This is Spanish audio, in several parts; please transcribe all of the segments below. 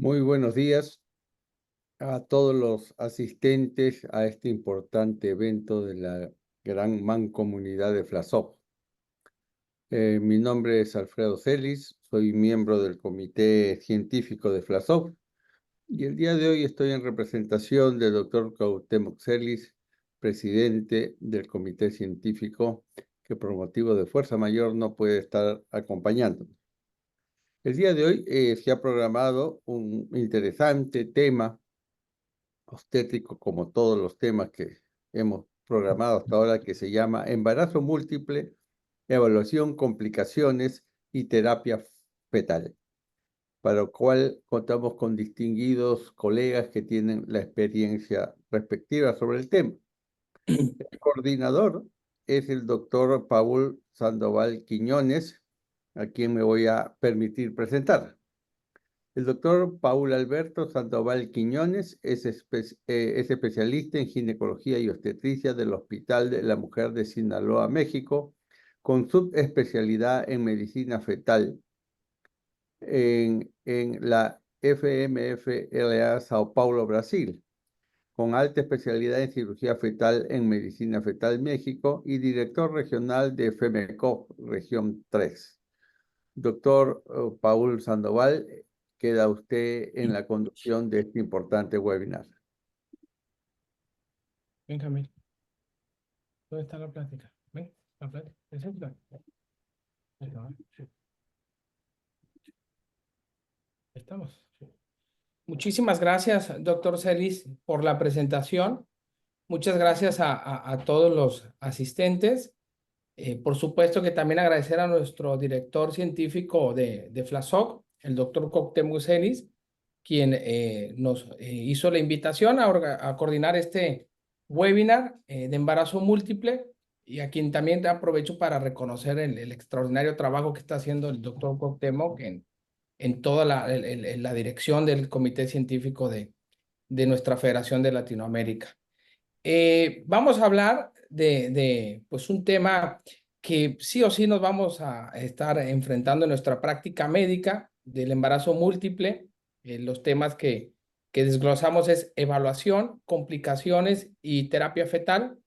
Muy buenos días a todos los asistentes a este importante evento de la gran mancomunidad de FLASOP. Mi nombre es Alfredo Celis, soy miembro del Comité Científico de FLASOP y el día de hoy estoy en representación del doctor Cuauhtémoc Celis, presidente del Comité Científico, que por motivo de fuerza mayor no puede estar acompañándonos. El día de hoy se ha programado un interesante tema obstétrico, como todos los temas que hemos programado hasta ahora, que se llama embarazo múltiple, evaluación, complicaciones y terapia fetal, para lo cual contamos con distinguidos colegas que tienen la experiencia respectiva sobre el tema. El coordinador es el doctor Paul Sandoval Quiñones, a quien me voy a permitir presentar. El doctor Paul Alberto Sandoval Quiñones es especialista en ginecología y obstetricia del Hospital de la Mujer de Sinaloa, México, con subespecialidad en medicina fetal en la FMFLA Sao Paulo, Brasil, con alta especialidad en cirugía fetal en medicina fetal México y director regional de FEMECOP, región 3. Doctor Paul Sandoval, queda usted en la conducción de este importante webinar. Ven, Camilo. ¿Dónde está la plática? Ven, la plática. ¿Es esta? Sí. ¿Estamos? Sí. Muchísimas gracias, doctor Celis, por la presentación. Muchas gracias a todos los asistentes. Por supuesto que también agradecer a nuestro director científico de FLASOC, el doctor Cuauhtémoc Celis, quien nos hizo la invitación a coordinar este webinar de embarazo múltiple, y a quien también aprovecho para reconocer el extraordinario trabajo que está haciendo el doctor Cuauhtémoc en toda la dirección del comité científico de nuestra Federación de Latinoamérica. Vamos a hablar pues un tema que sí o sí nos vamos a estar enfrentando en nuestra práctica médica del embarazo múltiple. Los temas que desglosamos es evaluación, complicaciones y terapia fetal.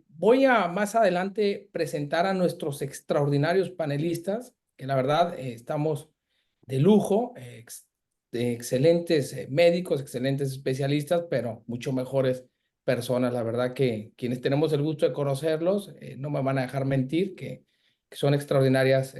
Voy a más adelante presentar a nuestros extraordinarios panelistas, que la verdad estamos de lujo, excelentes médicos, excelentes especialistas, pero mucho mejores personas. La verdad que quienes tenemos el gusto de conocerlos no me van a dejar mentir que son extraordinarias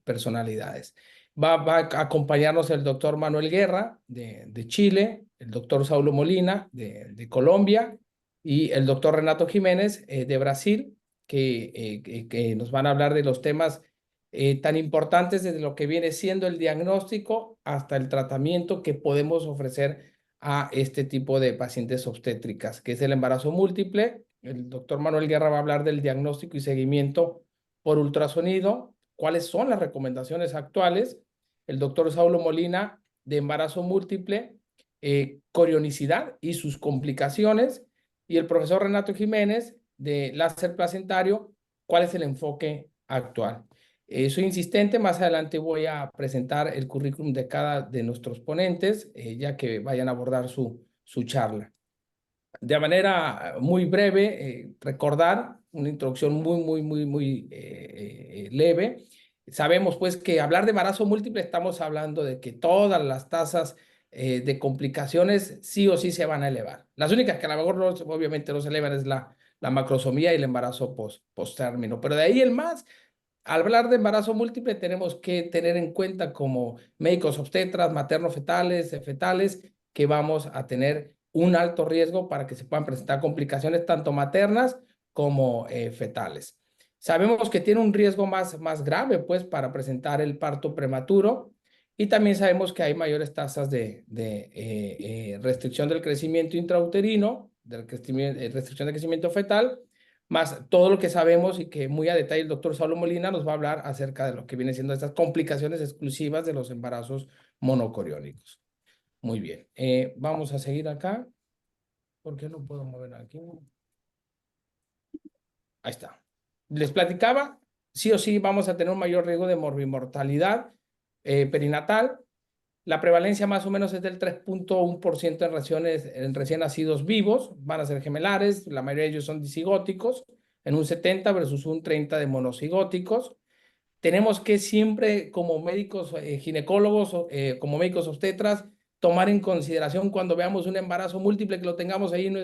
personalidades. Va a acompañarnos el doctor Manuel Guerra de Chile, el doctor Saulo Molina de Colombia, y el doctor Renato Jiménez de Brasil, que nos van a hablar de los temas tan importantes desde lo que viene siendo el diagnóstico hasta el tratamiento que podemos ofrecer a este tipo de pacientes obstétricas, que es el embarazo múltiple. El doctor Manuel Guerra va a hablar del diagnóstico y seguimiento por ultrasonido, cuáles son las recomendaciones actuales. El doctor Saulo Molina de embarazo múltiple, corionicidad y sus complicaciones, y el profesor Renato Jiménez de láser placentario, cuál es el enfoque actual. Soy insistente, más adelante voy a presentar el currículum de cada de nuestros ponentes, ya que vayan a abordar su charla. De manera muy breve, recordar una introducción muy leve. Sabemos pues que hablar de embarazo múltiple estamos hablando de que todas las tasas de complicaciones sí o sí se van a elevar. Las únicas que a lo mejor no, obviamente no se elevan es la macrosomía y el embarazo post-término, pero de ahí el más. Al hablar de embarazo múltiple tenemos que tener en cuenta como médicos obstetras, materno-fetales, fetales, que vamos a tener un alto riesgo para que se puedan presentar complicaciones tanto maternas como fetales. Sabemos que tiene un riesgo más grave, pues, para presentar el parto prematuro, y también sabemos que hay mayores tasas de restricción del crecimiento intrauterino, restricción del crecimiento fetal, más todo lo que sabemos y que muy a detalle el doctor Saulo Molina nos va a hablar acerca de lo que vienen siendo estas complicaciones exclusivas de los embarazos monocoriónicos. Muy bien, vamos a seguir acá. ¿Por qué no puedo mover aquí? Ahí está. Les platicaba, sí o sí vamos a tener un mayor riesgo de morbimortalidad perinatal. La prevalencia más o menos es del 3.1% en recién nacidos vivos, van a ser gemelares, la mayoría de ellos son disigóticos, en un 70 versus un 30 de monocigóticos. Tenemos que siempre como médicos ginecólogos, como médicos obstetras, tomar en consideración cuando veamos un embarazo múltiple, que lo tengamos ahí en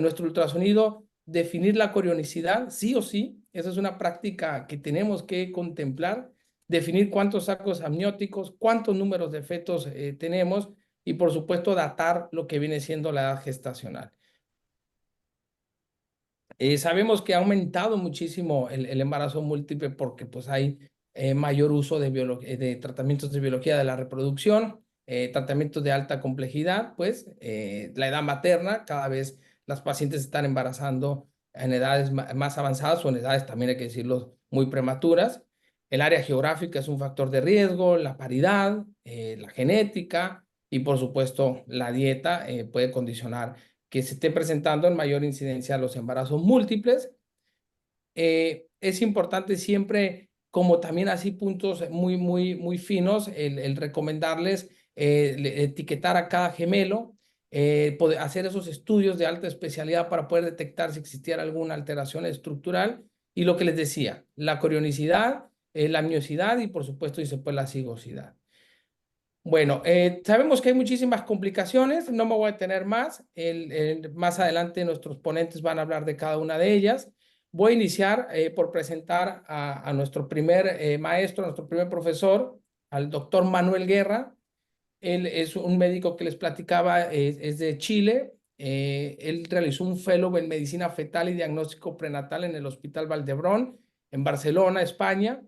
nuestro ultrasonido, definir la corionicidad, sí o sí. Esa es una práctica que tenemos que contemplar, definir cuántos sacos amnióticos, cuántos números de fetos tenemos y por supuesto datar lo que viene siendo la edad gestacional. Sabemos que ha aumentado muchísimo el embarazo múltiple porque pues hay mayor uso de tratamientos de biología de la reproducción, tratamientos de alta complejidad, pues la edad materna, cada vez las pacientes están embarazando en edades más avanzadas o en edades también hay que decirlo muy prematuras. El área geográfica es un factor de riesgo, la paridad, la genética y por supuesto la dieta puede condicionar que se esté presentando en mayor incidencia los embarazos múltiples. Es importante siempre, como también así puntos muy finos, el recomendarles etiquetar a cada gemelo, poder hacer esos estudios de alta especialidad para poder detectar si existiera alguna alteración estructural. Y lo que les decía, la corionicidad, la amniosidad y por supuesto y después la cigosidad. Bueno, sabemos que hay muchísimas complicaciones, no me voy a detener más. Más adelante nuestros ponentes van a hablar de cada una de ellas. Voy a iniciar por presentar a nuestro primer maestro, a nuestro primer profesor, al doctor Manuel Guerra. Él es un médico que les platicaba, es de Chile. Él realizó un fellow en medicina fetal y diagnóstico prenatal en el Hospital Valdebrón, en Barcelona, España.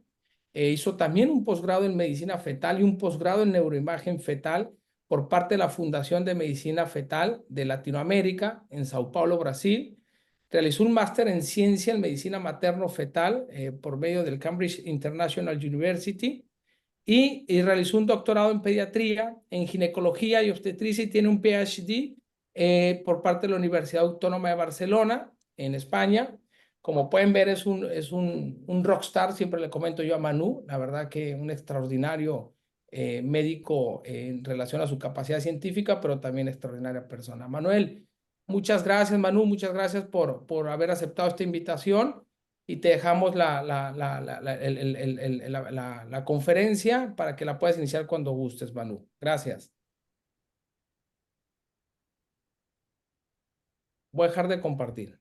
Hizo también un posgrado en medicina fetal y un posgrado en neuroimagen fetal por parte de la Fundación de Medicina Fetal de Latinoamérica en Sao Paulo, Brasil. Realizó un máster en ciencia en medicina materno-fetal por medio del Cambridge International University y realizó un doctorado en pediatría, en ginecología y obstetricia y tiene un PhD por parte de la Universidad Autónoma de Barcelona, en España. Como pueden ver, un rockstar, siempre le comento yo a Manu, la verdad que un extraordinario médico en relación a su capacidad científica, pero también extraordinaria persona. Manuel, muchas gracias, Manu, muchas gracias por haber aceptado esta invitación y te dejamos la conferencia para que la puedas iniciar cuando gustes, Manu. Gracias. Voy a dejar de compartir.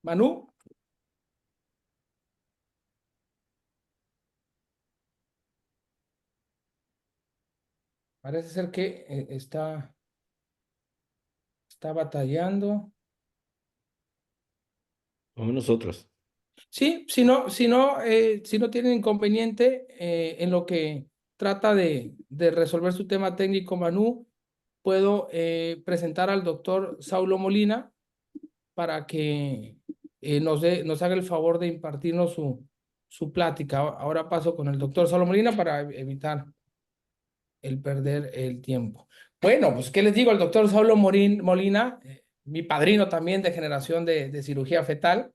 Manu, parece ser que está batallando. Vamos nosotros. Sí, si no tienen inconveniente en lo que trata de resolver su tema técnico, Manu, puedo presentar al doctor Saulo Molina para que nos haga el favor de impartirnos su plática. Ahora paso con el doctor Saulo Molina para evitar el perder el tiempo. Bueno, pues, ¿qué les digo? El doctor Saulo Molina, mi padrino también de generación de cirugía fetal.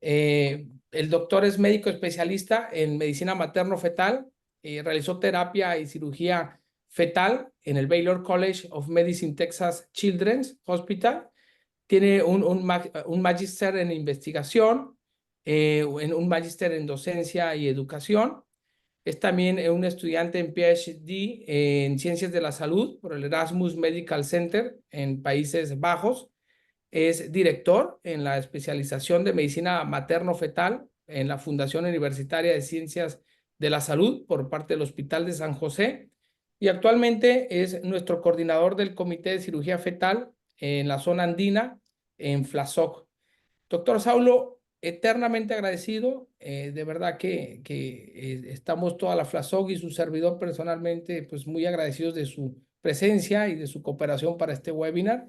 El doctor es médico especialista en medicina materno-fetal, realizó terapia y cirugía fetal en el Baylor College of Medicine Texas Children's Hospital. Tiene un magíster en investigación, un magíster en docencia y educación. Es también un estudiante en PhD en Ciencias de la Salud por el Erasmus Medical Center en Países Bajos. Es director en la especialización de medicina materno-fetal en la Fundación Universitaria de Ciencias de la Salud por parte del Hospital de San José. Y actualmente es nuestro coordinador del Comité de Cirugía Fetal en la zona andina, en FLASOC. Doctor Saulo, eternamente agradecido. De verdad que estamos toda la FLASOC y su servidor personalmente pues muy agradecidos de su presencia y de su cooperación para este webinar.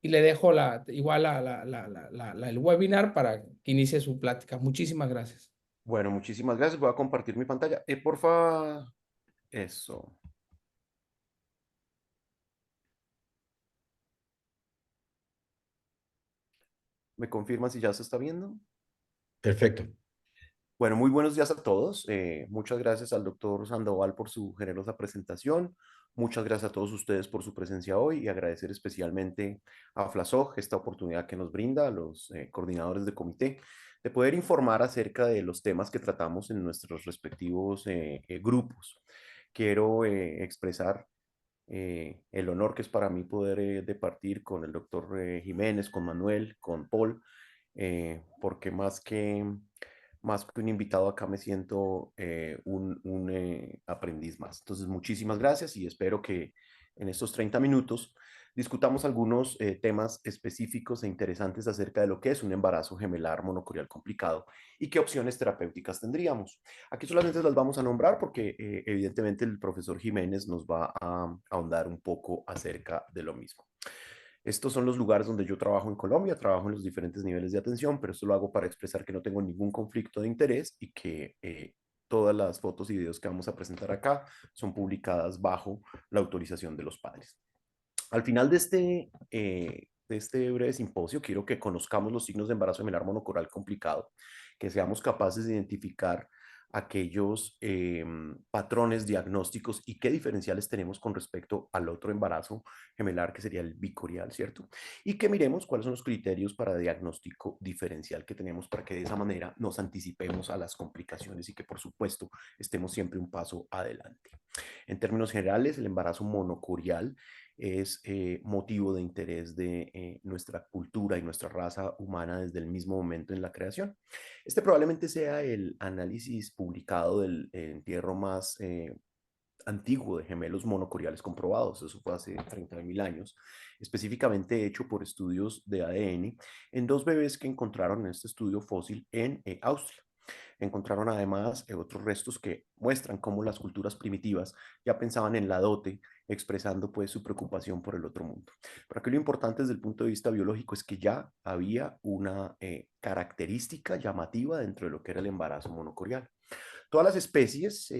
Y le dejo el webinar para que inicie su plática. Muchísimas gracias. Bueno, muchísimas gracias. Voy a compartir mi pantalla. Porfa, Eso. ¿Me confirma si ya se está viendo? Perfecto. Bueno, muy buenos días a todos. Muchas gracias al doctor Sandoval por su generosa presentación. Muchas gracias a todos ustedes por su presencia hoy y agradecer especialmente a FLASOG esta oportunidad que nos brinda a los coordinadores de comité de poder informar acerca de los temas que tratamos en nuestros respectivos grupos. Quiero expresar el honor que es para mí poder departir con el doctor Jiménez, con Manuel, con Paul, porque más que un invitado acá me siento un aprendiz más. Entonces, muchísimas gracias y espero que en estos 30 minutos discutamos algunos temas específicos e interesantes acerca de lo que es un embarazo gemelar monocorial complicado y qué opciones terapéuticas tendríamos. Aquí solamente las vamos a nombrar porque evidentemente el profesor Jiménez nos va a ahondar un poco acerca de lo mismo. Estos son los lugares donde yo trabajo en Colombia, trabajo en los diferentes niveles de atención, pero esto lo hago para expresar que no tengo ningún conflicto de interés y que todas las fotos y videos que vamos a presentar acá son publicadas bajo la autorización de los padres. Al final de este breve simposio, quiero que conozcamos los signos de embarazo gemelar monocoral complicado, que seamos capaces de identificar aquellos patrones diagnósticos y qué diferenciales tenemos con respecto al otro embarazo gemelar, que sería el bicorial, ¿cierto? Y que miremos cuáles son los criterios para diagnóstico diferencial que tenemos para que de esa manera nos anticipemos a las complicaciones y que, por supuesto, estemos siempre un paso adelante. En términos generales, el embarazo monocorial es motivo de interés de nuestra cultura y nuestra raza humana desde el mismo momento en la creación. Este probablemente sea el análisis publicado del entierro más antiguo de gemelos monocoriales comprobados. Eso fue hace 30.000 años, específicamente hecho por estudios de ADN en dos bebés que encontraron en este estudio fósil en Austria. Encontraron además otros restos que muestran cómo las culturas primitivas ya pensaban en la dote, expresando pues su preocupación por el otro mundo. Pero aquí lo importante desde el punto de vista biológico es que ya había una característica llamativa dentro de lo que era el embarazo monocorial. Todas las especies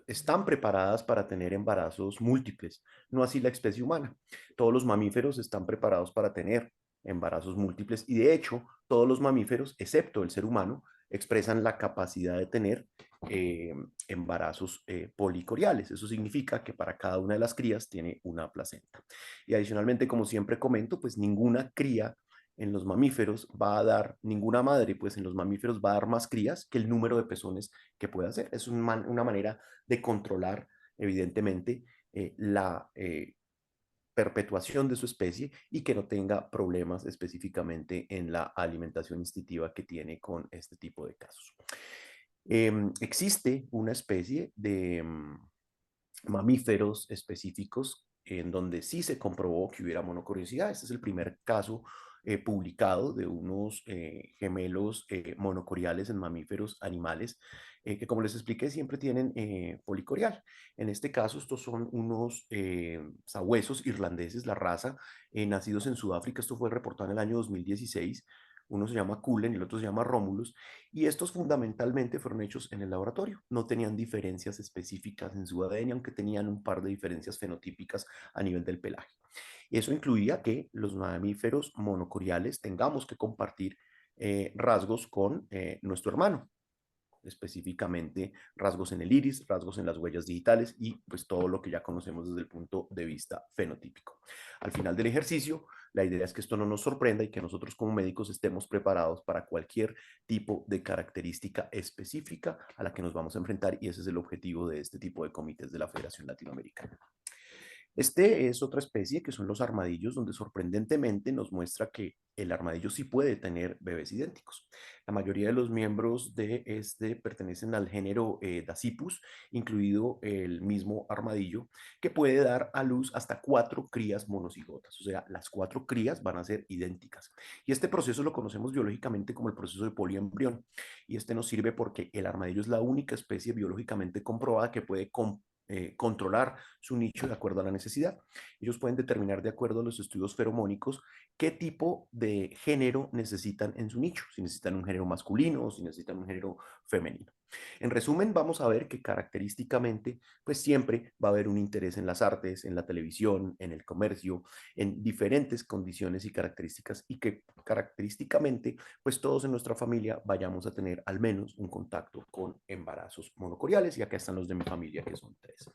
están preparadas para tener embarazos múltiples, no así la especie humana. Todos los mamíferos están preparados para tener embarazos múltiples y de hecho todos los mamíferos, excepto el ser humano, expresan la capacidad de tener eh, embarazos policoriales. Eso significa que para cada una de las crías tiene una placenta. Y adicionalmente, como siempre comento, pues ninguna cría en los mamíferos va a dar, ninguna madre, pues en los mamíferos va a dar más crías que el número de pezones que puede hacer. Es una manera de controlar, evidentemente, la perpetuación de su especie y que no tenga problemas específicamente en la alimentación instintiva que tiene con este tipo de casos. Existe una especie de mamíferos específicos en donde sí se comprobó que hubiera monocoriosidad. Este es el primer caso publicado de unos gemelos monocoriales en mamíferos animales que, como les expliqué, siempre tienen policorial. En este caso, estos son unos sabuesos irlandeses, la raza, nacidos en Sudáfrica. Esto fue reportado en el año 2016. Uno se llama Cullen y el otro se llama Romulus, y estos fundamentalmente fueron hechos en el laboratorio. No tenían diferencias específicas en su ADN, aunque tenían un par de diferencias fenotípicas a nivel del pelaje. Y eso incluía que los mamíferos monocoriales tengamos que compartir rasgos con nuestro hermano, específicamente rasgos en el iris, rasgos en las huellas digitales y pues todo lo que ya conocemos desde el punto de vista fenotípico. Al final del ejercicio, la idea es que esto no nos sorprenda y que nosotros como médicos estemos preparados para cualquier tipo de característica específica a la que nos vamos a enfrentar, y ese es el objetivo de este tipo de comités de la Federación Latinoamericana. Este es otra especie que son los armadillos, donde sorprendentemente nos muestra que el armadillo sí puede tener bebés idénticos. La mayoría de los miembros de este pertenecen al género Dasypus, incluido el mismo armadillo, que puede dar a luz hasta 4 crías monocigotas. O sea, las 4 crías van a ser idénticas. Y este proceso lo conocemos biológicamente como el proceso de poliembrión. Y este nos sirve porque el armadillo es la única especie biológicamente comprobada que puede controlar su nicho de acuerdo a la necesidad. Ellos pueden determinar de acuerdo a los estudios feromónicos qué tipo de género necesitan en su nicho, si necesitan un género masculino o si necesitan un género femenino. En resumen, vamos a ver que característicamente, pues siempre va a haber un interés en las artes, en la televisión, en el comercio, en diferentes condiciones y características, y que característicamente, pues todos en nuestra familia vayamos a tener al menos un contacto con embarazos monocoriales, y acá están los de mi familia, que son 3.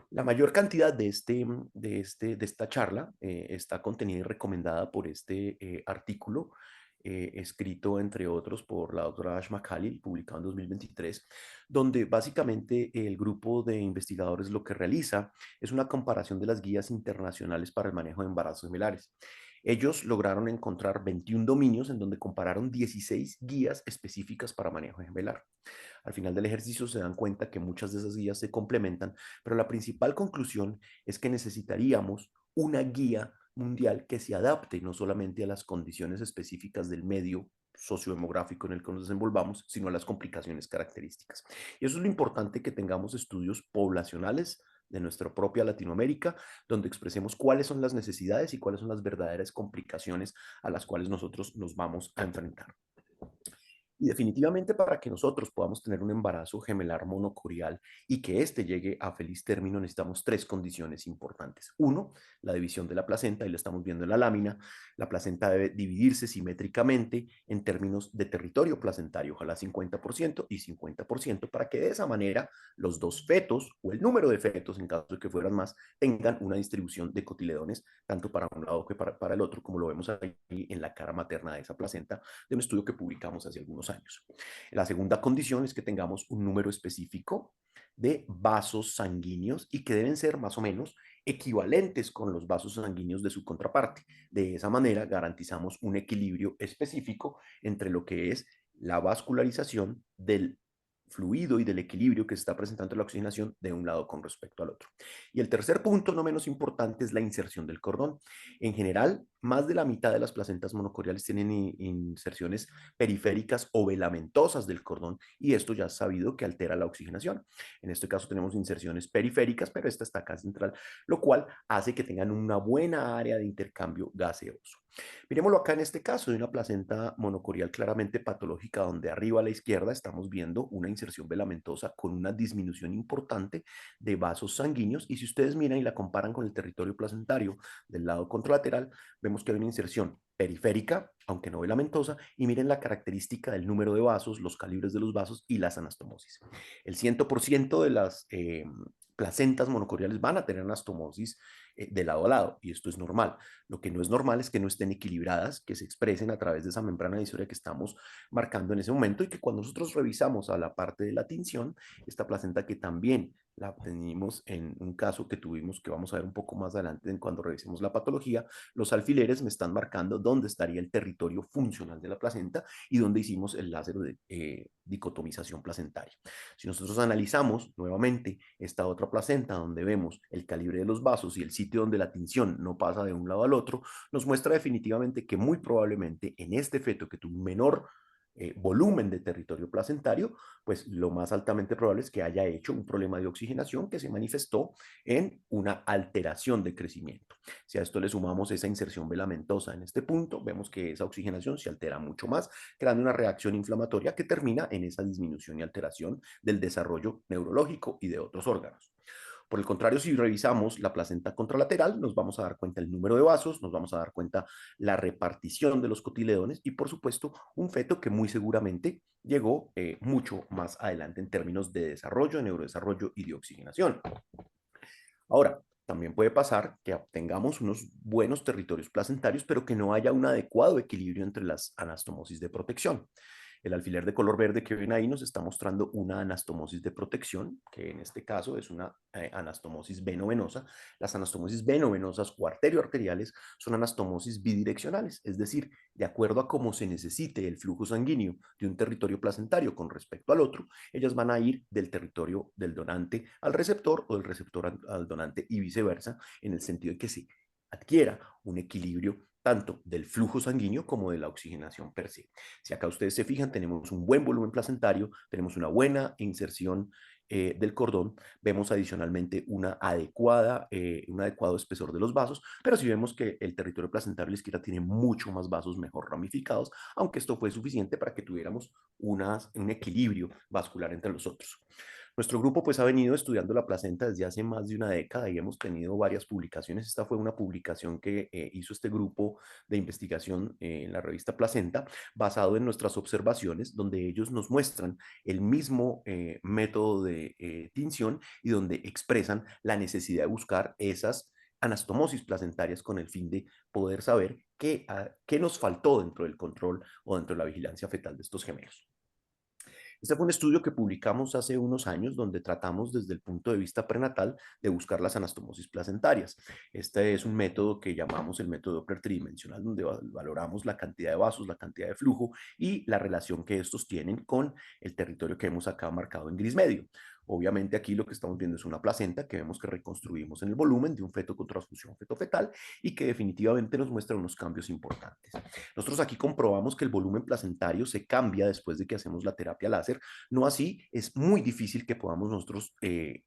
La mayor cantidad de esta charla está contenida y recomendada por este artículo, escrito entre otros por la doctora Ash McCallill, publicado en 2023, donde básicamente el grupo de investigadores lo que realiza es una comparación de las guías internacionales para el manejo de embarazos gemelares. Ellos lograron encontrar 21 dominios en donde compararon 16 guías específicas para manejo gemelar. Al final del ejercicio se dan cuenta que muchas de esas guías se complementan, pero la principal conclusión es que necesitaríamos una guía mundial que se adapte no solamente a las condiciones específicas del medio sociodemográfico en el que nos desenvolvamos, sino a las complicaciones características. Y eso es lo importante, que tengamos estudios poblacionales de nuestra propia Latinoamérica, donde expresemos cuáles son las necesidades y cuáles son las verdaderas complicaciones a las cuales nosotros nos vamos a enfrentar. Y definitivamente, para que nosotros podamos tener un embarazo gemelar monocorial y que éste llegue a feliz término, necesitamos 3 condiciones importantes. 1, la división de la placenta, y lo estamos viendo en la lámina. La placenta debe dividirse simétricamente en términos de territorio placentario, ojalá 50% y 50%, para que de esa manera los 2 fetos, o el número de fetos en caso de que fueran más, tengan una distribución de cotiledones, tanto para un lado que para el otro, como lo vemos ahí en la cara materna de esa placenta, de un estudio que publicamos hace algunos años. La segunda condición es que tengamos un número específico de vasos sanguíneos, y que deben ser más o menos equivalentes con los vasos sanguíneos de su contraparte. De esa manera garantizamos un equilibrio específico entre lo que es la vascularización del fluido y del equilibrio que se está presentando la oxigenación de un lado con respecto al otro. Y el tercer punto, no menos importante, es la inserción del cordón. En general, más de la mitad de las placentas monocoriales tienen inserciones periféricas o velamentosas del cordón, y esto ya es sabido que altera la oxigenación. En este caso tenemos inserciones periféricas, pero esta está acá central, lo cual hace que tengan una buena área de intercambio gaseoso. Miremoslo acá en este caso de una placenta monocorial claramente patológica, donde arriba a la izquierda estamos viendo una inserción velamentosa con una disminución importante de vasos sanguíneos, y si ustedes miran y la comparan con el territorio placentario del lado contralateral, vemos que hay una inserción periférica, aunque no velamentosa, y miren la característica del número de vasos, los calibres de los vasos y las anastomosis. El 100% de las placentas monocoriales van a tener anastomosis de lado a lado, y esto es normal. Lo que no es normal es que no estén equilibradas, que se expresen a través de esa membrana divisoria que estamos marcando en ese momento, y que cuando nosotros revisamos a la parte de la tinción, esta placenta, que también la obtenimos en un caso que tuvimos, que vamos a ver un poco más adelante cuando revisemos la patología, los alfileres me están marcando dónde estaría el territorio funcional de la placenta y dónde hicimos el láser de dicotomización placentaria. Si nosotros analizamos nuevamente esta otra placenta, donde vemos el calibre de los vasos y el sitio donde la tinción no pasa de un lado al otro, nos muestra definitivamente que muy probablemente en este feto, que tuvo un menor volumen de territorio placentario, pues lo más altamente probable es que haya hecho un problema de oxigenación que se manifestó en una alteración de crecimiento. Si a esto le sumamos esa inserción velamentosa en este punto, vemos que esa oxigenación se altera mucho más, creando una reacción inflamatoria que termina en esa disminución y alteración del desarrollo neurológico y de otros órganos. Por el contrario, si revisamos la placenta contralateral, nos vamos a dar cuenta el número de vasos, nos vamos a dar cuenta la repartición de los cotiledones, y por supuesto un feto que muy seguramente llegó mucho más adelante en términos de desarrollo, de neurodesarrollo y de oxigenación. Ahora, también puede pasar que obtengamos unos buenos territorios placentarios, pero que no haya un adecuado equilibrio entre las anastomosis de protección. El alfiler de color verde que ven ahí nos está mostrando una anastomosis de protección, que en este caso es una anastomosis venovenosa. Las anastomosis venovenosas o arterioarteriales son anastomosis bidireccionales, es decir, de acuerdo a cómo se necesite el flujo sanguíneo de un territorio placentario con respecto al otro, ellas van a ir del territorio del donante al receptor, o del receptor al donante, y viceversa, en el sentido de que se adquiera un equilibrio tanto del flujo sanguíneo como de la oxigenación per se. Si acá ustedes se fijan, tenemos un buen volumen placentario, tenemos una buena inserción del cordón, vemos adicionalmente un adecuado espesor de los vasos, pero si vemos que el territorio placentario de la izquierda tiene mucho más vasos mejor ramificados, aunque esto fue suficiente para que tuviéramos un equilibrio vascular entre los otros. Nuestro grupo pues ha venido estudiando la placenta desde hace más de una década y hemos tenido varias publicaciones. Esta fue una publicación que hizo este grupo de investigación en la revista Placenta, basado en nuestras observaciones, donde ellos nos muestran el mismo método de tinción y donde expresan la necesidad de buscar esas anastomosis placentarias con el fin de poder saber qué nos faltó dentro del control o dentro de la vigilancia fetal de estos gemelos. Este fue un estudio que publicamos hace unos años donde tratamos desde el punto de vista prenatal de buscar las anastomosis placentarias. Este es un método que llamamos el método Doppler tridimensional, donde valoramos la cantidad de vasos, la cantidad de flujo y la relación que estos tienen con el territorio que vemos acá marcado en gris medio. Obviamente aquí lo que estamos viendo es una placenta que vemos que reconstruimos en el volumen de un feto con transfusión feto-fetal y que definitivamente nos muestra unos cambios importantes. Nosotros aquí comprobamos que el volumen placentario se cambia después de que hacemos la terapia láser. No así, es muy difícil que podamos nosotros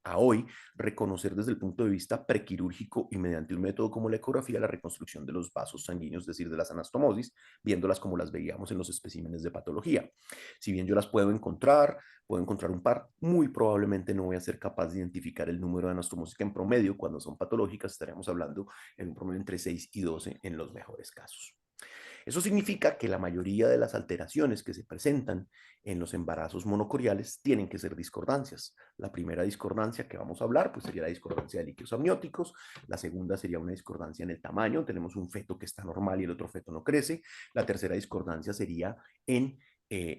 a hoy reconocer desde el punto de vista prequirúrgico y mediante un método como la ecografía la reconstrucción de los vasos sanguíneos, es decir, de las anastomosis, viéndolas como las veíamos en los especímenes de patología. Si bien yo las puedo encontrar un par, muy probablemente no voy a ser capaz de identificar el número de anastomosis que en promedio, cuando son patológicas, estaríamos hablando en un promedio entre 6 y 12 en los mejores casos. Eso significa que la mayoría de las alteraciones que se presentan en los embarazos monocoriales tienen que ser discordancias. La primera discordancia que vamos a hablar pues sería la discordancia de líquidos amnióticos. La segunda sería una discordancia en el tamaño. Tenemos un feto que está normal y el otro feto no crece. La tercera discordancia sería en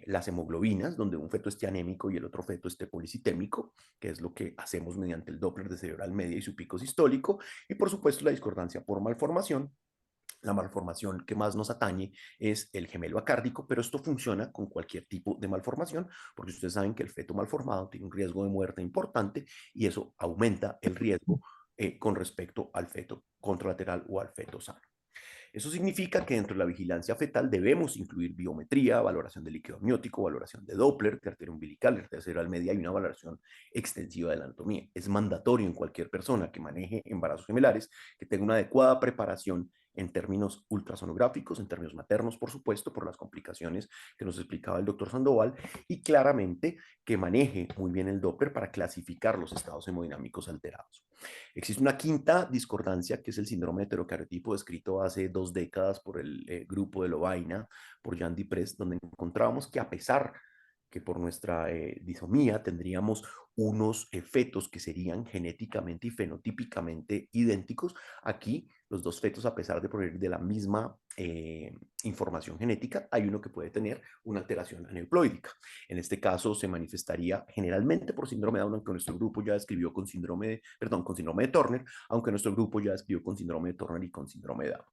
las hemoglobinas, donde un feto esté anémico y el otro feto esté policitémico, que es lo que hacemos mediante el Doppler de cerebral media y su pico sistólico. Y por supuesto la discordancia por malformación. La malformación que más nos atañe es el gemelo acárdico, pero esto funciona con cualquier tipo de malformación, porque ustedes saben que el feto malformado tiene un riesgo de muerte importante y eso aumenta el riesgo con respecto al feto contralateral o al feto sano. Eso significa que dentro de la vigilancia fetal debemos incluir biometría, valoración de líquido amniótico, valoración de Doppler, de arteria umbilical, arteria cerebral media y una valoración extensiva de la anatomía. Es mandatorio en cualquier persona que maneje embarazos gemelares que tenga una adecuada preparación en términos ultrasonográficos, en términos maternos, por supuesto, por las complicaciones que nos explicaba el doctor Sandoval, y claramente que maneje muy bien el Doppler para clasificar los estados hemodinámicos alterados. Existe una quinta discordancia, que es el síndrome heterocardiotipo, descrito hace 2 décadas por el grupo de Lovaina, por Jan Duprez, donde encontrábamos que a pesar que por nuestra disomía tendríamos unos fetos que serían genéticamente y fenotípicamente idénticos. Aquí los dos fetos, a pesar de provenir de la misma información genética, hay uno que puede tener una alteración aneuploídica. En este caso se manifestaría generalmente por síndrome de Down, aunque nuestro grupo ya describió con síndrome de Turner, aunque nuestro grupo ya describió con síndrome de Turner y con síndrome de Down.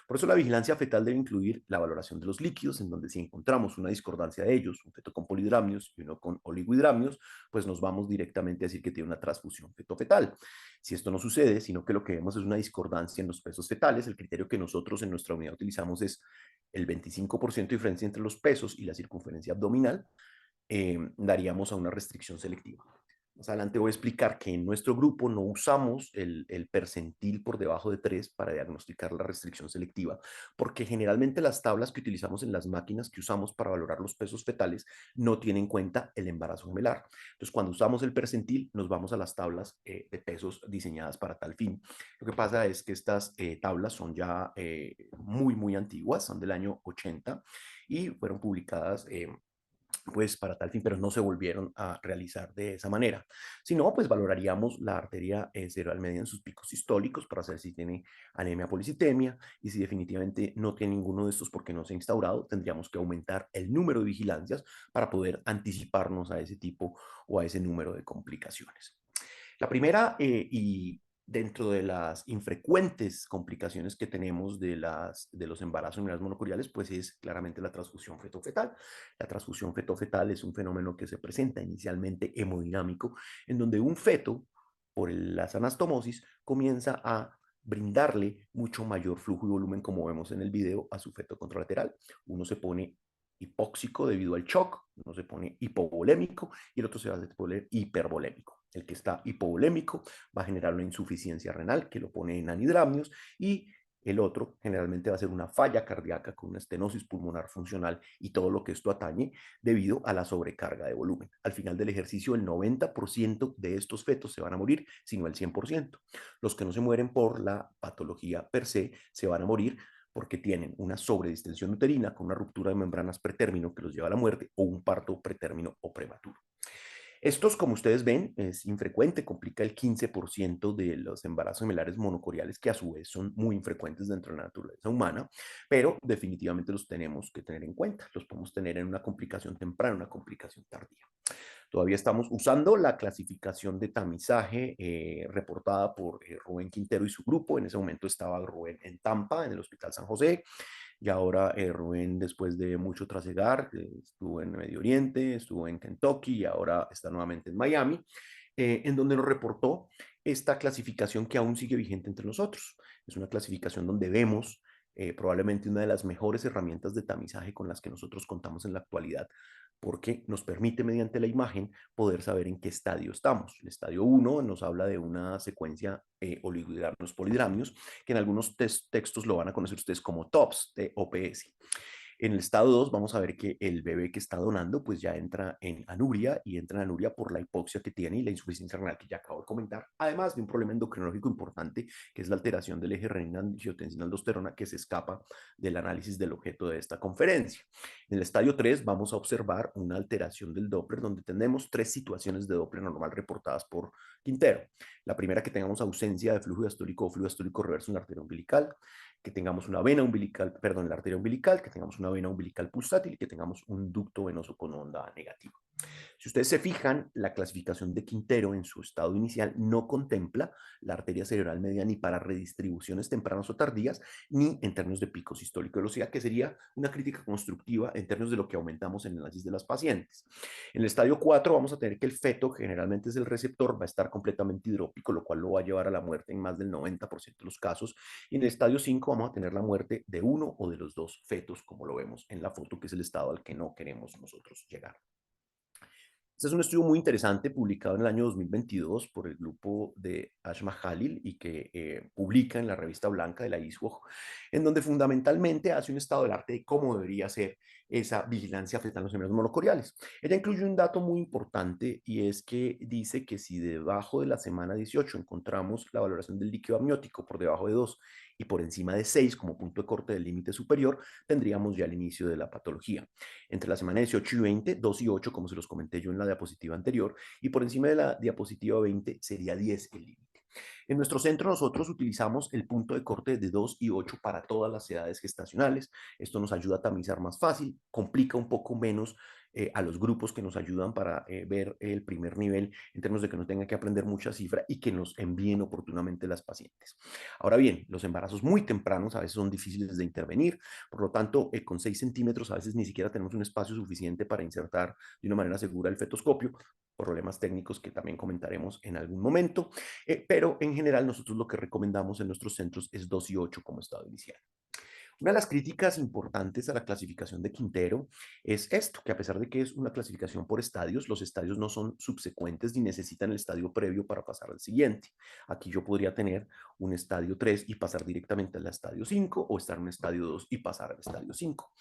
Por eso la vigilancia fetal debe incluir la valoración de los líquidos, en donde si encontramos una discordancia de ellos, un feto con polidramnios y uno con oligohidramnios, pues nos vamos directamente a decir que tiene una transfusión feto-fetal. Si esto no sucede, sino que lo que vemos es una discordancia en los pesos fetales, el criterio que nosotros en nuestra unidad utilizamos es el 25% de diferencia entre los pesos y la circunferencia abdominal, daríamos a una restricción selectiva. Más adelante voy a explicar que en nuestro grupo no usamos el percentil por debajo de 3 para diagnosticar la restricción selectiva, porque generalmente las tablas que utilizamos en las máquinas que usamos para valorar los pesos fetales no tienen en cuenta el embarazo gemelar. Entonces, cuando usamos el percentil, nos vamos a las tablas de pesos diseñadas para tal fin. Lo que pasa es que estas tablas son ya muy antiguas, son del año 80 y fueron publicadas pues para tal fin, pero no se volvieron a realizar de esa manera. Si no, pues valoraríamos la arteria cerebral media en sus picos sistólicos para saber si tiene anemia policitemia y si definitivamente no tiene ninguno de estos porque no se ha instaurado, tendríamos que aumentar el número de vigilancias para poder anticiparnos a ese tipo o a ese número de complicaciones. La primera y dentro de las infrecuentes complicaciones que tenemos de los embarazos gemelares monocoriales, pues es claramente la transfusión feto-fetal. La transfusión feto-fetal es un fenómeno que se presenta inicialmente hemodinámico, en donde un feto, por las anastomosis, comienza a brindarle mucho mayor flujo y volumen, como vemos en el video, a su feto contralateral. Uno se pone hipóxico debido al shock, uno se pone hipovolémico y el otro se va a poner hipervolémico. El que está hipovolémico va a generar una insuficiencia renal que lo pone en anidramios, y el otro generalmente va a ser una falla cardíaca con una estenosis pulmonar funcional y todo lo que esto atañe debido a la sobrecarga de volumen. Al final del ejercicio, el 90% de estos fetos se van a morir, sino el 100%. Los que no se mueren por la patología per se van a morir porque tienen una sobredistensión uterina con una ruptura de membranas pretérmino que los lleva a la muerte, o un parto pretérmino o prematuro. Estos, como ustedes ven, es infrecuente, complica el 15% de los embarazos gemelares monocoriales, que a su vez son muy infrecuentes dentro de la naturaleza humana, pero definitivamente los tenemos que tener en cuenta. Los podemos tener en una complicación temprana, una complicación tardía. Todavía estamos usando la clasificación de tamizaje reportada por Rubén Quintero y su grupo. En ese momento estaba Rubén en Tampa, en el Hospital San José. Y ahora Rubén, después de mucho trasegar, estuvo en Medio Oriente, estuvo en Kentucky y ahora está nuevamente en Miami, en donde nos reportó esta clasificación que aún sigue vigente entre nosotros. Es una clasificación donde vemos probablemente una de las mejores herramientas de tamizaje con las que nosotros contamos en la actualidad, porque nos permite mediante la imagen poder saber en qué estadio estamos. El estadio 1 nos habla de una secuencia oligohidranos polidramios, que en algunos textos lo van a conocer ustedes como TOPS, TOPS. En el estado 2 vamos a ver que el bebé que está donando pues ya entra en anuria, y entra en anuria por la hipoxia que tiene y la insuficiencia renal que ya acabo de comentar, además de un problema endocrinológico importante, que es la alteración del eje renina-angiotensina-aldosterona, que se escapa del análisis del objeto de esta conferencia. En el estadio 3 vamos a observar una alteración del Doppler, donde tenemos 3 situaciones de Doppler normal reportadas por Quintero. La primera, que tengamos ausencia de flujo diastólico o flujo diastólico reverso en la arteria umbilical, que tengamos una vena umbilical, perdón, la arteria umbilical, que tengamos una vena umbilical pulsátil y que tengamos un ducto venoso con onda negativa. Si ustedes se fijan, la clasificación de Quintero en su estado inicial no contempla la arteria cerebral media ni para redistribuciones tempranas o tardías, ni en términos de pico sistólico de velocidad, que sería una crítica constructiva en términos de lo que aumentamos en el análisis de las pacientes. En el estadio 4 vamos a tener que el feto, que generalmente es el receptor, va a estar completamente hidrópico, lo cual lo va a llevar a la muerte en más del 90% de los casos. Y en el estadio 5 vamos a tener la muerte de uno o de los dos fetos, como lo vemos en la foto, que es el estado al que no queremos nosotros llegar. Este es un estudio muy interesante publicado en el año 2022 por el grupo de Ashma Khalil y que publica en la revista blanca de la ISWOG, en donde fundamentalmente hace un estado del arte de cómo debería ser esa vigilancia fetal en los gemelos monocoriales. Ella incluye un dato muy importante, y es que dice que si debajo de la semana 18 encontramos la valoración del líquido amniótico por debajo de 2 y por encima de 6 como punto de corte del límite superior, tendríamos ya el inicio de la patología. Entre la semana 18 y 20, 2 y 8, como se los comenté yo en la diapositiva anterior, y por encima de la diapositiva 20 sería 10 el límite. En nuestro centro nosotros utilizamos el punto de corte de 2 y 8 para todas las edades gestacionales. Esto nos ayuda a tamizar más fácil, complica un poco menos a los grupos que nos ayudan para ver el primer nivel, en términos de que no tengan que aprender mucha cifra y que nos envíen oportunamente las pacientes. Ahora bien, los embarazos muy tempranos a veces son difíciles de intervenir, por lo tanto, con 6 centímetros a veces ni siquiera tenemos un espacio suficiente para insertar de una manera segura el fetoscopio, por problemas técnicos que también comentaremos en algún momento, pero en general nosotros lo que recomendamos en nuestros centros es 2 y 8 como estado inicial. Una de las críticas importantes a la clasificación de Quintero es esto, que a pesar de que es una clasificación por estadios, los estadios no son subsecuentes ni necesitan el estadio previo para pasar al siguiente. Aquí yo podría tener un estadio 3 y pasar directamente al estadio 5, o estar en un estadio 2 y pasar al estadio 5.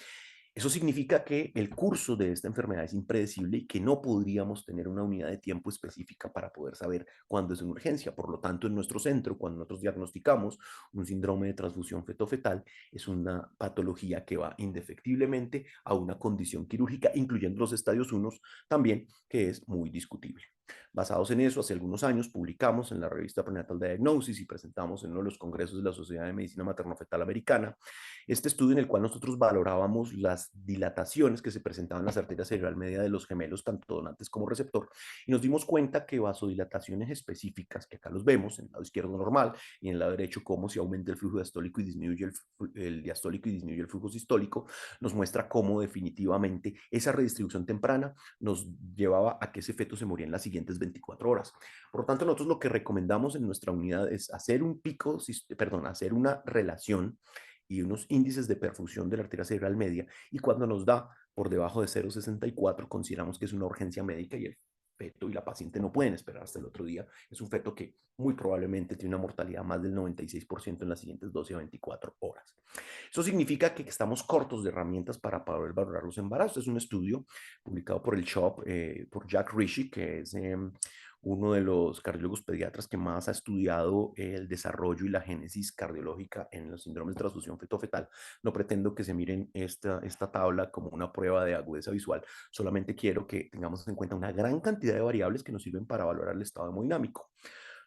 Eso significa que el curso de esta enfermedad es impredecible y que no podríamos tener una unidad de tiempo específica para poder saber cuándo es una urgencia. Por lo tanto, en nuestro centro, cuando nosotros diagnosticamos un síndrome de transfusión feto-fetal, es una patología que va indefectiblemente a una condición quirúrgica, incluyendo los estadios 1 también, que es muy discutible. Basados en eso, hace algunos años publicamos en la revista Prenatal Diagnosis y presentamos en uno de los congresos de la Sociedad de Medicina Materno-Fetal Americana este estudio, en el cual nosotros valorábamos las dilataciones que se presentaban en las arterias cerebral media de los gemelos, tanto donantes como receptor, y nos dimos cuenta que vasodilataciones específicas, que acá los vemos en el lado izquierdo normal y en el lado derecho cómo se aumenta el flujo diastólico y disminuye el diastólico y disminuye el flujo sistólico, nos muestra cómo definitivamente esa redistribución temprana nos llevaba a que ese feto se moría en la siguiente siguientes 24 horas. Por lo tanto, nosotros lo que recomendamos en nuestra unidad es hacer un pico, perdón, hacer una relación y unos índices de perfusión de la arteria cerebral media, y cuando nos da por debajo de 0,64, consideramos que es una urgencia médica y el feto y la paciente no pueden esperar hasta el otro día. Es un feto que muy probablemente tiene una mortalidad más del 96% en las siguientes 12 a 24 horas. Eso significa que estamos cortos de herramientas para poder valorar los embarazos. Es un estudio publicado por el CHOP, por Jack Ritchie, que es uno de los cardiólogos pediatras que más ha estudiado el desarrollo y la génesis cardiológica en los síndromes de transfusión feto-fetal. No pretendo que se miren esta tabla como una prueba de agudeza visual, solamente quiero que tengamos en cuenta una gran cantidad de variables que nos sirven para valorar el estado hemodinámico.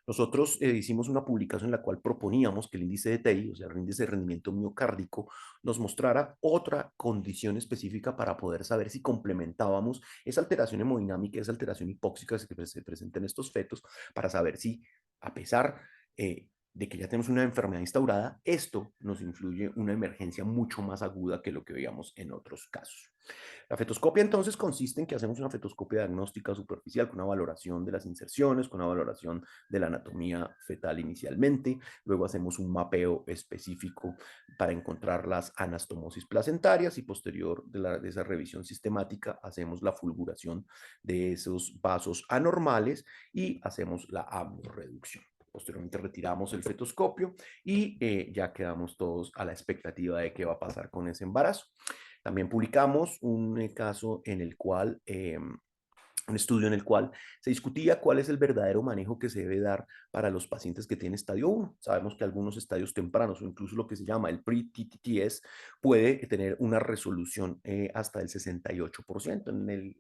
Nosotros hicimos una publicación en la cual proponíamos que el índice de TI, o sea, el índice de rendimiento miocárdico, nos mostrara otra condición específica para poder saber si complementábamos esa alteración hemodinámica, esa alteración hipóxica que se presenta en estos fetos, para saber si, a pesar de que ya tenemos una enfermedad instaurada, esto nos influye una emergencia mucho más aguda que lo que veíamos en otros casos. La fetoscopia entonces consiste en que hacemos una fetoscopia diagnóstica superficial con una valoración de las inserciones, con una valoración de la anatomía fetal inicialmente, luego hacemos un mapeo específico para encontrar las anastomosis placentarias y posterior de esa revisión sistemática hacemos la fulguración de esos vasos anormales y hacemos la amniorreducción. Posteriormente retiramos el fetoscopio y ya quedamos todos a la expectativa de qué va a pasar con ese embarazo. También publicamos un caso en el cual un estudio en el cual se discutía cuál es el verdadero manejo que se debe dar para los pacientes que tienen estadio 1. Sabemos que algunos estadios tempranos o incluso lo que se llama el pre-TTS puede tener una resolución hasta el 68%.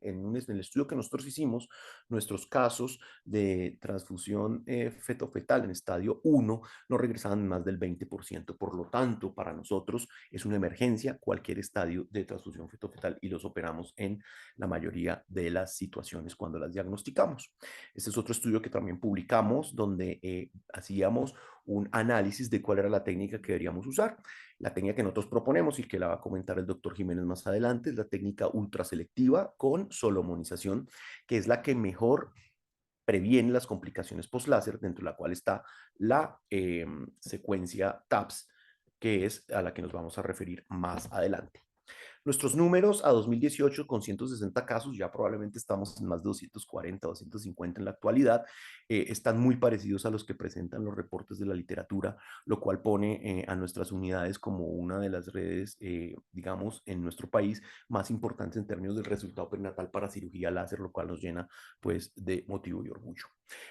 En el estudio que nosotros hicimos, nuestros casos de transfusión fetofetal en estadio 1 no regresaban más del 20%. Por lo tanto, para nosotros es una emergencia cualquier estadio de transfusión fetofetal y los operamos en la mayoría de las situaciones cuando las diagnosticamos. Este es otro estudio que también publicamos donde hacíamos un análisis de cuál era la técnica que deberíamos usar. La técnica que nosotros proponemos y que la va a comentar el doctor Jiménez más adelante es la técnica ultraselectiva con solomonización, que es la que mejor previene las complicaciones post-láser, dentro de la cual está la secuencia TAPS, que es a la que nos vamos a referir más adelante. Nuestros números a 2018 con 160 casos, ya probablemente estamos en más de 240, 250 en la actualidad, están muy parecidos a los que presentan los reportes de la literatura, lo cual pone a nuestras unidades como una de las redes, digamos, en nuestro país más importantes en términos del resultado perinatal para cirugía láser, lo cual nos llena pues de motivo y orgullo.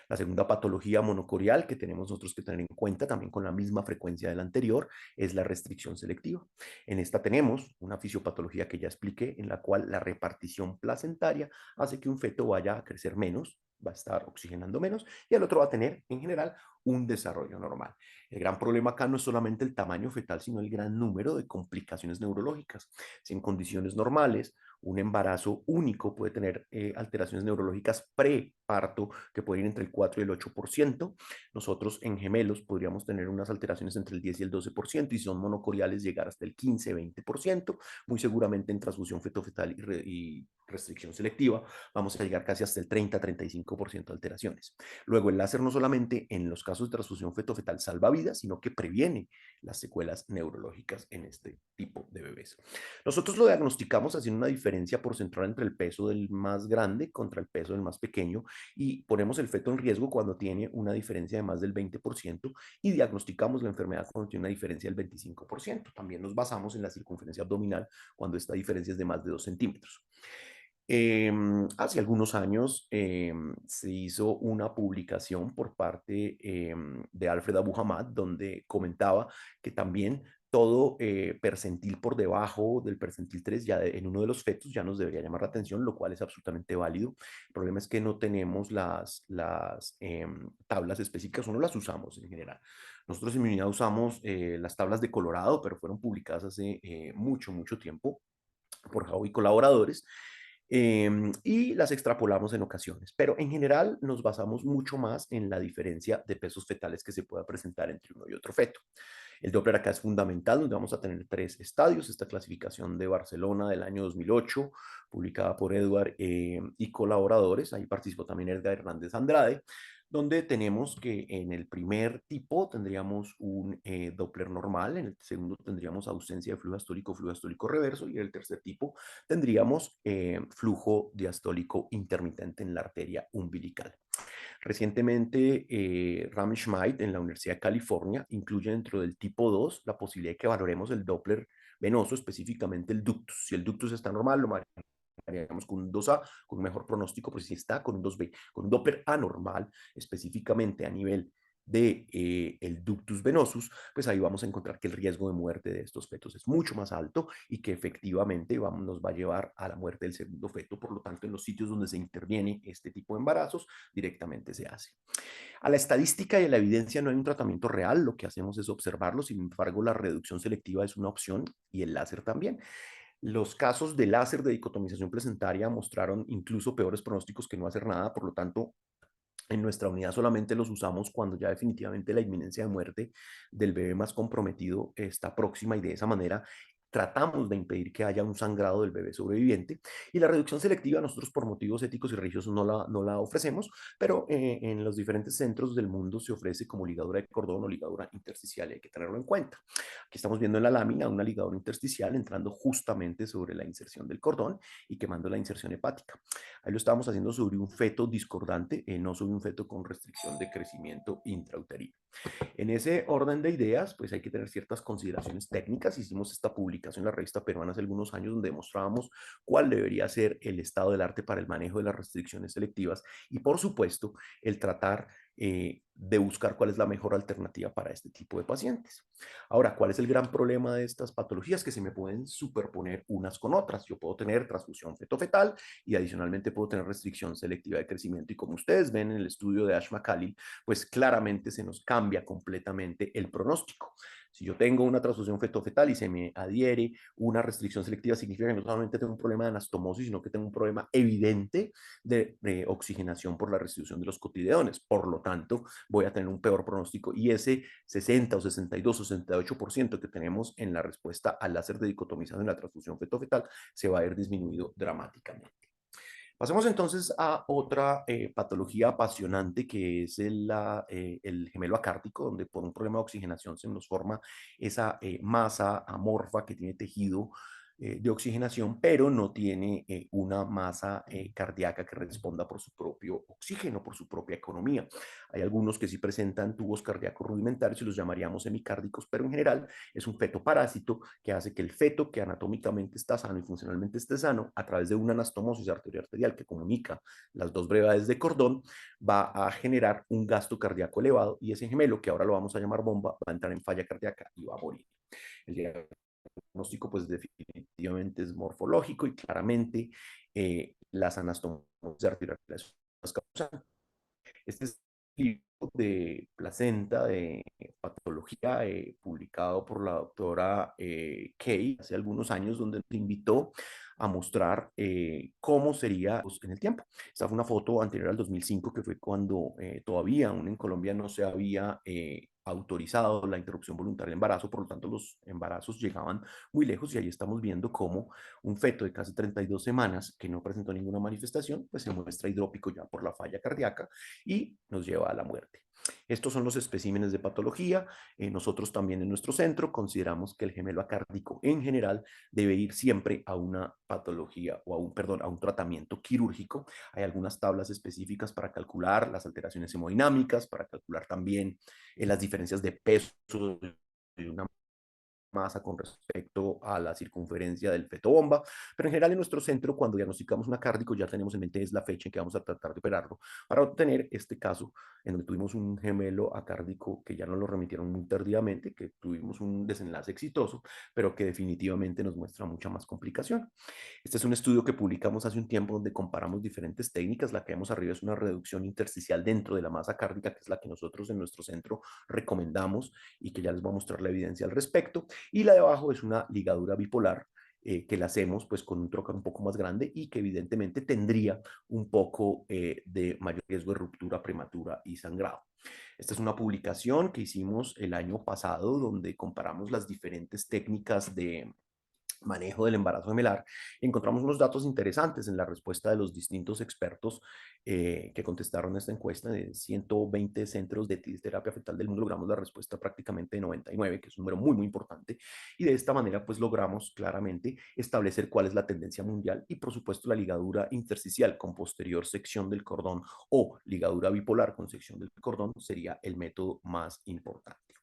La segunda patología monocorial que tenemos nosotros que tener en cuenta, también con la misma frecuencia de la anterior, es la restricción selectiva. En esta tenemos una fisiopatología que ya expliqué, en la cual la repartición placentaria hace que un feto vaya a crecer menos, va a estar oxigenando menos, y el otro va a tener, en general, un desarrollo normal. El gran problema acá no es solamente el tamaño fetal, sino el gran número de complicaciones neurológicas. Si en condiciones normales un embarazo único puede tener alteraciones neurológicas preparto que pueden ir entre el 4 y el 8%. Nosotros en gemelos podríamos tener unas alteraciones entre el 10 y el 12% y si son monocoriales llegar hasta el 15-20%. Muy seguramente en transfusión fetofetal y restricción selectiva vamos a llegar casi hasta el 30-35% de alteraciones. Luego el láser no solamente en los casos de transfusión fetofetal salva vidas, sino que previene las secuelas neurológicas en este tipo de bebés. Nosotros lo diagnosticamos haciendo una diferencia porcentual entre el peso del más grande contra el peso del más pequeño y ponemos el feto en riesgo cuando tiene una diferencia de más del 20% y diagnosticamos la enfermedad cuando tiene una diferencia del 25%. También nos basamos en la circunferencia abdominal cuando esta diferencia es de más de 2 centímetros. Hace algunos años se hizo una publicación por parte de Alfred Abu Hamad donde comentaba que también todo percentil por debajo del percentil 3 ya en uno de los fetos ya nos debería llamar la atención, lo cual es absolutamente válido. El problema es que no tenemos las tablas específicas o no las usamos en general. Nosotros en mi unidad usamos las tablas de Colorado, pero fueron publicadas hace mucho tiempo por Jau y colaboradores. Y las extrapolamos en ocasiones, pero en general nos basamos mucho más en la diferencia de pesos fetales que se pueda presentar entre uno y otro feto. El Doppler acá es fundamental, donde vamos a tener 3 estadios, esta clasificación de Barcelona del año 2008, publicada por Edward y colaboradores. Ahí participó también Edgar Hernández Andrade, donde tenemos que en el primer tipo tendríamos un Doppler normal, en el segundo tendríamos ausencia de flujo diastólico reverso, y en el tercer tipo tendríamos flujo diastólico intermitente en la arteria umbilical. Recientemente, Ram Schmidt en la Universidad de California incluye dentro del tipo 2 la posibilidad de que valoremos el Doppler venoso, específicamente el ductus. Si el ductus está normal, lo haríamos con un 2A, con un mejor pronóstico, pero si está con un 2B, con un Doppler anormal, específicamente a nivel de el ductus venosus, pues ahí vamos a encontrar que el riesgo de muerte de estos fetos es mucho más alto y que efectivamente nos va a llevar a la muerte del segundo feto. Por lo tanto, en los sitios donde se interviene este tipo de embarazos, directamente se hace. A la estadística y a la evidencia no hay un tratamiento real, lo que hacemos es observarlo. Sin embargo, la reducción selectiva es una opción y el láser también. Los casos de láser de dicotomización placentaria mostraron incluso peores pronósticos que no hacer nada. Por lo tanto, en nuestra unidad solamente los usamos cuando ya definitivamente la inminencia de muerte del bebé más comprometido está próxima, y de esa manera tratamos de impedir que haya un sangrado del bebé sobreviviente. Y la reducción selectiva nosotros por motivos éticos y religiosos no la ofrecemos, pero en los diferentes centros del mundo se ofrece como ligadura de cordón o ligadura intersticial, y hay que tenerlo en cuenta. Aquí estamos viendo en la lámina una ligadura intersticial entrando justamente sobre la inserción del cordón y quemando la inserción hepática. Ahí lo estábamos haciendo sobre un feto discordante, no sobre un feto con restricción de crecimiento intrauterino. En ese orden de ideas, pues hay que tener ciertas consideraciones técnicas. Hicimos esta publicación en la revista peruana hace algunos años donde demostrábamos cuál debería ser el estado del arte para el manejo de las restricciones selectivas y, por supuesto, el tratar de buscar cuál es la mejor alternativa para este tipo de pacientes. Ahora, ¿cuál es el gran problema de estas patologías? Que se me pueden superponer unas con otras. Yo puedo tener transfusión feto-fetal y adicionalmente puedo tener restricción selectiva de crecimiento, y como ustedes ven en el estudio de Ashma Khalil, pues claramente se nos cambia completamente el pronóstico. Si yo tengo una transfusión feto-fetal y se me adhiere una restricción selectiva, significa que no solamente tengo un problema de anastomosis, sino que tengo un problema evidente de oxigenación por la restitución de los cotiledones. Por lo tanto, voy a tener un peor pronóstico, y ese 60 o 62 o 68% que tenemos en la respuesta al láser de dicotomización en la transfusión feto-fetal se va a ir disminuido dramáticamente. Pasemos entonces a otra patología apasionante, que es el gemelo acárdico, donde por un problema de oxigenación se nos forma esa masa amorfa que tiene tejido de oxigenación, pero no tiene una masa cardíaca que responda por su propio oxígeno, por su propia economía. Hay algunos que sí presentan tubos cardíacos rudimentarios y los llamaríamos semicárdicos, pero en general es un feto parásito que hace que el feto, que anatómicamente está sano y funcionalmente esté sano, a través de una anastomosis arterial que comunica las dos brevedades de cordón, va a generar un gasto cardíaco elevado, y ese gemelo, que ahora lo vamos a llamar bomba, va a entrar en falla cardíaca y va a morir. El diagnóstico pues definitivamente es morfológico, y claramente las anastomosis arteriales causan. Este es un libro de placenta, de patología, publicado por la doctora Kay hace algunos años, donde nos invitó a mostrar cómo sería en el tiempo. Esta fue una foto anterior al 2005, que fue cuando todavía aún en Colombia no se había autorizado la interrupción voluntaria del embarazo. Por lo tanto, los embarazos llegaban muy lejos, y ahí estamos viendo cómo un feto de casi 32 semanas que no presentó ninguna manifestación, pues se muestra hidrópico ya por la falla cardíaca y nos lleva a la muerte. Estos son los especímenes de patología. Nosotros también en nuestro centro consideramos que el gemelo acárdico en general debe ir siempre a una patología o a un tratamiento quirúrgico. Hay algunas tablas específicas para calcular las alteraciones hemodinámicas, para calcular también las diferencias de peso de una masa con respecto a la circunferencia del feto bomba, pero en general en nuestro centro, cuando diagnosticamos un acárdico, ya tenemos en mente es la fecha en que vamos a tratar de operarlo, para obtener este caso en donde tuvimos un gemelo acárdico que ya nos lo remitieron muy tardíamente, que tuvimos un desenlace exitoso, pero que definitivamente nos muestra mucha más complicación. Este es un estudio que publicamos hace un tiempo donde comparamos diferentes técnicas. La que vemos arriba es una reducción intersticial dentro de la masa cárdica, que es la que nosotros en nuestro centro recomendamos y que ya les voy a mostrar la evidencia al respecto. Y la de abajo es una ligadura bipolar, que la hacemos pues con un trocar un poco más grande y que evidentemente tendría un poco de mayor riesgo de ruptura prematura y sangrado. Esta es una publicación que hicimos el año pasado donde comparamos las diferentes técnicas de manejo del embarazo gemelar, encontramos unos datos interesantes en la respuesta de los distintos expertos que contestaron esta encuesta. De 120 centros de terapia fetal del mundo logramos la respuesta prácticamente de 99, que es un número muy, muy importante, y de esta manera pues logramos claramente establecer cuál es la tendencia mundial y por supuesto la ligadura intersticial con posterior sección del cordón o ligadura bipolar con sección del cordón sería el método más importante.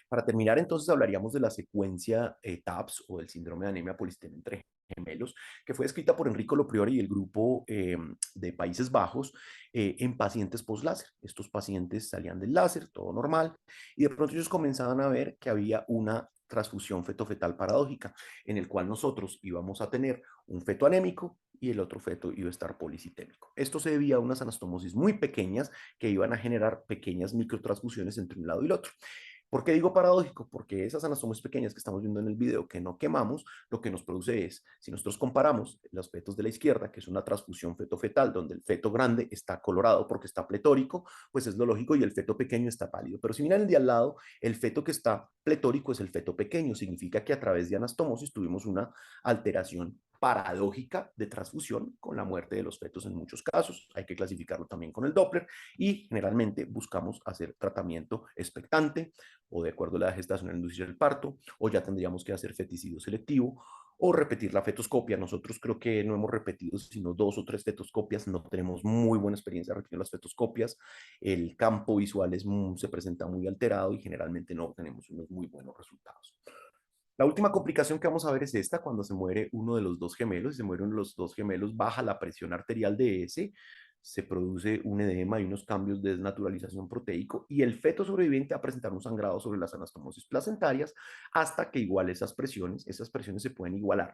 Para terminar, entonces hablaríamos de la secuencia TAPS o del síndrome de anemia policística entre gemelos, que fue escrita por Enrico Lopriori y el grupo de Países Bajos en pacientes post-láser. Estos pacientes salían del láser, todo normal, y de pronto ellos comenzaban a ver que había una transfusión feto-fetal paradójica, en el cual nosotros íbamos a tener un feto anémico y el otro feto iba a estar policitémico. Esto se debía a unas anastomosis muy pequeñas que iban a generar pequeñas microtransfusiones entre un lado y el otro. ¿Por qué digo paradójico? Porque esas anastomosis pequeñas que estamos viendo en el video que no quemamos, lo que nos produce es, si nosotros comparamos los fetos de la izquierda, que es una transfusión feto-fetal, donde el feto grande está colorado porque está pletórico, pues es lo lógico, y el feto pequeño está pálido. Pero si miran el de al lado, el feto que está pletórico es el feto pequeño, significa que a través de anastomosis tuvimos una alteración paradójica de transfusión con la muerte de los fetos en muchos casos. Hay que clasificarlo también con el Doppler y generalmente buscamos hacer tratamiento expectante o de acuerdo a la gestación inducir el parto, o ya tendríamos que hacer feticidio selectivo o repetir la fetoscopia. Nosotros creo que no hemos repetido sino 2 o 3 fetoscopias, no tenemos muy buena experiencia repitiendo las fetoscopias, el campo visual se presenta muy alterado y generalmente no tenemos unos muy buenos resultados. La última complicación que vamos a ver es esta: cuando se muere uno de los dos gemelos, se mueren los dos gemelos, baja la presión arterial de ese, se produce un edema y unos cambios de desnaturalización proteico, y el feto sobreviviente va a presentar un sangrado sobre las anastomosis placentarias hasta que iguale esas presiones se pueden igualar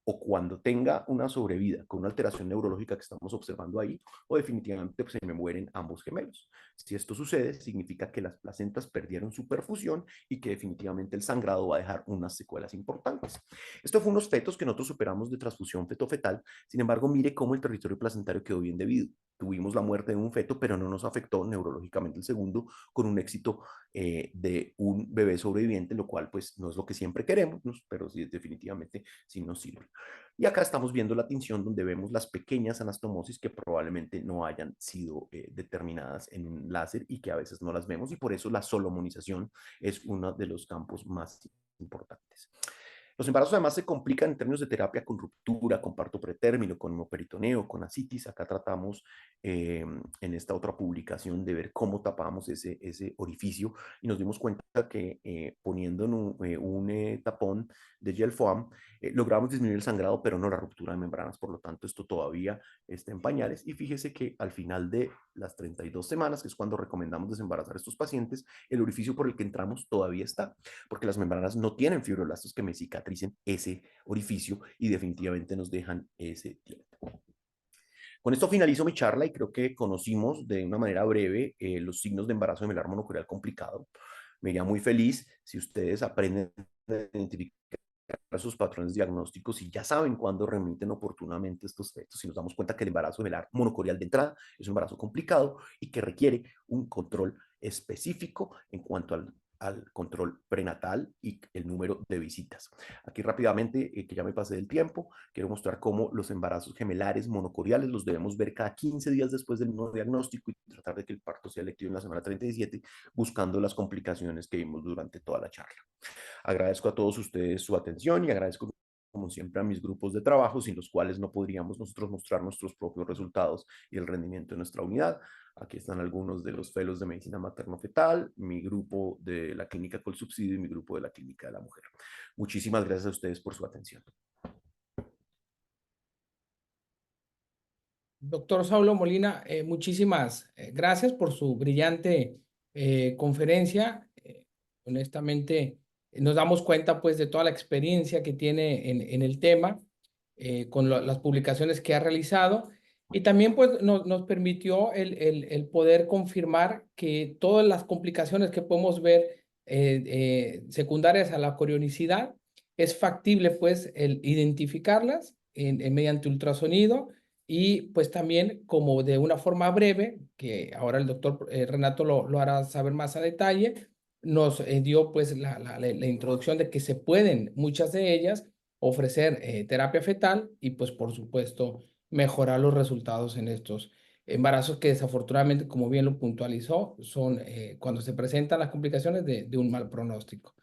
o cuando tenga una sobrevida con una alteración neurológica que estamos observando ahí, o definitivamente pues, se me mueren ambos gemelos. Si esto sucede, significa que las placentas perdieron su perfusión y que definitivamente el sangrado va a dejar unas secuelas importantes. Esto fue unos fetos que nosotros superamos de transfusión feto-fetal. Sin embargo, mire cómo el territorio placentario quedó bien debido. Tuvimos la muerte de un feto, pero no nos afectó neurológicamente el segundo, con un éxito de un bebé sobreviviente, lo cual pues no es lo que siempre queremos, ¿no? Pero sí, definitivamente sí nos sirve. Y acá estamos viendo la tinción donde vemos las pequeñas anastomosis que probablemente no hayan sido determinadas en un láser y que a veces no las vemos, y por eso la solomonización es uno de los campos más importantes. Los embarazos además se complican en términos de terapia con ruptura, con parto pretérmino, con hemoperitoneo, con ascitis. Acá tratamos en esta otra publicación de ver cómo tapamos ese orificio y nos dimos cuenta que poniendo un tapón de gel foam logramos disminuir el sangrado, pero no la ruptura de membranas. Por lo tanto, esto todavía está en pañales, y fíjese que al final de las 32 semanas, que es cuando recomendamos desembarazar a estos pacientes, el orificio por el que entramos todavía está, porque las membranas no tienen fibroblastos que me cicatricen ese orificio y definitivamente nos dejan ese tiempo. Con esto finalizo mi charla y creo que conocimos de una manera breve los signos de embarazo gemelar monocorial complicado. Me iría muy feliz si ustedes aprenden a identificar sus patrones diagnósticos y ya saben cuándo remiten oportunamente estos fetos, y nos damos cuenta que el embarazo gemelar monocorial de entrada es un embarazo complicado y que requiere un control específico en cuanto al control prenatal y el número de visitas. Aquí rápidamente, que ya me pasé del tiempo, quiero mostrar cómo los embarazos gemelares monocoriales los debemos ver cada 15 días después del nuevo diagnóstico y tratar de que el parto sea electivo en la semana 37, buscando las complicaciones que vimos durante toda la charla. Agradezco a todos ustedes su atención y agradezco como siempre a mis grupos de trabajo, sin los cuales no podríamos nosotros mostrar nuestros propios resultados y el rendimiento de nuestra unidad. Aquí están algunos de los fellows de medicina materno-fetal, mi grupo de la clínica Colsubsidio y mi grupo de la clínica de la mujer. Muchísimas gracias a ustedes por su atención. Doctor Saulo Molina, muchísimas gracias por su brillante conferencia. Honestamente, nos damos cuenta pues de toda la experiencia que tiene en el tema, con las publicaciones que ha realizado, y también pues nos permitió el poder confirmar que todas las complicaciones que podemos ver secundarias a la corionicidad, es factible pues el identificarlas mediante ultrasonido, y pues también como de una forma breve, que ahora el doctor Renato lo hará saber más a detalle, nos dio pues la introducción de que se pueden, muchas de ellas, ofrecer terapia fetal y pues por supuesto mejorar los resultados en estos embarazos que desafortunadamente, como bien lo puntualizó, son cuando se presentan las complicaciones de un mal pronóstico.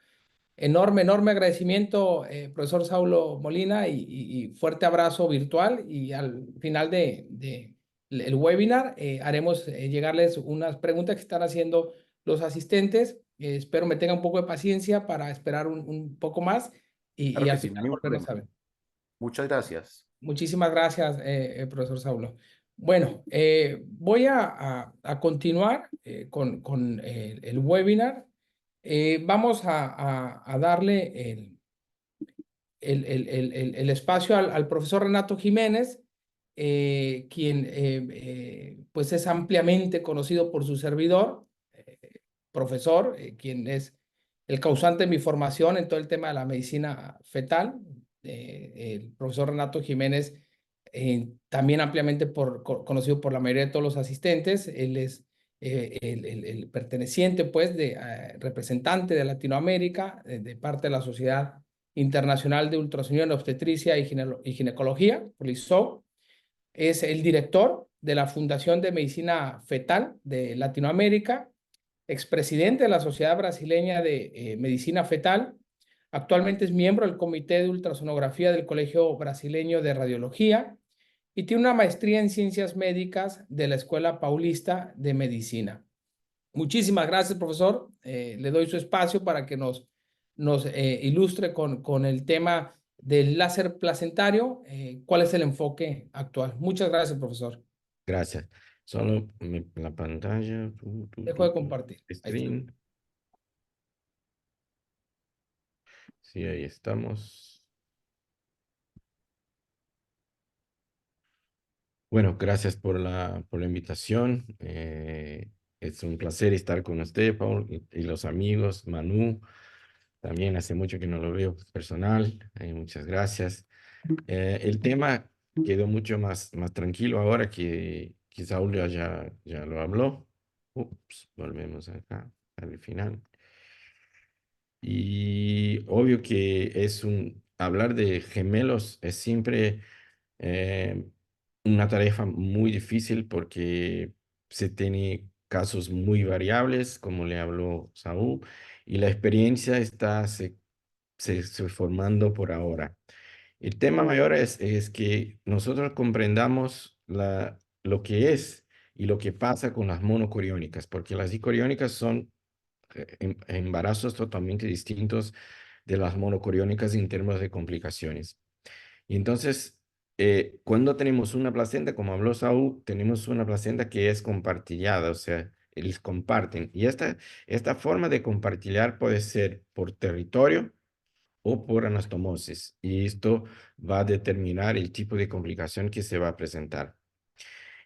Enorme, enorme agradecimiento, profesor Saulo Molina, y fuerte abrazo virtual. Y al final el webinar haremos llegarles unas preguntas que están haciendo los asistentes. Espero me tengan un poco de paciencia para esperar un poco más y Claro que al sí, final ningún volvernos problema. a ver. Muchas gracias. Muchísimas gracias, profesor Saulo. Bueno, voy a continuar con el webinar. Vamos a darle el espacio al profesor Renato Jiménez, quien pues es ampliamente conocido por su servidor, profesor, quien es el causante de mi formación en todo el tema de la medicina fetal. El profesor Renato Jiménez, también ampliamente conocido por la mayoría de todos los asistentes. Él es el perteneciente, pues, representante de Latinoamérica, de parte de la Sociedad Internacional de Ultrasonido en Obstetricia y Ginecología, LISO. Es el director de la Fundación de Medicina Fetal de Latinoamérica, expresidente de la Sociedad Brasileña de Medicina Fetal. Actualmente es miembro del Comité de Ultrasonografía del Colegio Brasileño de Radiología y tiene una maestría en Ciencias Médicas de la Escuela Paulista de Medicina. Muchísimas gracias, profesor. Le doy su espacio para que nos ilustre con el tema del láser placentario. ¿Cuál es el enfoque actual? Muchas gracias, profesor. Gracias. Solo la pantalla. Dejo de compartir. Ahí está. Stream. Sí, ahí estamos. Bueno, gracias por la invitación. Es un placer estar con usted, Paul, y los amigos, Manu. También hace mucho que no lo veo personal. Muchas gracias. El tema quedó mucho más tranquilo ahora que Saúl ya lo habló. Ups, volvemos acá al final. Y obvio que hablar de gemelos es siempre eh, una tarea muy difícil porque se tiene casos muy variables, como le habló Saúl, y la experiencia se formando por ahora. El tema mayor es que nosotros comprendamos lo que es y lo que pasa con las monocoriónicas, porque las dicoriónicas son embarazos totalmente distintos de las monocoriónicas en términos de complicaciones. Y entonces, cuando tenemos una placenta, como habló Saúl, tenemos una placenta que es compartillada, o sea, ellos comparten. Y esta forma de compartillar puede ser por territorio o por anastomosis. Y esto va a determinar el tipo de complicación que se va a presentar.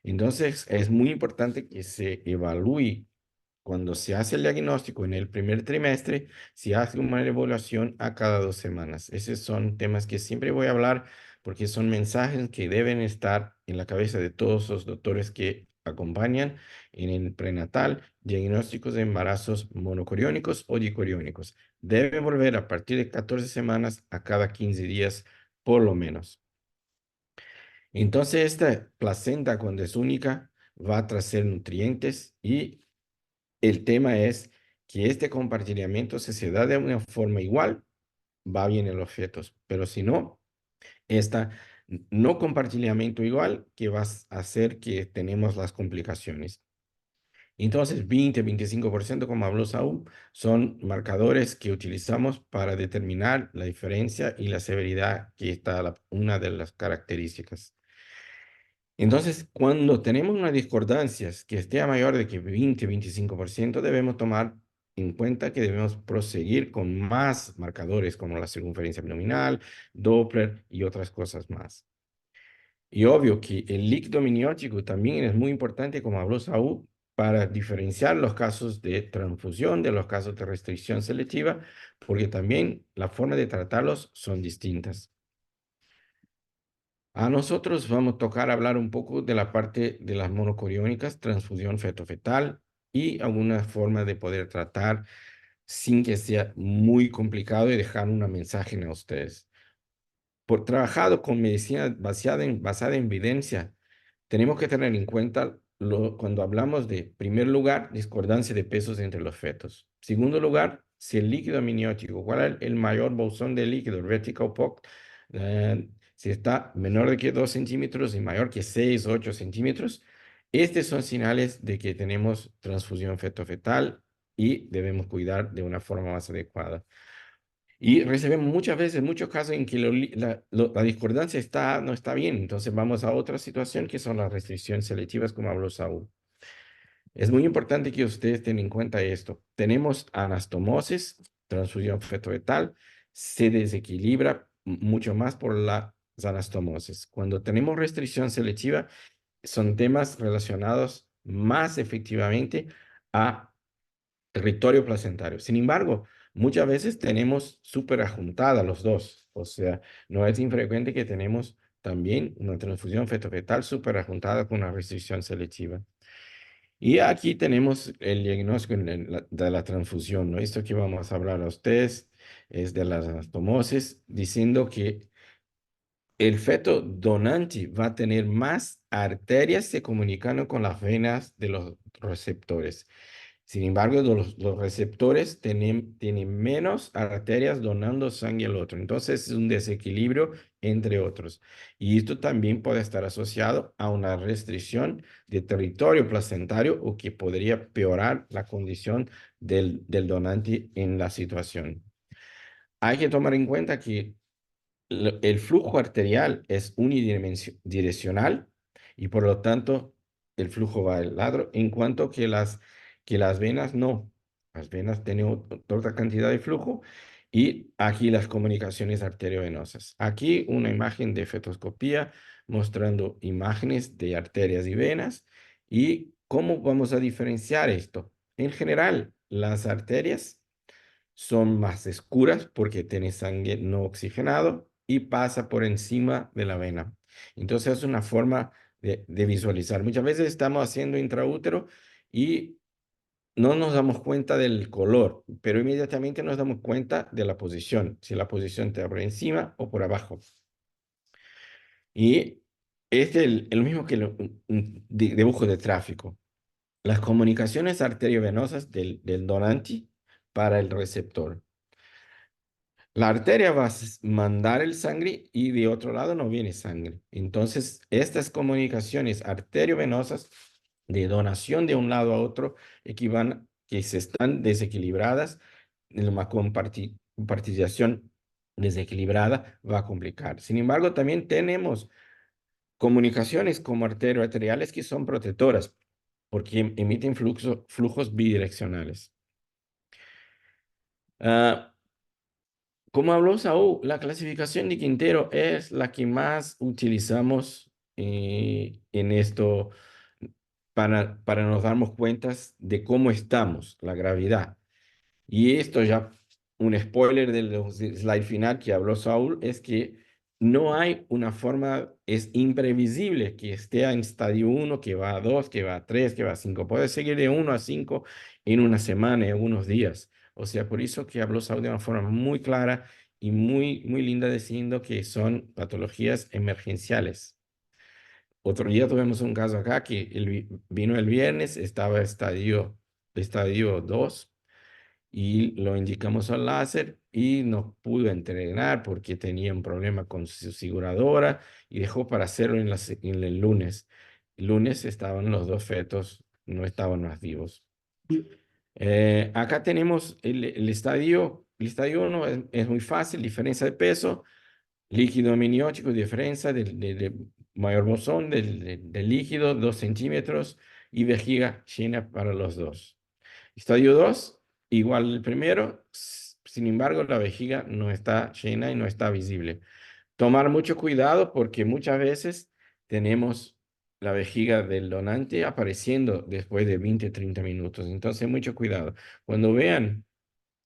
Entonces, es muy importante que se evalúe cuando se hace el diagnóstico en el primer trimestre, se hace una evaluación a cada 2 semanas. Esos son temas que siempre voy a hablar porque son mensajes que deben estar en la cabeza de todos los doctores que acompañan en el prenatal diagnósticos de embarazos monocoriónicos o dicoriónicos. Debe volver a partir de 14 semanas a cada 15 días por lo menos. Entonces, esta placenta, cuando es única, va a traer nutrientes y el tema es que este compartimiento, si se da de una forma igual, va bien en los fetos, pero si no, esta no compartimiento igual que va a hacer que tenemos las complicaciones. Entonces, 20-25%, como habló Saúl, son marcadores que utilizamos para determinar la diferencia y la severidad, que está una de las características. Entonces, cuando tenemos una discordancia que esté a mayor de que 20-25%, debemos tomar en cuenta que debemos proseguir con más marcadores como la circunferencia abdominal, Doppler y otras cosas más. Y obvio que el líquido amniótico también es muy importante, como habló Saúl, para diferenciar los casos de transfusión de los casos de restricción selectiva, porque también la forma de tratarlos son distintas. A nosotros vamos a tocar hablar un poco de la parte de las monocoriónicas, transfusión feto-fetal y alguna forma de poder tratar sin que sea muy complicado y dejar una mensaje a ustedes. por trabajado con medicina basada en evidencia, tenemos que tener en cuenta cuando hablamos de, primer lugar, discordancia de pesos entre los fetos. Segundo lugar, si el líquido amniótico, ¿cuál es el mayor bolsón de líquido? El vertical POC, si está menor de que 2 centímetros y mayor que 6, 8 centímetros, estos son señales de que tenemos transfusión feto-fetal y debemos cuidar de una forma más adecuada. Y recibimos muchas veces, muchos casos en que la discordancia no está bien. Entonces vamos a otra situación que son las restricciones selectivas, como habló Saúl. Es muy importante que ustedes tengan en cuenta esto. Tenemos anastomosis, transfusión feto-fetal, se desequilibra mucho más por las anastomosis. Cuando tenemos restricción selectiva, son temas relacionados más efectivamente a territorio placentario. Sin embargo, muchas veces tenemos superajuntada los dos. O sea, no es infrecuente que tenemos también una transfusión feto-fetal superajuntada con una restricción selectiva. Y aquí tenemos el diagnóstico de la transfusión, ¿no? Esto que vamos a hablar a ustedes es de las anastomosis, diciendo que el feto donante va a tener más arterias se comunicando con las venas de los receptores. Sin embargo, los receptores tienen menos arterias donando sangre al otro. Entonces, es un desequilibrio entre otros. Y esto también puede estar asociado a una restricción de territorio placentario o que podría peorar la condición del donante en la situación. Hay que tomar en cuenta que el flujo arterial es unidireccional y por lo tanto el flujo va al lado, en cuanto que las venas no. Las venas tienen otra cantidad de flujo y aquí las comunicaciones arteriovenosas. Aquí una imagen de fetoscopía mostrando imágenes de arterias y venas y cómo vamos a diferenciar esto. En general, las arterias son más oscuras porque tiene sangre no oxigenado y pasa por encima de la vena. Entonces es una forma de visualizar. Muchas veces estamos haciendo intraútero y no nos damos cuenta del color, pero inmediatamente nos damos cuenta de la posición, si la posición está por encima o por abajo. Y es el mismo que un dibujo de tráfico. Las comunicaciones arteriovenosas del donante para el receptor. La arteria va a mandar el sangre y de otro lado no viene sangre. Entonces, estas comunicaciones arteriovenosas de donación de un lado a otro que se están desequilibradas, en una compartición desequilibrada va a complicar. Sin embargo, también tenemos comunicaciones como arterioarteriales que son protectoras porque emiten flujos bidireccionales. Como habló Saúl, la clasificación de Quintero es la que más utilizamos en esto para nos darnos cuenta de cómo estamos, la gravedad. Y esto ya, un spoiler del slide final que habló Saúl, es que no hay una forma, es imprevisible que esté en estadio 1, que va a 2, que va a 3, que va a 5. Puede seguir de 1 a 5 en una semana, en unos días. O sea, por eso que habló Saúl de una forma muy clara y muy linda diciendo que son patologías emergenciales. Otro día tuvimos un caso acá que vino el viernes, estaba estadio 2 y lo indicamos al láser y no pudo entrenar porque tenía un problema con su aseguradora y dejó para hacerlo en el lunes. El lunes estaban los dos fetos, no estaban más vivos. Acá tenemos el estadio. El estadio 1 es muy fácil, diferencia de peso, líquido amniótico, diferencia de mayor bosón del líquido, 2 centímetros y vejiga llena para los dos. Estadio 2, igual el primero, sin embargo, la vejiga no está llena y no está visible. Tomar mucho cuidado porque muchas veces tenemos la vejiga del donante apareciendo después de 20-30 minutos. Entonces, mucho cuidado. Cuando vean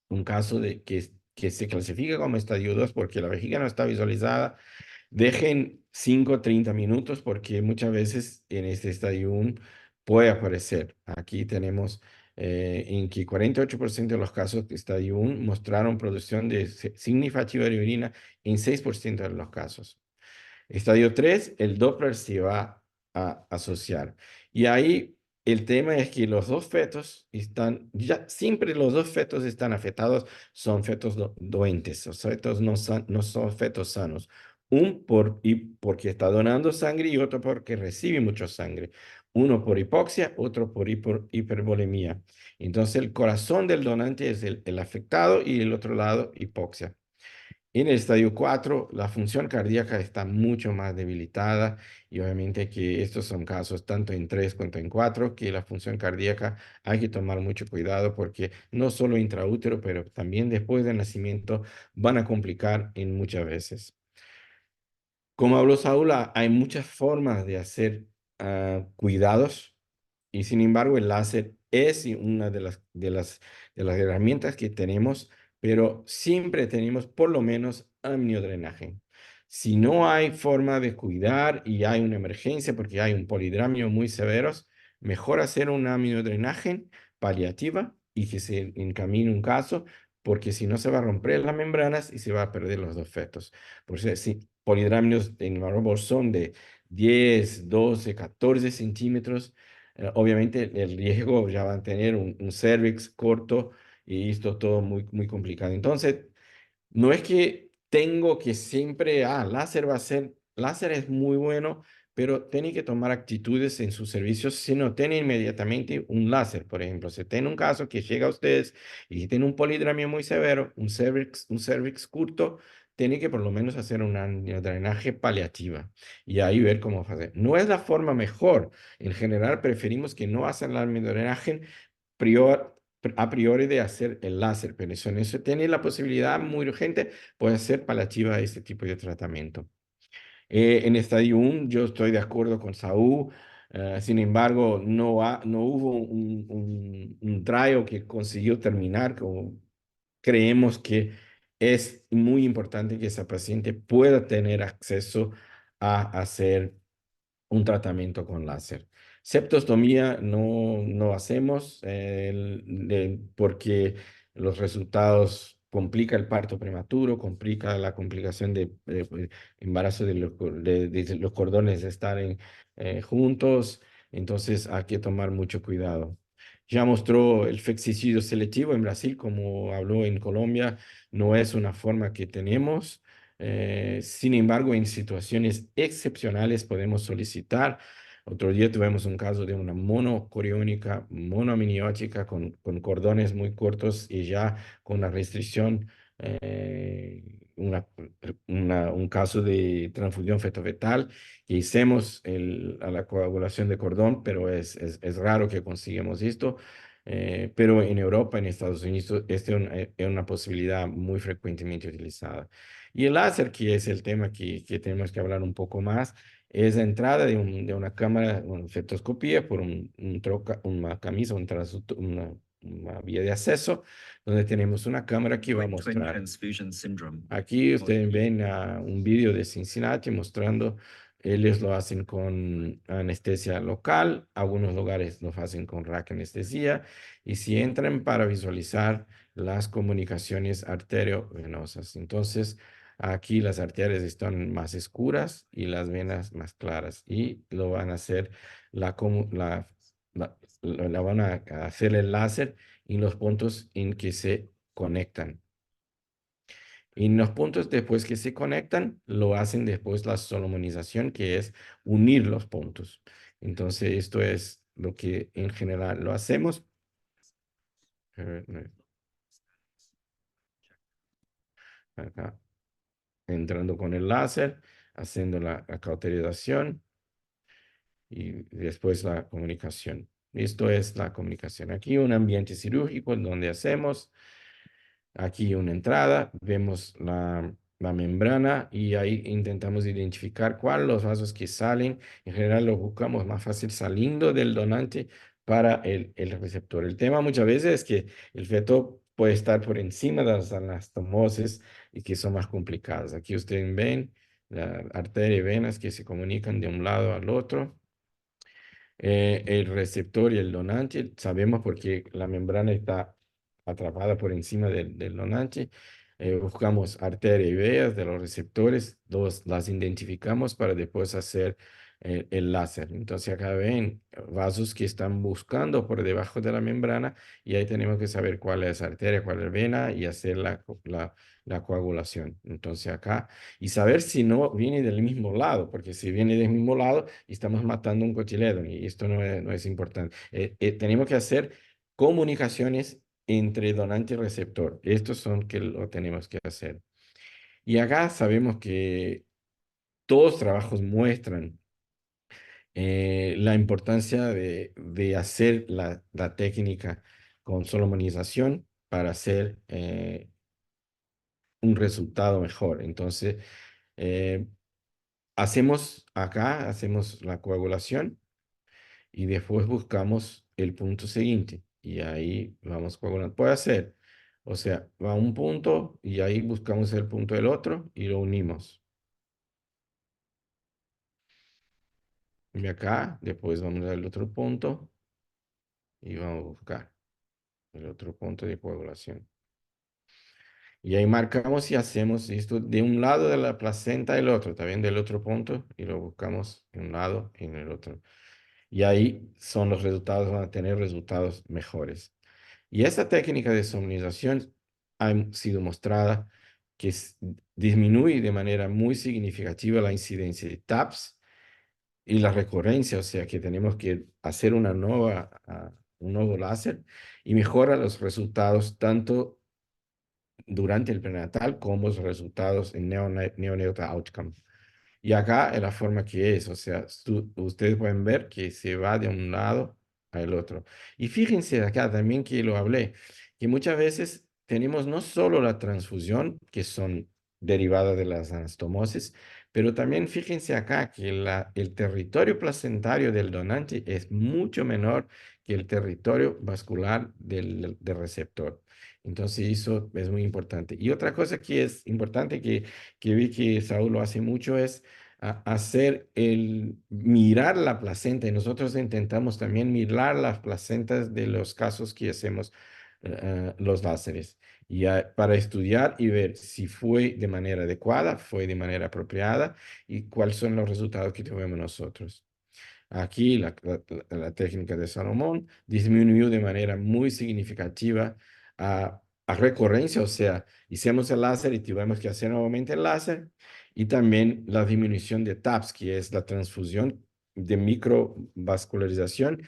un caso de que se clasifica como estadio 2 porque la vejiga no está visualizada, dejen 5-30 minutos porque muchas veces en este estadio 1 puede aparecer. Aquí tenemos en que 48% de los casos de estadio 1 mostraron producción significativa de orina en 6% de los casos. Estadio 3, el Doppler se va a asociar. Y ahí el tema es que los dos fetos están, ya siempre los dos fetos están afectados, son fetos doentes, los fetos no son fetos sanos. Porque está donando sangre y otro porque recibe mucha sangre. Uno por hipoxia, otro por hipervolemia. Entonces el corazón del donante es el afectado y el otro lado hipoxia. En el estadio 4, la función cardíaca está mucho más debilitada y obviamente que estos son casos tanto en 3 cuanto en 4, que la función cardíaca hay que tomar mucho cuidado porque no solo intraútero, pero también después del nacimiento van a complicar en muchas veces. Como habló Saúl, hay muchas formas de hacer cuidados y sin embargo el láser es una de las herramientas que tenemos, pero siempre tenemos por lo menos amniodrenaje. Si no hay forma de cuidar y hay una emergencia porque hay un polidramio muy severo, mejor hacer un amniodrenaje paliativa y que se encamine un caso, porque si no se va a romper las membranas y se va a perder los dos fetos. Por eso, si polidramios en Marlboro son de 10, 12, 14 centímetros, obviamente el riesgo ya va a tener un cervix corto y esto todo muy, muy complicado. Entonces, no es que tengo que siempre, láser va a ser, láser es muy bueno, pero tiene que tomar actitudes en sus servicios si no tiene inmediatamente un láser. Por ejemplo, si tiene un caso que llega a ustedes y tiene un polidramio muy severo, un cervix corto, tiene que por lo menos hacer una drenaje paliativa y ahí ver cómo hacer. No es la forma mejor. En general, preferimos que no hagan la drenaje a priori de hacer el láser, pero si eso tiene la posibilidad muy urgente, puede ser paliativa a este tipo de tratamiento. En estadio 1 yo estoy de acuerdo con Saúl, sin embargo, no hubo un trial que consiguió terminar. Como creemos que es muy importante que esa paciente pueda tener acceso a hacer un tratamiento con láser. Septostomía no hacemos porque los resultados complica el parto prematuro, complica la complicación de embarazo de los cordones estar juntos, entonces hay que tomar mucho cuidado. Ya mostró el fexicidio selectivo en Brasil, como habló en Colombia, no es una forma que tenemos. Sin embargo, en situaciones excepcionales podemos solicitar. Otro día tuvimos un caso de una monocoriónica, monoamniótica con cordones muy cortos y ya con una restricción, un caso de transfusión fetal que hicimos a la coagulación de cordón, pero es raro que consigamos esto. Pero en Europa, en Estados Unidos, esta es una posibilidad muy frecuentemente utilizada. Y el láser, que es el tema que tenemos que hablar un poco más, es la entrada de una cámara, una fetoscopía por una camisa, una vía de acceso, donde tenemos una cámara que va a mostrar. Aquí ustedes ven un vídeo de Cincinnati mostrando, ellos lo hacen con anestesia local, algunos lugares lo hacen con rack anestesia, y si entran para visualizar las comunicaciones arteriovenosas. Entonces, aquí las arterias están más oscuras y las venas más claras y lo van a hacer van a hacer el láser en los puntos en que se conectan. En los puntos después que se conectan, lo hacen después la solomonización, que es unir los puntos. Entonces, esto es lo que en general lo hacemos. Acá, entrando con el láser, haciendo la cauterización y después la comunicación. Esto es la comunicación. Aquí un ambiente cirúrgico donde hacemos, aquí una entrada, vemos la membrana y ahí intentamos identificar cuáles los vasos que salen. En general lo buscamos más fácil saliendo del donante para el receptor. El tema muchas veces es que el feto puede estar por encima de las anastomosis y que son más complicadas. Aquí ustedes ven la arteria y venas que se comunican de un lado al otro. El receptor y el donante, sabemos porque la membrana está atrapada por encima del donante. Buscamos arteria y veas de los receptores, las identificamos para después hacer el láser. Entonces acá ven vasos que están buscando por debajo de la membrana y ahí tenemos que saber cuál es arteria, cuál es vena y hacer la coagulación. Entonces acá, y saber si no viene del mismo lado, porque si viene del mismo lado, estamos matando un cochiledo y esto no es importante. Tenemos que hacer comunicaciones entre donante y receptor. Estos son que lo tenemos que hacer. Y acá sabemos que todos los trabajos muestran la importancia de hacer la técnica con solomonización para hacer un resultado mejor. Entonces, eh, hacemos la coagulación y después buscamos el punto siguiente y ahí vamos coagulando. Puede ser, o sea, va a un punto y ahí buscamos el punto del otro y lo unimos. Y acá, después vamos al otro punto y vamos a buscar el otro punto de coagulación. Y ahí marcamos y hacemos esto de un lado de la placenta al otro, también del otro punto, y lo buscamos en un lado y en el otro. Y ahí son los resultados, van a tener resultados mejores. Y esta técnica de somnización ha sido mostrada que disminuye de manera muy significativa la incidencia de TAPS y la recurrencia, o sea que tenemos que hacer un nuevo láser y mejora los resultados tanto durante el prenatal como los resultados en neonatal outcome. Y acá es la forma que es, o sea, ustedes pueden ver que se va de un lado al otro. Y fíjense acá también que lo hablé, que muchas veces tenemos no solo la transfusión, que son derivadas de las anastomosis, pero también fíjense acá que el territorio placentario del donante es mucho menor que el territorio vascular del receptor. Entonces eso es muy importante. Y otra cosa que es importante que vi que Saúl lo hace mucho es hacer mirar la placenta y nosotros intentamos también mirar las placentas de los casos que hacemos los láseres y para estudiar y ver si fue de manera adecuada, fue de manera apropiada y cuáles son los resultados que tuvimos nosotros. Aquí la técnica de Salomón disminuyó de manera muy significativa a recurrencia, o sea, hicimos el láser y tuvimos que hacer nuevamente el láser, y también la disminución de TAPS, que es la transfusión de microvascularización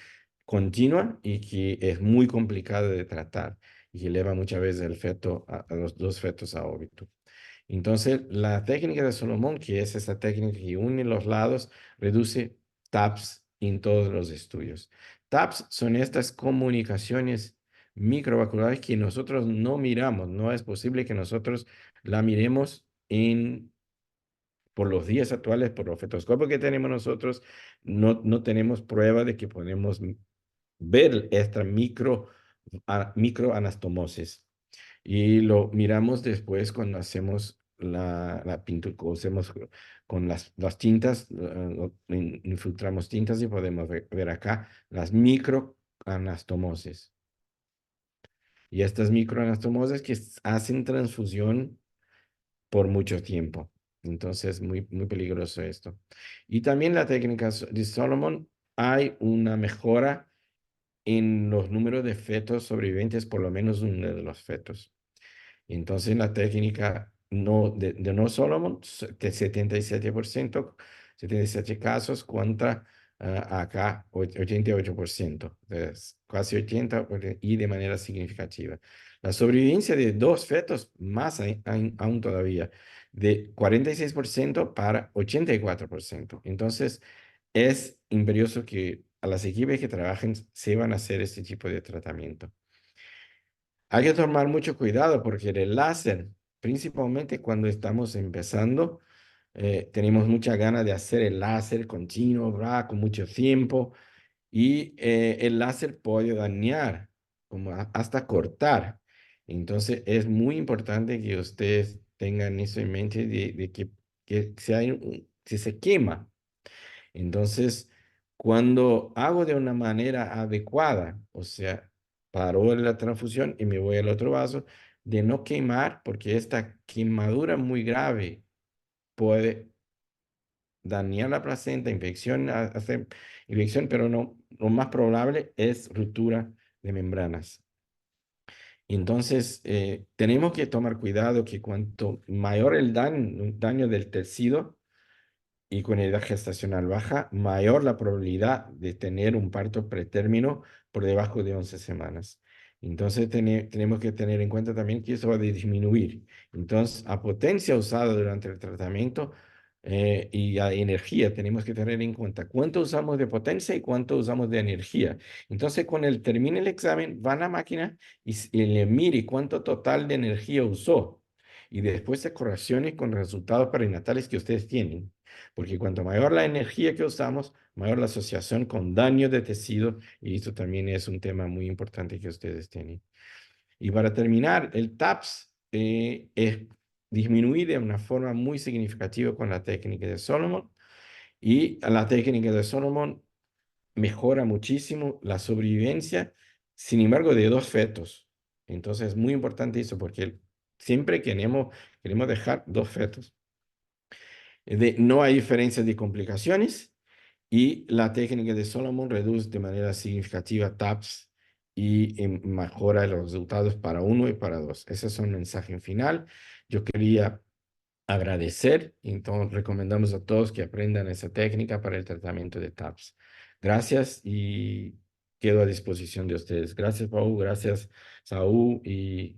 continua y que es muy complicada de tratar y que lleva muchas veces el feto, a los dos fetos a óbito. Entonces, la técnica de Solomon, que es esa técnica que une los lados, reduce TAPS en todos los estudios. TAPS son estas comunicaciones microvasculares que nosotros no miramos. No es posible que nosotros la miremos por los días actuales, por los fetoscopios que tenemos nosotros, no tenemos prueba de que podemos ver esta microanastomosis. Y lo miramos después cuando hacemos la pintura, hacemos con las tintas, infiltramos tintas y podemos ver acá las microanastomosis. Y estas microanastomosis que hacen transfusión por mucho tiempo. Entonces, muy peligroso esto. Y también la técnica de Solomon, hay una mejora en los números de fetos sobrevivientes, por lo menos uno de los fetos. Entonces, la técnica de no Solomon, de 77%, 77 casos contra acá 88%, casi 80% y de manera significativa. La sobrevivencia de dos fetos, más aún todavía, de 46% para 84%. Entonces, es imperioso que a las equipos que trabajen sepan hacer este tipo de tratamiento. Hay que tomar mucho cuidado porque el láser, principalmente cuando estamos empezando, tenemos mucha ganas de hacer el láser continuo, ¿verdad? Con mucho tiempo, y el láser puede dañar, como hasta cortar. Entonces es muy importante que ustedes tengan eso en mente de que si se quema. Entonces, cuando hago de una manera adecuada, o sea, paro la transfusión y me voy al otro vaso, de no quemar, porque esta quemadura muy grave puede dañar la placenta, infección, hacer infección, pero no, lo más probable es ruptura de membranas. Entonces, tenemos que tomar cuidado que cuanto mayor el daño del tejido y con edad gestacional baja, mayor la probabilidad de tener un parto pretérmino por debajo de 11 semanas. Entonces, tenemos que tener en cuenta también que eso va a disminuir. Entonces, a potencia usada durante el tratamiento y a energía, tenemos que tener en cuenta cuánto usamos de potencia y cuánto usamos de energía. Entonces, cuando él termine el examen, va a la máquina y le mire cuánto total de energía usó. Y después se correlacione con los resultados perinatales que ustedes tienen. Porque cuanto mayor la energía que usamos, mayor la asociación con daño de tejido, y esto también es un tema muy importante que ustedes tienen. Y para terminar, el TAPS es disminuir de una forma muy significativa con la técnica de Solomon, y la técnica de Solomon mejora muchísimo la sobrevivencia, sin embargo, de dos fetos. Entonces es muy importante eso, porque siempre queremos dejar dos fetos. No hay diferencia de complicaciones, y la técnica de Solomon reduce de manera significativa TAPS y mejora los resultados para uno y para dos. Ese es un mensaje final. Yo quería agradecer, entonces recomendamos a todos que aprendan esa técnica para el tratamiento de TAPS. Gracias y quedo a disposición de ustedes. Gracias, Pau, gracias, Saúl, y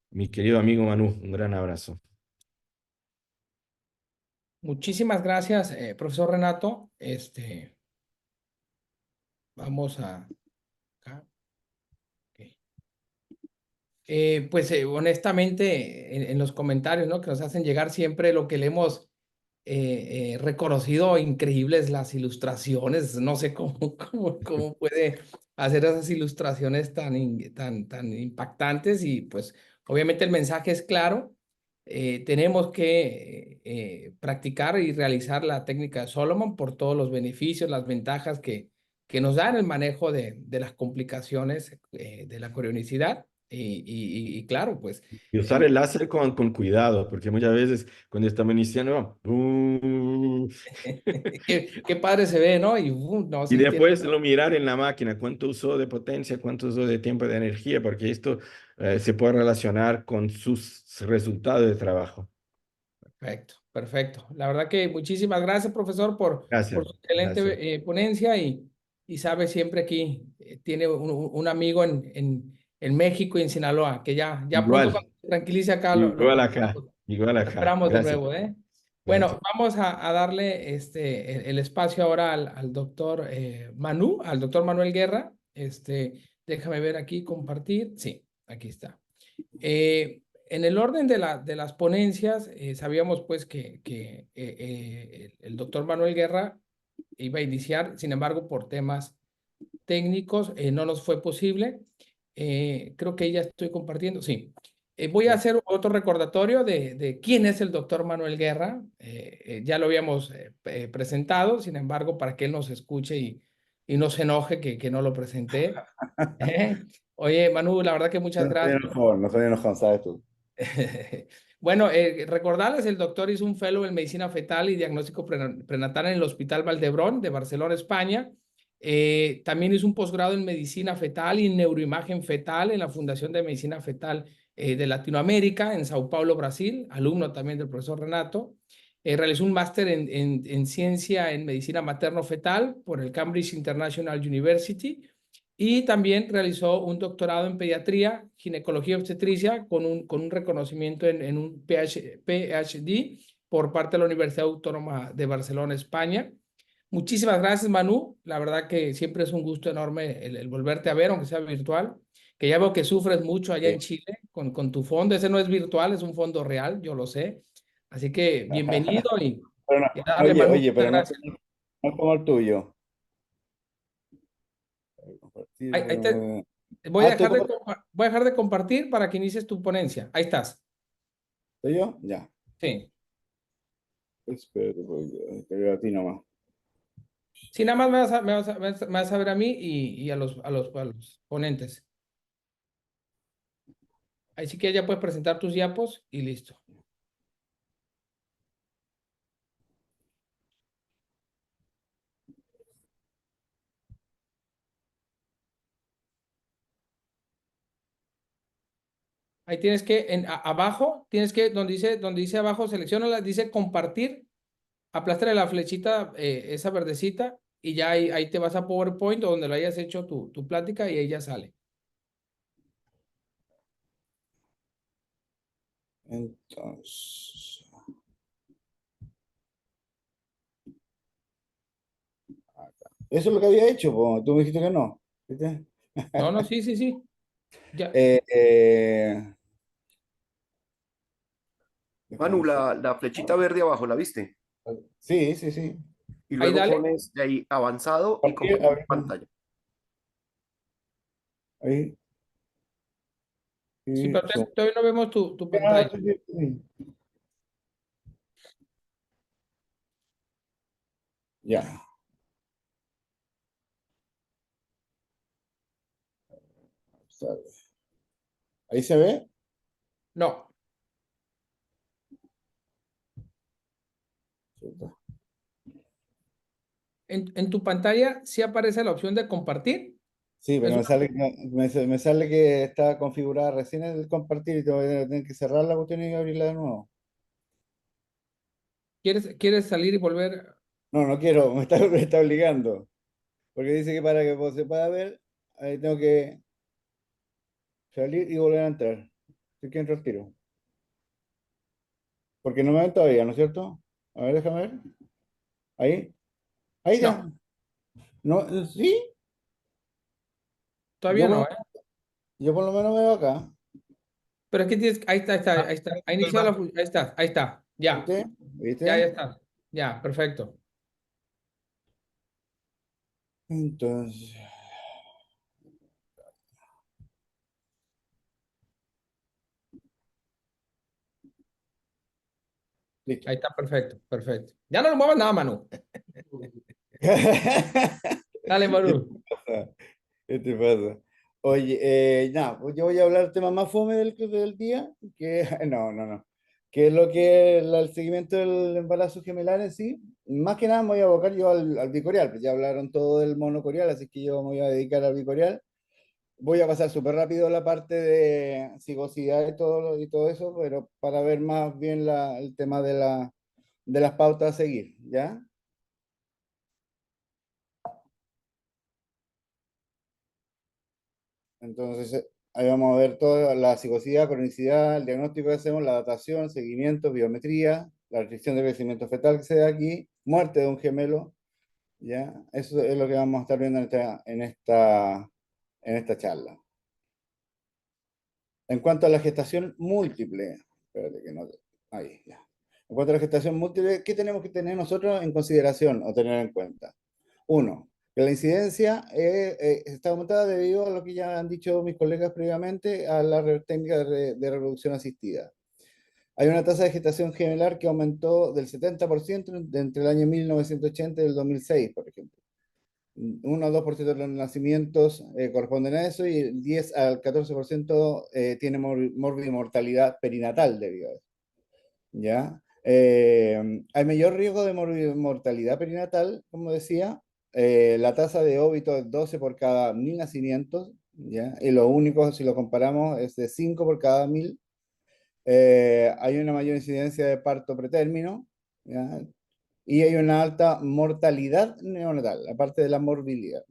mi querido amigo Manu, un gran abrazo. Muchísimas gracias, profesor Renato. Vamos a acá. Ok. Pues honestamente, en los comentarios, ¿no?, que nos hacen llegar, siempre lo que le hemos reconocido increíbles las ilustraciones. No sé cómo puede hacer esas ilustraciones tan impactantes, y pues obviamente el mensaje es claro. Tenemos que practicar y realizar la técnica de Solomon por todos los beneficios, las ventajas que nos dan el manejo de las complicaciones de la corionicidad. Y claro, pues Y usar el láser con cuidado, porque muchas veces cuando estamos iniciando, qué padre se ve, ¿no? Y no, y sí tiene. después lo mirar en la máquina, cuánto usó de potencia, cuánto usó de tiempo de energía, porque esto se puede relacionar con sus resultados de trabajo. Perfecto, perfecto. La verdad que muchísimas gracias, profesor, por Gracias, su excelente gracias. ponencia, y sabe, siempre aquí tiene un amigo en México y en Sinaloa, que ya pronto, Igual, cuando se tranquilice acá, igual acá, igual lo acá. esperamos de Gracias, nuevo, ¿eh? Bueno, gracias. vamos a darle el espacio ahora al doctor Manu, al doctor Manuel Guerra. Déjame ver aquí, compartir. Sí, aquí está. En el orden de las ponencias, sabíamos pues que el doctor Manuel Guerra iba a iniciar. Sin embargo, por temas técnicos no nos fue posible. Creo que ya estoy compartiendo, sí. Voy a hacer otro recordatorio de quién es el doctor Manuel Guerra. Ya lo habíamos presentado, sin embargo, para que él nos escuche y no se enoje que no lo presenté. Oye, Manu, la verdad que muchas gracias. No soy enojón, sabes tú. Bueno, recordarles, el doctor hizo un fellow en medicina fetal y diagnóstico prenatal en el Hospital Valdebrón de Barcelona, España. También hizo un posgrado en medicina fetal y neuroimagen fetal en la Fundación de Medicina Fetal de Latinoamérica, en Sao Paulo, Brasil, alumno también del profesor Renato. Realizó un máster en ciencia en medicina materno-fetal por el Cambridge International University, y también realizó un doctorado en pediatría, ginecología y obstetricia con un reconocimiento en un PhD por parte de la Universidad Autónoma de Barcelona, España. Muchísimas gracias, Manu. La verdad que siempre es un gusto enorme el volverte a ver, aunque sea virtual, que ya veo que sufres mucho allá en Chile con tu fondo. Ese no es virtual, es un fondo real, yo lo sé. Así que bienvenido Pero no, y a darle, Manu. oye, Muchas pero no, gracias. no es como el tuyo. Ahí te, Estoy voy a dejar de compartir para que inicies tu ponencia. Ahí estás. ¿Estoy yo? Ya. Sí. Espérate, porque te veo a ti nomás. Sí, nada más me vas a ver a mí y a los ponentes. Ahí sí que ya puedes presentar tus diapos y listo. Ahí tienes que, abajo, tienes que, donde dice abajo, selecciona, dice compartir, aplastra la flechita, esa verdecita, y ya ahí te vas a PowerPoint o donde lo hayas hecho tu plática y ahí ya sale. Entonces, eso es lo que había hecho, po. Tú me dijiste que no. ¿Viste? No, no, sí, sí, sí. Ya. Eh, eh, Manu, déjame ver. la flechita verde abajo, ¿la viste? Sí, sí, sí. Y Ahí luego dale. pones de ahí avanzado y Compartir, a compartir ver, pantalla. ahí. Sí, Y pero todavía no vemos tu pantalla. sí, sí, sí. Ya. Ahí se ve. No. En tu pantalla sí aparece la opción de compartir. Sí, Es pero me una- sale, me sale que está configurada recién el compartir y te voy a tener que cerrar la cuestión y abrirla de nuevo. ¿Quieres salir y volver? No, no quiero, me está obligando. Porque dice que para que se pueda ver, ahí tengo que salir y volver a entrar. Así que entro al tiro. Porque no me ven todavía, ¿no es cierto? A ver, déjame ver. Ahí. Ahí No, ya. No, sí, todavía yo por no, lo, ¿eh? yo por lo menos me veo acá. Pero es que tienes, ahí está, ahí está. Ha iniciado ahí está. Ya, ¿Viste? ya ¿Viste? está. Ya, perfecto. Entonces, listo. Ahí está, perfecto, perfecto. Ya no le muevas nada, Manu. Dale, ¿Qué Manu. pasa? ¿Qué te pasa? Oye, nada, pues yo voy a hablar del tema más fome del día, que no, no, no, que es lo que es el seguimiento del embarazo gemelar en sí. Más que nada me voy a abocar yo al bicorial, pues ya hablaron todo del monocorial, así que yo me voy a dedicar al bicorial. Voy a pasar súper rápido la parte de cigosidad y todo, y todo eso, pero para ver más bien el tema de las pautas a seguir, ¿ya? Entonces, ahí vamos a ver toda la psicosidad, cronicidad, el diagnóstico que hacemos, la datación, seguimiento, biometría, la restricción de crecimiento fetal que se da aquí, muerte de un gemelo, ¿ya? Eso es lo que vamos a estar viendo en esta charla. En cuanto a la gestación múltiple, espérate que no, ahí, ya. En cuanto a la gestación múltiple, ¿qué tenemos que tener nosotros en consideración o tener en cuenta? Uno, que la incidencia está aumentada debido a lo que ya han dicho mis colegas previamente, a la técnica de reproducción asistida. Hay una tasa de gestación gemelar que aumentó del 70% entre el año 1980 y el 2006, por ejemplo. 1 o 2% de los nacimientos corresponden a eso y el 10 al 14% tiene morbimortalidad perinatal debido a eso. ¿Ya? Hay mayor riesgo de mortalidad perinatal, como decía. La tasa de óbito es 12 por cada 1000 nacimientos, ¿ya? Y lo único, si lo comparamos, es de 5 por cada 1000. Hay una mayor incidencia de parto pretérmino, ¿ya? Y hay una alta mortalidad neonatal, aparte de la morbilidad.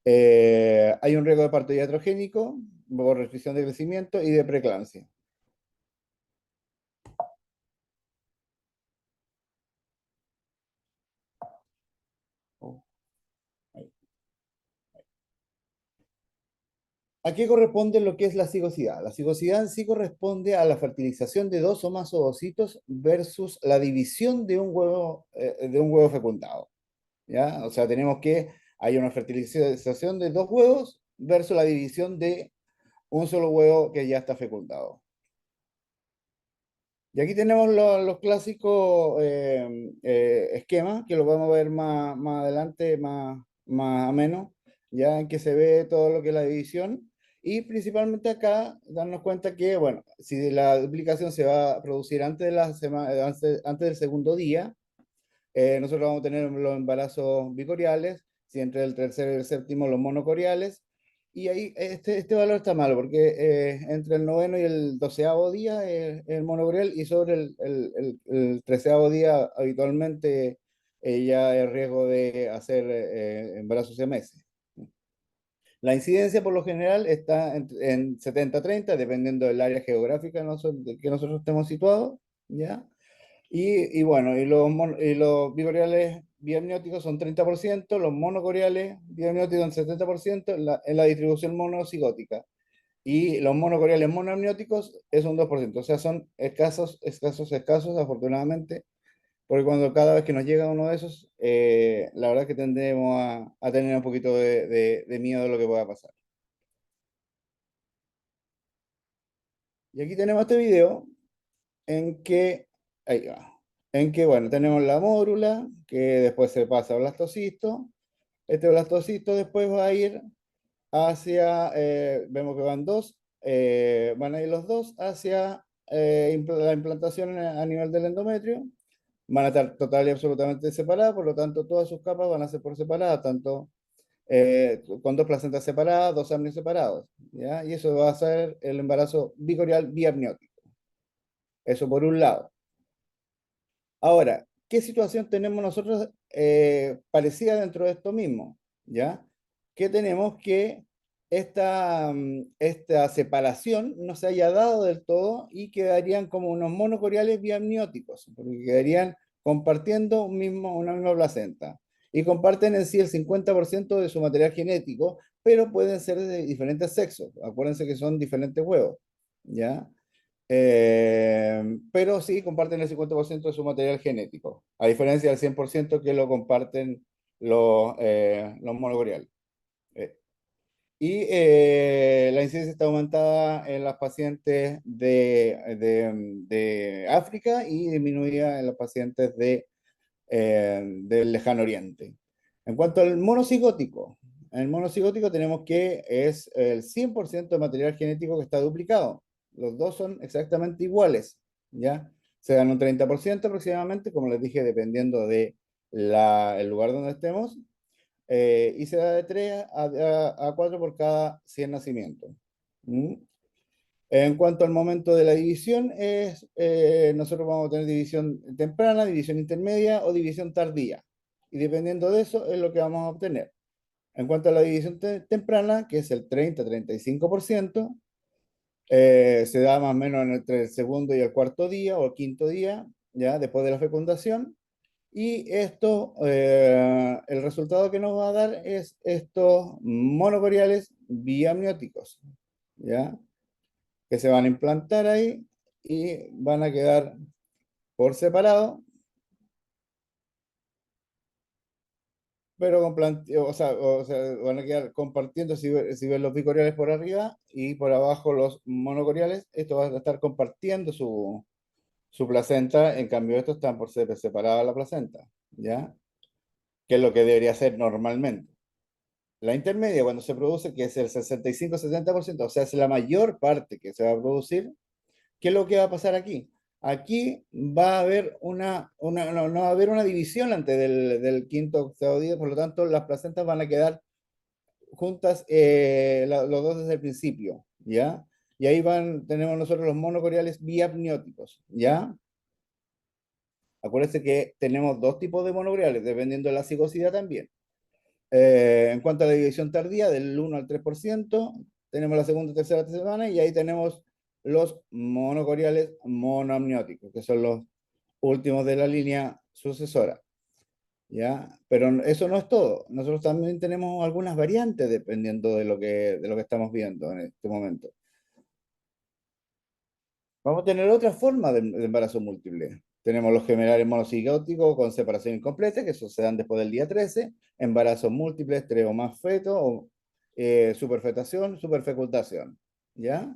Hay un riesgo de parto iatrogénico, por restricción de crecimiento y de preeclampsia. ¿A qué corresponde lo que es la cigosidad? La cigosidad en sí corresponde a la fertilización de dos o más ovocitos versus la división de un huevo fecundado. ¿Ya? O sea, tenemos que hay una fertilización de dos huevos versus la división de un solo huevo que ya está fecundado. Y aquí tenemos los clásicos esquemas, que los vamos a ver más adelante, más ameno, ya en que se ve todo lo que es la división. Y principalmente acá, darnos cuenta que, bueno, si la duplicación se va a producir antes, de la antes del segundo día, nosotros vamos a tener los embarazos bicoriales, si entre el tercer y el séptimo los monocoriales, y ahí este valor está malo, porque entre el noveno y el doceavo día es el monocorial, y sobre el treceavo día habitualmente ya hay riesgo de hacer embarazos siameses. La incidencia por lo general está en 70-30, dependiendo del área geográfica que nosotros estemos situados, ¿ya? Y bueno, y los bicoriales biamnióticos son 30%, los monocoriales biamnióticos son 70% en la distribución monocigótica. Y los monocoriales monoamnióticos es un 2%. O sea, son escasos, afortunadamente, porque cuando cada vez que nos llega uno de esos, la verdad que tendremos a tener un poquito de miedo de lo que pueda pasar. Y aquí tenemos este video en que, ahí va, en que, bueno, tenemos la mórula, que después se pasa a blastocisto. Este blastocisto después va a ir hacia, vemos que van a ir los dos hacia la implantación a nivel del endometrio. Van a estar total y absolutamente separadas, por lo tanto, todas sus capas van a ser por separada, tanto con dos placentas separadas, dos amnios separados, ¿ya? Y eso va a ser el embarazo bicorial biamniótico. Eso por un lado. Ahora, ¿qué situación tenemos nosotros parecida dentro de esto mismo? ¿Ya? Que tenemos que esta separación no se haya dado del todo y quedarían como unos monocoriales biamnióticos, porque quedarían compartiendo una misma placenta. Y comparten en sí el 50% de su material genético, pero pueden ser de diferentes sexos. Acuérdense que son diferentes huevos. ¿Ya? Pero sí comparten el 50% de su material genético, a diferencia del 100% que lo comparten los monogoriales. La incidencia está aumentada en las pacientes de África y disminuida en los pacientes del Lejano Oriente. En cuanto al monocigótico, en el monocigótico tenemos que es el 100% de material genético que está duplicado. Los dos son exactamente iguales, ¿ya? Se dan un 30% aproximadamente, como les dije, dependiendo de el lugar donde estemos, y se da de 3 a 4 por cada 100 nacimientos. ¿Mm? En cuanto al momento de la división, nosotros vamos a tener división temprana, división intermedia o división tardía. Y dependiendo de eso es lo que vamos a obtener. En cuanto a la división temprana, que es el 30-35%, se da más o menos entre el segundo y el cuarto día o el quinto día, ya después de la fecundación. Y esto, el resultado que nos va a dar es estos monocoriales biamnióticos, ¿ya? Que se van a implantar ahí y van a quedar por separado, pero o sea, van a quedar compartiendo, si ven los bicoriales por arriba y por abajo los monocoriales, esto va a estar compartiendo su placenta, en cambio estos están por ser separada la placenta, ¿ya? Que es lo que debería ser normalmente. La intermedia, cuando se produce, que es el 65-70%, o sea, es la mayor parte que se va a producir. ¿Qué es lo que va a pasar aquí? Aquí va a haber no va a haber una división antes del quinto octavo día, por lo tanto, las placentas van a quedar juntas los dos desde el principio, ¿ya? Y ahí tenemos nosotros los monocoriales biapnióticos, ¿ya? Acuérdense que tenemos dos tipos de monocoriales, dependiendo de la cigosidad también. En cuanto a la división tardía, del 1 al 3%, tenemos la segunda y tercera semana, y ahí tenemos los monocoriales monoamnióticos, que son los últimos de la línea sucesora, ¿ya? Pero eso no es todo. Nosotros también tenemos algunas variantes dependiendo de lo que estamos viendo en este momento. Vamos a tener otra forma de embarazo múltiple. Tenemos los gemelares monocigóticos con separación incompleta, que eso se dan después del día 13, embarazos múltiples, 3 o más fetos, o superfectación, superfecundación. ¿Ya?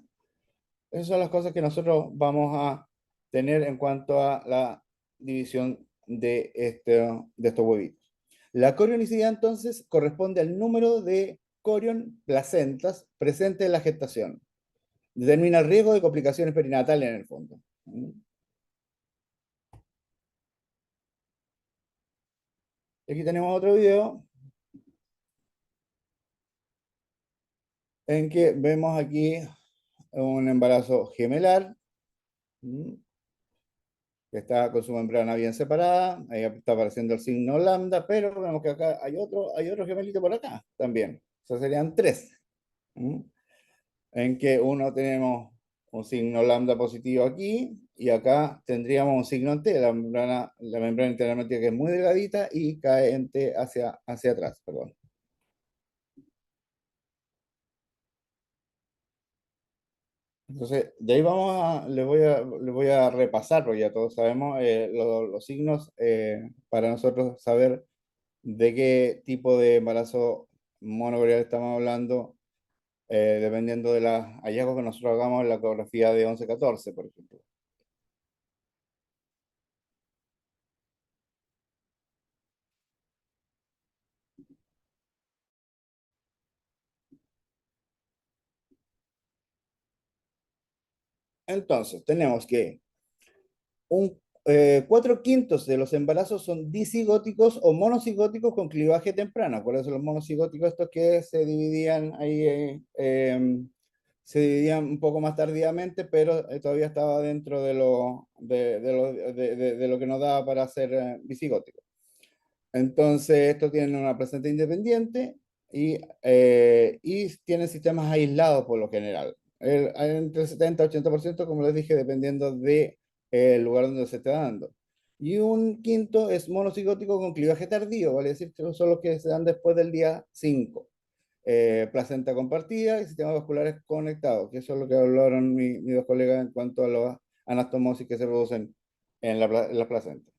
Esas son las cosas que nosotros vamos tener en cuanto a la división de estos huevitos. La corionicidad entonces corresponde al número de corion placentas presentes en la gestación. Determina el riesgo de complicaciones perinatales en el fondo. Aquí tenemos otro video en que vemos aquí un embarazo gemelar, que está con su membrana bien separada, ahí está apareciendo el signo lambda, pero vemos que acá hay otro gemelito por acá también. O sea, serían tres. En que uno tenemos un signo lambda positivo aquí, y acá tendríamos un signo en T, la membrana interhermática que es muy delgadita y cae en T hacia atrás, perdón. Entonces, de ahí les voy a repasar, porque ya todos sabemos los signos para nosotros saber de qué tipo de embarazo monogorial estamos hablando, dependiendo de los hallazgos que nosotros hagamos en la ecografía de 11-14, por ejemplo. Entonces, tenemos que 4/5 de los embarazos son disigóticos o monocigóticos con clivaje temprano. Por eso los monocigóticos, estos que se dividían ahí, se dividían un poco más tardíamente, pero todavía estaba dentro de lo que nos daba para ser bisigóticos. Entonces, estos tienen una placenta independiente y tienen sistemas aislados por lo general. Entre el 70-80%, como les dije, dependiendo del lugar donde se esté dando. Y un quinto es monocigótico con clivaje tardío, vale decir que son los que se dan después del día 5. Placenta compartida y sistemas vasculares conectados, que eso es lo que hablaron mis dos colegas en cuanto a las anastomosis que se producen en la placenta.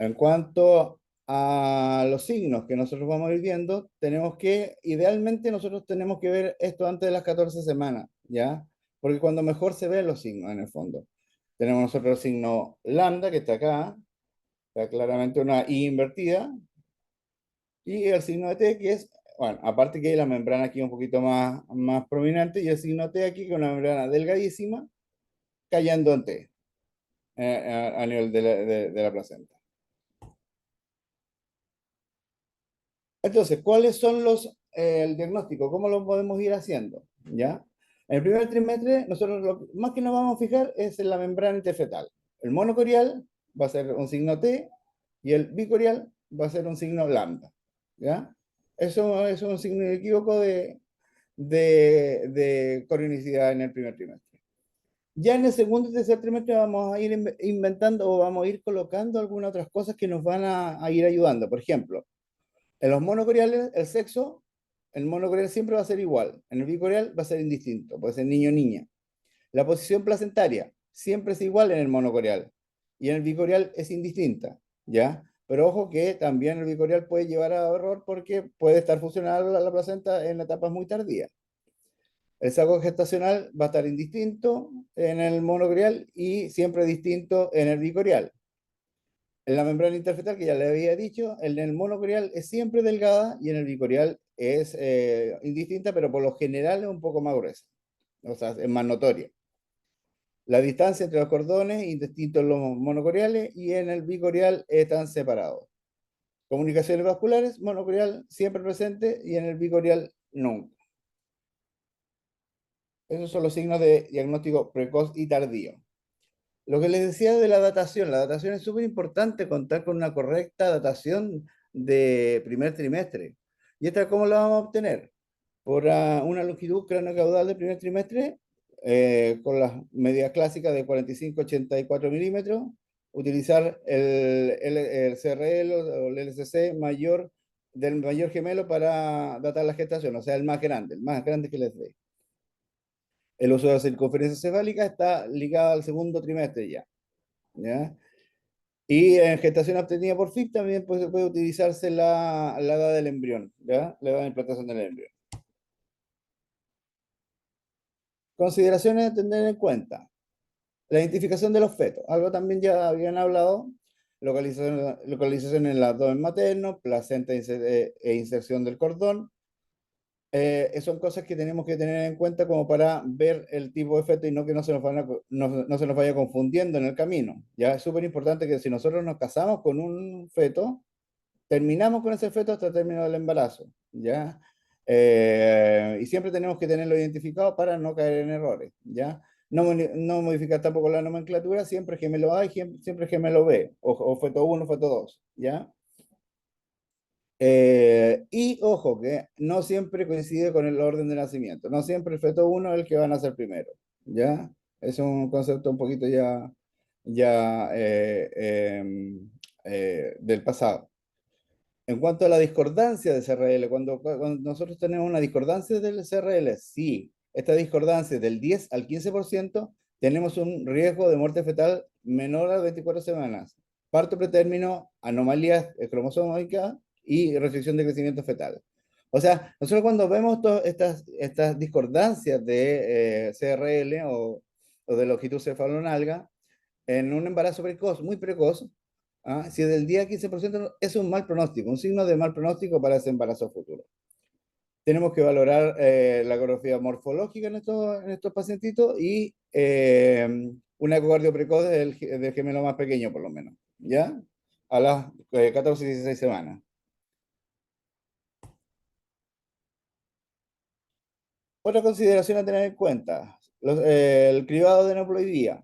En cuanto a los signos que nosotros vamos a ir viendo, idealmente nosotros tenemos que ver esto antes de las 14 semanas, ¿ya? Porque cuando mejor se ven los signos en el fondo. Tenemos nosotros el signo lambda, que está acá, está claramente una I invertida, y el signo de T, que es, bueno, aparte que hay la membrana aquí un poquito más prominente, y el signo T aquí, con una membrana delgadísima, cayendo en T, a nivel de la placenta. Entonces, ¿cuáles son el diagnóstico? ¿Cómo lo podemos ir haciendo? ¿Ya? En el primer trimestre, nosotros lo más que nos vamos a fijar es en la membrana interfetal. El monocorial va a ser un signo T y el bicorial va a ser un signo lambda. ¿Ya? Eso es un signo inequívoco de corionicidad en el primer trimestre. Ya en el segundo y tercer trimestre vamos a ir inventando o vamos a ir colocando algunas otras cosas que nos van a ir ayudando. Por ejemplo, en los monocoriales, el sexo, el monocorial siempre va a ser igual. En el bicorial va a ser indistinto, puede ser niño o niña. La posición placentaria siempre es igual en el monocorial. Y en el bicorial es indistinta, ¿ya? Pero ojo que también el bicorial puede llevar a error porque puede estar fusionada la placenta en etapas muy tardías. El saco gestacional va a estar indistinto en el monocorial y siempre distinto en el bicorial. En la membrana interfetal, que ya le había dicho, en el monocorial es siempre delgada y en el bicorial es indistinta, pero por lo general es un poco más gruesa. O sea, es más notoria. La distancia entre los cordones indistintos en los monocoriales y en el bicorial están separados. Comunicaciones vasculares, monocorial siempre presente y en el bicorial nunca. Esos son los signos de diagnóstico precoz y tardío. Lo que les decía de la datación es súper importante contar con una correcta datación de primer trimestre. ¿Y esta cómo la vamos a obtener? Por una longitud craneocaudal del primer trimestre, con las medidas clásicas de 45-84 milímetros, utilizar el CRL o el LCC del mayor gemelo para datar la gestación, o sea, el más grande que les dé. El uso de la circunferencia cefálica está ligado al segundo trimestre ya. ¿Ya? Y en gestación obtenida por FIP también puede utilizarse la edad del embrión, ¿ya? La edad de implantación del embrión. Consideraciones a tener en cuenta. La identificación de los fetos, algo también ya habían hablado, localización en el abdomen materno, placenta e inserción del cordón. Son cosas que tenemos que tener en cuenta como para ver el tipo de feto y no que no se nos no se nos vaya confundiendo en el camino. Ya es súper importante que si nosotros nos casamos con un feto, terminamos con ese feto hasta el término del embarazo, ¿ya? Y siempre tenemos que tenerlo identificado para no caer en errores, ¿ya? No modificar tampoco la nomenclatura, siempre gemelo A y siempre gemelo B, o feto 1, feto 2, ¿ya? Y ojo, que no siempre coincide con el orden de nacimiento, no siempre el feto 1 es el que va a nacer primero, ¿ya? Es un concepto un poquito ya del pasado. En cuanto a la discordancia de CRL, cuando nosotros tenemos una discordancia del CRL, sí, esta discordancia es del 10 al 15%, tenemos un riesgo de muerte fetal menor a 24 semanas, parto pretérmino, anomalías cromosómicas y restricción de crecimiento fetal. O sea, nosotros cuando vemos estas discordancias de CRL o de longitud cefalonalga, en un embarazo precoz, muy precoz, si es del día 15%, es un mal pronóstico, un signo de mal pronóstico para ese embarazo futuro. Tenemos que valorar la ecografía morfológica en estos pacientitos y un ecocardio precoz del gemelo más pequeño, por lo menos, ¿ya? A las 14 y 16 semanas. Otra consideración a tener en cuenta, el cribado de aneuploidía.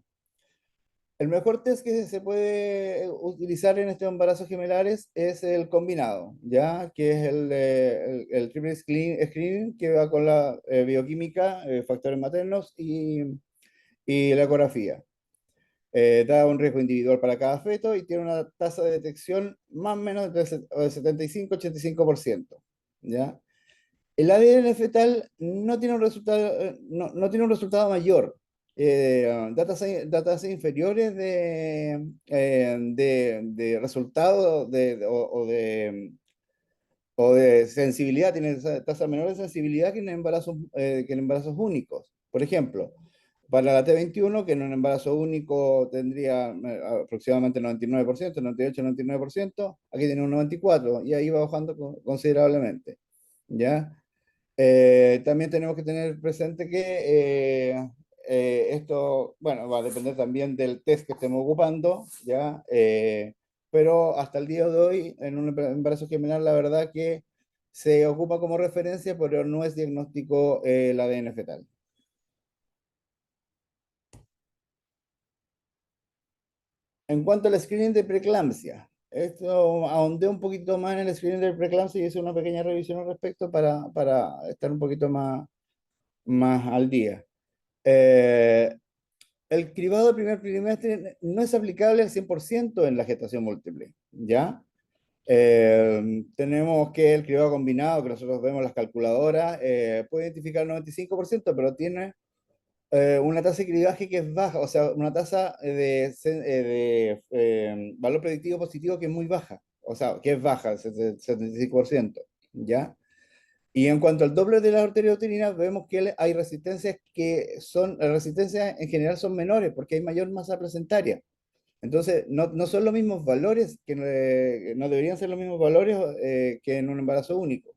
El mejor test que se puede utilizar en estos embarazos gemelares es el combinado, ¿ya? Que es el triple screening que va con la bioquímica, factores maternos y la ecografía. Da un riesgo individual para cada feto y tiene una tasa de detección más o menos del 75-85%, ¿ya? El ADN fetal no tiene un resultado, no tiene un resultado mayor. Datas inferiores de resultados o de sensibilidad, tienen tasas menores de sensibilidad que en embarazos únicos. Por ejemplo, para la T21, que en un embarazo único tendría aproximadamente 99%, 98, 99%, aquí tiene un 94% y ahí va bajando considerablemente, ¿ya? También tenemos que tener presente que esto, bueno, va a depender también del test que estemos ocupando, ¿ya? Pero hasta el día de hoy, en un embarazo gemelar, la verdad que se ocupa como referencia, pero no es diagnóstico el ADN fetal. En cuanto al screening de preeclampsia, esto ahondé un poquito más en el screening de preeclampsia y hice una pequeña revisión al respecto para estar un poquito más al día. El cribado de primer trimestre no es aplicable al 100% en la gestación múltiple, ¿ya? Tenemos que el cribado combinado, que nosotros vemos en las calculadoras, puede identificar el 95%, pero tiene una tasa de cribaje que es baja, o sea, una tasa de valor predictivo positivo que es muy baja, o sea, que es baja, el 75%, ¿ya? Y en cuanto al doble de las arterias uterinas, vemos que hay resistencias las resistencias en general son menores porque hay mayor masa placentaria. Entonces, no son los mismos valores, no deberían ser los mismos valores que en un embarazo único.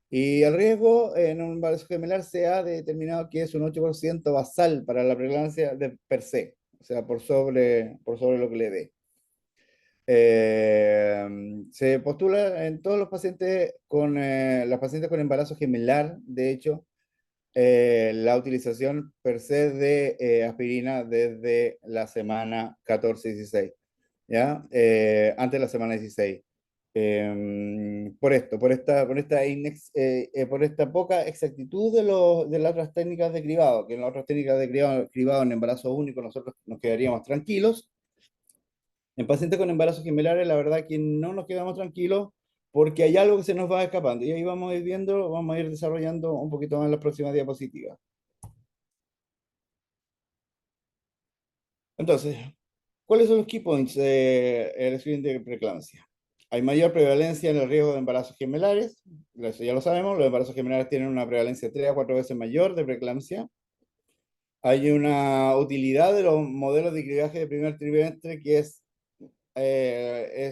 Y el riesgo en un embarazo gemelar se ha determinado que es un 8% basal para la preeclampsia de per se, o sea, por sobre lo que le dé. Se postula en todos los pacientes las pacientes con embarazo gemelar, de hecho, la utilización per se de aspirina desde la semana 14-16, ¿ya? Antes de la semana 16. Por esta poca exactitud de las otras técnicas de cribado, que en las otras técnicas de cribado en embarazo único nosotros nos quedaríamos tranquilos. En pacientes con embarazos gemelares, la verdad que no nos quedamos tranquilos porque hay algo que se nos va escapando y ahí vamos a ir viendo, vamos a ir desarrollando un poquito más en las próximas diapositivas. Entonces, ¿cuáles son los key points del screening de preeclampsia? Hay mayor prevalencia en el riesgo de embarazos gemelares, eso ya lo sabemos, los embarazos gemelares tienen una prevalencia 3 a 4 veces mayor de preeclampsia. Hay una utilidad de los modelos de cribaje de primer trimestre que es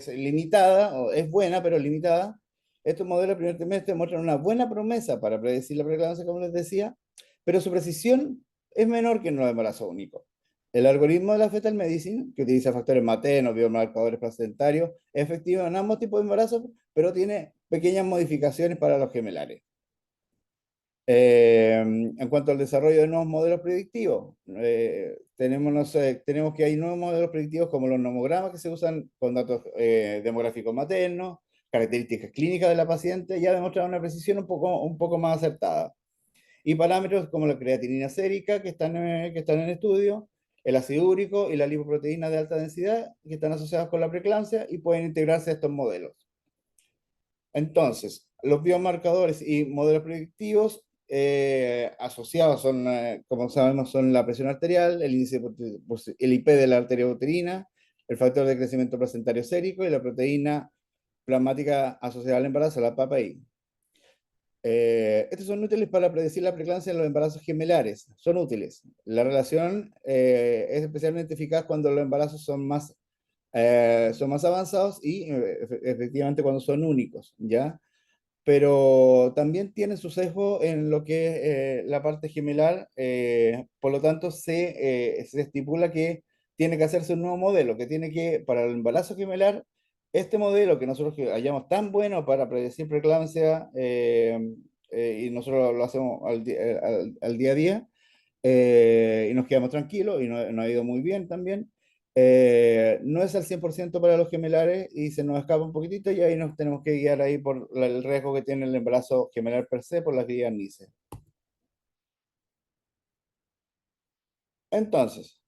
limitada, o es buena, pero limitada. Estos modelos de primer trimestre muestran una buena promesa para predecir la preeclampsia, como les decía, pero su precisión es menor que en los embarazos únicos. El algoritmo de la fetal medicine, que utiliza factores maternos, biomarcadores placentarios, es efectivo en ambos tipos de embarazos, pero tiene pequeñas modificaciones para los gemelares. En cuanto al desarrollo de nuevos modelos predictivos, tenemos que hay nuevos modelos predictivos como los nomogramas que se usan con datos demográficos maternos, características clínicas de la paciente, ya demuestran una precisión un poco más acertada. Y parámetros como la creatinina sérica que están en estudio, el ácido úrico y la lipoproteína de alta densidad que están asociados con la preeclampsia y pueden integrarse a estos modelos. Entonces, los biomarcadores y modelos predictivos asociados son, como sabemos, son la presión arterial, el índice el IP de la arteria uterina, el factor de crecimiento placentario sérico y la proteína plasmática asociada al embarazo, la PAPI. Estos son útiles para predecir la preeclampsia en los embarazos gemelares. Son útiles. La relación es especialmente eficaz cuando los embarazos son más avanzados y efectivamente cuando son únicos, ¿ya? Pero también tiene su sesgo en lo que es la parte gemelar, por lo tanto se estipula que tiene que hacerse un nuevo modelo, que tiene que, para el embarazo gemelar, este modelo que nosotros hallamos tan bueno para predecir preeclampsia, y nosotros lo hacemos al día a día, y nos quedamos tranquilos, y nos ha ido muy bien también. No es al 100% para los gemelares y se nos escapa un poquitito y ahí nos tenemos que guiar ahí por el riesgo que tiene el embarazo gemelar per se por las guías NICE. Entonces,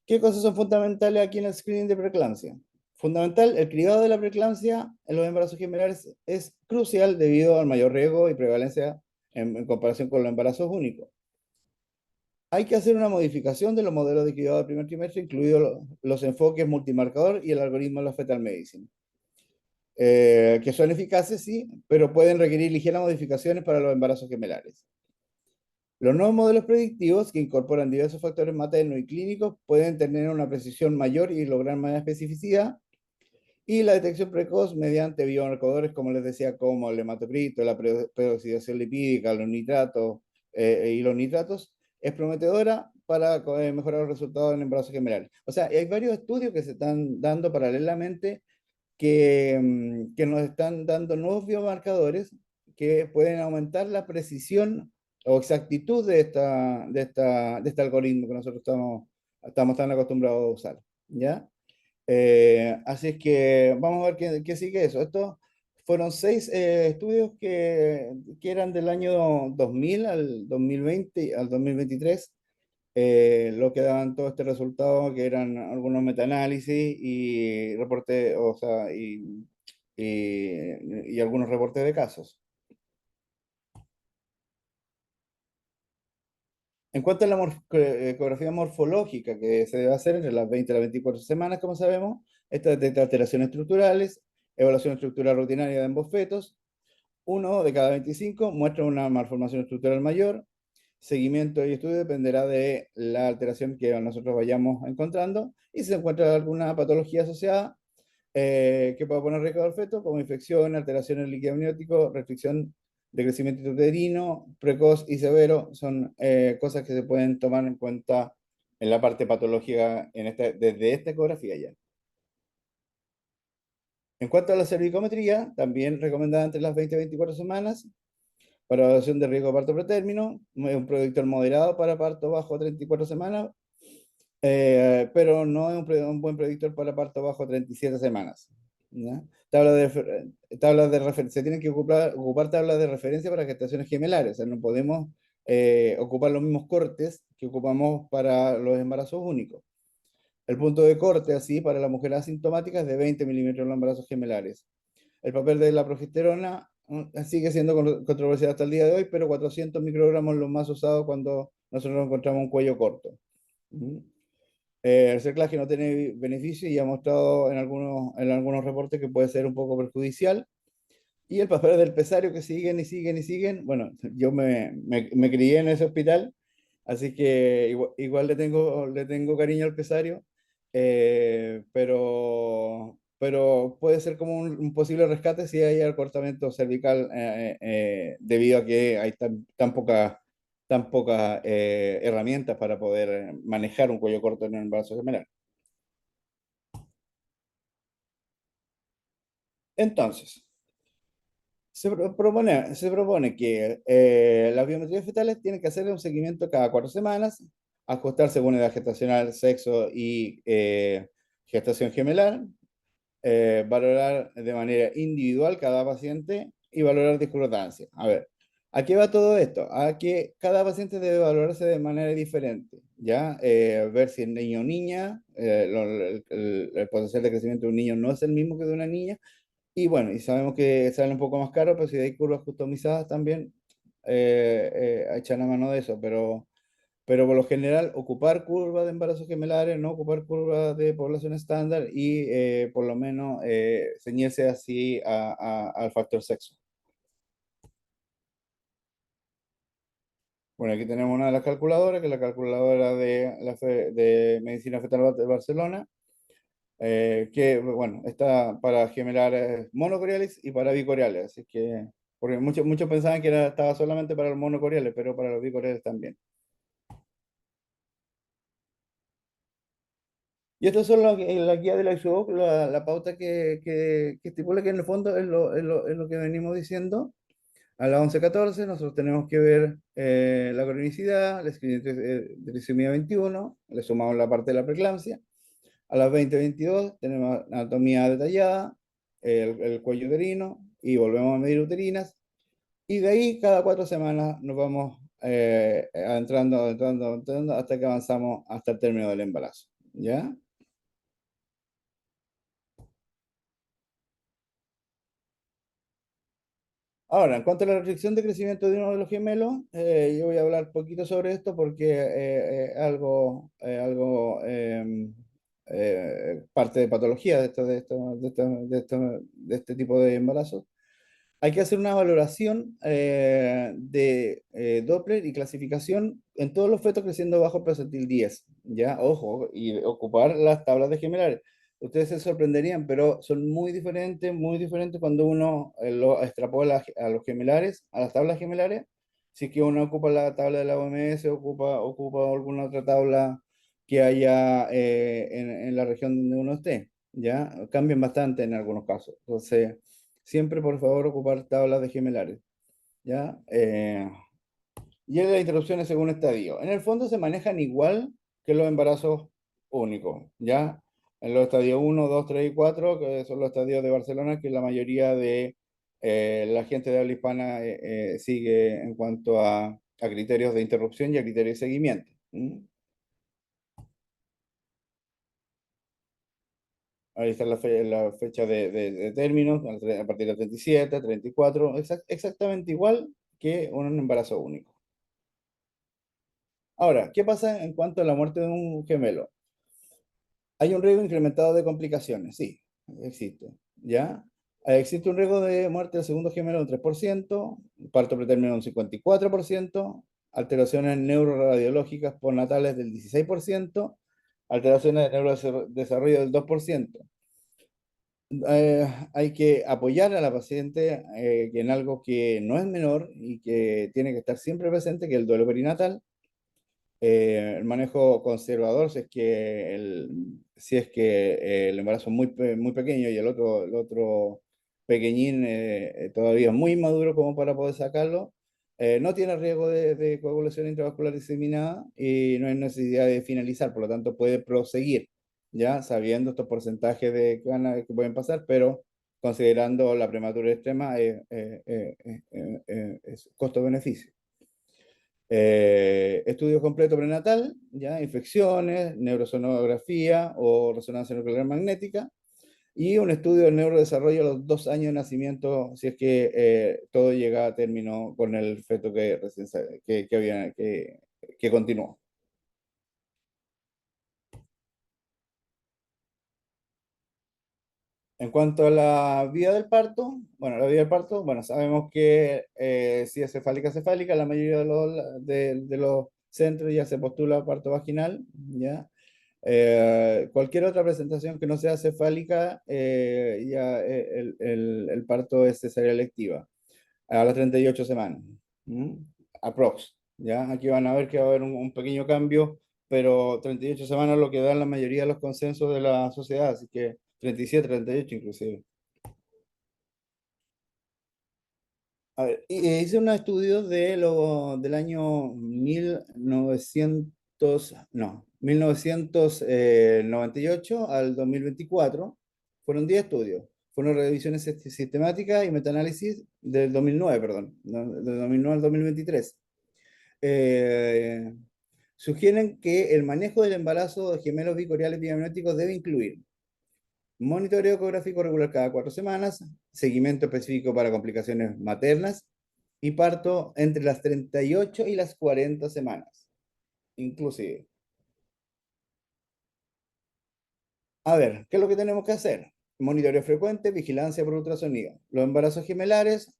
¿qué cosas son fundamentales aquí en el screening de preeclampsia? Fundamental, el cribado de la preeclampsia en los embarazos gemelares es crucial debido al mayor riesgo y prevalencia en comparación con los embarazos únicos. Hay que hacer una modificación de los modelos de cribado del primer trimestre, incluidos los enfoques multimarcador y el algoritmo de la fetal medicine. Que son eficaces, sí, pero pueden requerir ligeras modificaciones para los embarazos gemelares. Los nuevos modelos predictivos, que incorporan diversos factores maternos y clínicos, pueden tener una precisión mayor y lograr más especificidad, y la detección precoz mediante biomarcadores, como les decía, como el hematocrito, la peroxidación lipídica, los nitratos y los nitratos, es prometedora para mejorar los resultados en embarazos gemelares. O sea, hay varios estudios que se están dando paralelamente que nos están dando nuevos biomarcadores que pueden aumentar la precisión o exactitud de este algoritmo que nosotros estamos tan acostumbrados a usar, ¿ya? Así es que vamos a ver qué sigue eso. Estos fueron 6 estudios que eran del año 2000 al 2020, al 2023, lo que daban todo este resultado, que eran algunos metaanálisis y reportes, o sea, y algunos reportes de casos. En cuanto a la ecografía morfológica que se debe hacer entre las 20 y las 24 semanas, como sabemos, esta detecta alteraciones estructurales, evaluación estructural rutinaria de ambos fetos, 1 de cada 25 muestra una malformación estructural mayor. Seguimiento y estudio dependerá de la alteración que nosotros vayamos encontrando y si se encuentra alguna patología asociada que pueda poner riesgo al feto, como infección, alteración en el líquido amniótico, restricción de crecimiento intrauterino, precoz y severo, son cosas que se pueden tomar en cuenta en la parte patológica desde esta ecografía ya. En cuanto a la cervicometría, también recomendada entre las 20 y 24 semanas, para evaluación de riesgo de parto pretérmino, es un predictor moderado para parto bajo 34 semanas, pero no es un buen predictor para parto bajo 37 semanas. ¿Ya? Se tienen que ocupar tablas de referencia para gestaciones gemelares, o sea, no podemos ocupar los mismos cortes que ocupamos para los embarazos únicos. El punto de corte, así, para la mujer asintomática es de 20 milímetros en los embarazos gemelares. El papel de la progesterona sigue siendo controversial hasta el día de hoy, pero 400 microgramos es lo más usado cuando nosotros encontramos un cuello corto. El cerclaje no tiene beneficio y ha mostrado en algunos reportes que puede ser un poco perjudicial. Y el papel del pesario que siguen y siguen y siguen. Bueno, yo me crié en ese hospital Así que igual le tengo cariño al pesario, pero puede ser como un posible rescate si hay acortamiento cervical debido a que hay tan pocas herramientas para poder manejar un cuello corto en el embarazo gemelar. Entonces, se propone que las biometrías fetales tienen que hacer un seguimiento cada 4 semanas, ajustar según edad gestacional, sexo y gestación gemelar, valorar de manera individual cada paciente y valorar discordancia. A ver, ¿a qué va todo esto? A que cada paciente debe valorarse de manera diferente, ¿ya? Ver si es niño o niña, el potencial de crecimiento de un niño no es el mismo que de una niña, y bueno, y sabemos que sale un poco más caro, pero si hay curvas customizadas también, echan la mano de eso, pero por lo general ocupar curvas de embarazos gemelares, no ocupar curvas de población estándar y por lo menos ceñirse así al factor sexo. Bueno, aquí tenemos una de las calculadoras, que es la calculadora de Medicina Fetal de Barcelona, que, bueno, está para gemelares monocoreales y para bicoreales, así que, porque muchos pensaban que estaba solamente para los monocoreales, pero para los bicoreales también. Y estos son la guía de la ISO, la pauta que estipula que en el fondo es lo que venimos diciendo. A las 11:14 nosotros tenemos que ver la cronicidad, la esclerosis de trisomía 21, le sumamos la parte de la preeclampsia. A las 20:22 tenemos anatomía detallada, el cuello uterino y volvemos a medir uterinas. Y de ahí cada 4 semanas nos vamos adentrando hasta que avanzamos hasta el término del embarazo. ¿Ya? Ahora, en cuanto a la restricción de crecimiento de uno de los gemelos, yo voy a hablar poquito sobre esto porque parte de patología de este tipo de embarazos. Hay que hacer una valoración de Doppler y clasificación en todos los fetos creciendo bajo el percentil 10, ¿ya? Ojo, y ocupar las tablas de gemelares. Ustedes se sorprenderían, pero son muy diferentes cuando uno lo extrapola a los gemelares, a las tablas gemelares. Si es que uno ocupa la tabla de la OMS, ocupa alguna otra tabla que haya en la región donde uno esté, ¿ya? Cambian bastante en algunos casos. Entonces siempre por favor ocupar tablas de gemelares, ¿ya? Y en las interrupciones según estadio. En el fondo se manejan igual que los embarazos únicos, ¿ya? En los estadios 1, 2, 3 y 4, que son los estadios de Barcelona, que la mayoría de la gente de habla hispana sigue en cuanto a criterios de interrupción y a criterios de seguimiento. Ahí está la fecha de término, a partir del 37, 34, exactamente igual que un embarazo único. Ahora, ¿qué pasa en cuanto a la muerte de un gemelo? Hay un riesgo incrementado de complicaciones, sí, existe, ¿ya? Existe un riesgo de muerte del segundo gemelo de un 3%, parto pretérmino de un 54%, alteraciones neuroradiológicas postnatales del 16%, alteraciones de neurodesarrollo del 2%. Hay que apoyar a la paciente que en algo que no es menor y que tiene que estar siempre presente, que es el duelo perinatal, el manejo conservador si es que el embarazo es muy pequeño y el otro pequeñín todavía es muy maduro como para poder sacarlo, no tiene riesgo de coagulación intravascular diseminada y no hay necesidad de finalizar, por lo tanto puede proseguir, ya sabiendo estos porcentajes que pueden pasar, pero considerando la prematura extrema es costo-beneficio. Estudio completo prenatal, ya, infecciones, neurosonografía o resonancia nuclear magnética, y un estudio de neurodesarrollo a los 2 años de nacimiento, si es que todo llega a término con el feto que continuó. En cuanto a la vía del parto, bueno, sabemos que si es cefálica, la mayoría de los centro ya se postula a parto vaginal, ¿ya? Cualquier otra presentación que no sea cefálica, ya el parto es cesárea electiva a las 38 semanas, ¿m? Aprox, ¿ya? Aquí van a ver que va a haber un pequeño cambio, pero 38 semanas es lo que dan la mayoría de los consensos de la sociedad, así que 37, 38 inclusive. A ver, hice unos estudios del año 1900, no, 1998 al 2024. Fueron 10 estudios. Fueron revisiones sistemáticas y metaanálisis del 2009, perdón, del 2009 al 2023. Eh, Sugieren que el manejo del embarazo de gemelos bicoreales biamnióticos debe incluir monitoreo ecográfico regular cada 4 semanas, seguimiento específico para complicaciones maternas y parto entre las 38 y las 40 semanas, inclusive. A ver, ¿qué es lo que tenemos que hacer? Monitoreo frecuente, vigilancia por ultrasonido. Los embarazos gemelares,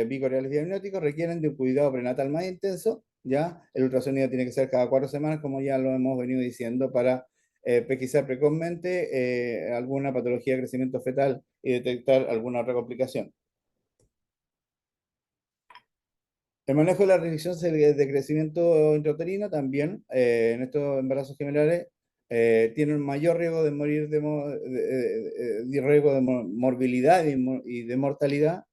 bicoreales diagnósticos, requieren de un cuidado prenatal más intenso, ¿ya? El ultrasonido tiene que ser cada 4 semanas, como ya lo hemos venido diciendo, para pesquisar precozmente alguna patología de crecimiento fetal y detectar alguna otra complicación. El manejo de la restricción de crecimiento intrauterino también, en estos embarazos gemelares, tiene un mayor riesgo de morir de riesgo de morbilidad y de mortalidad,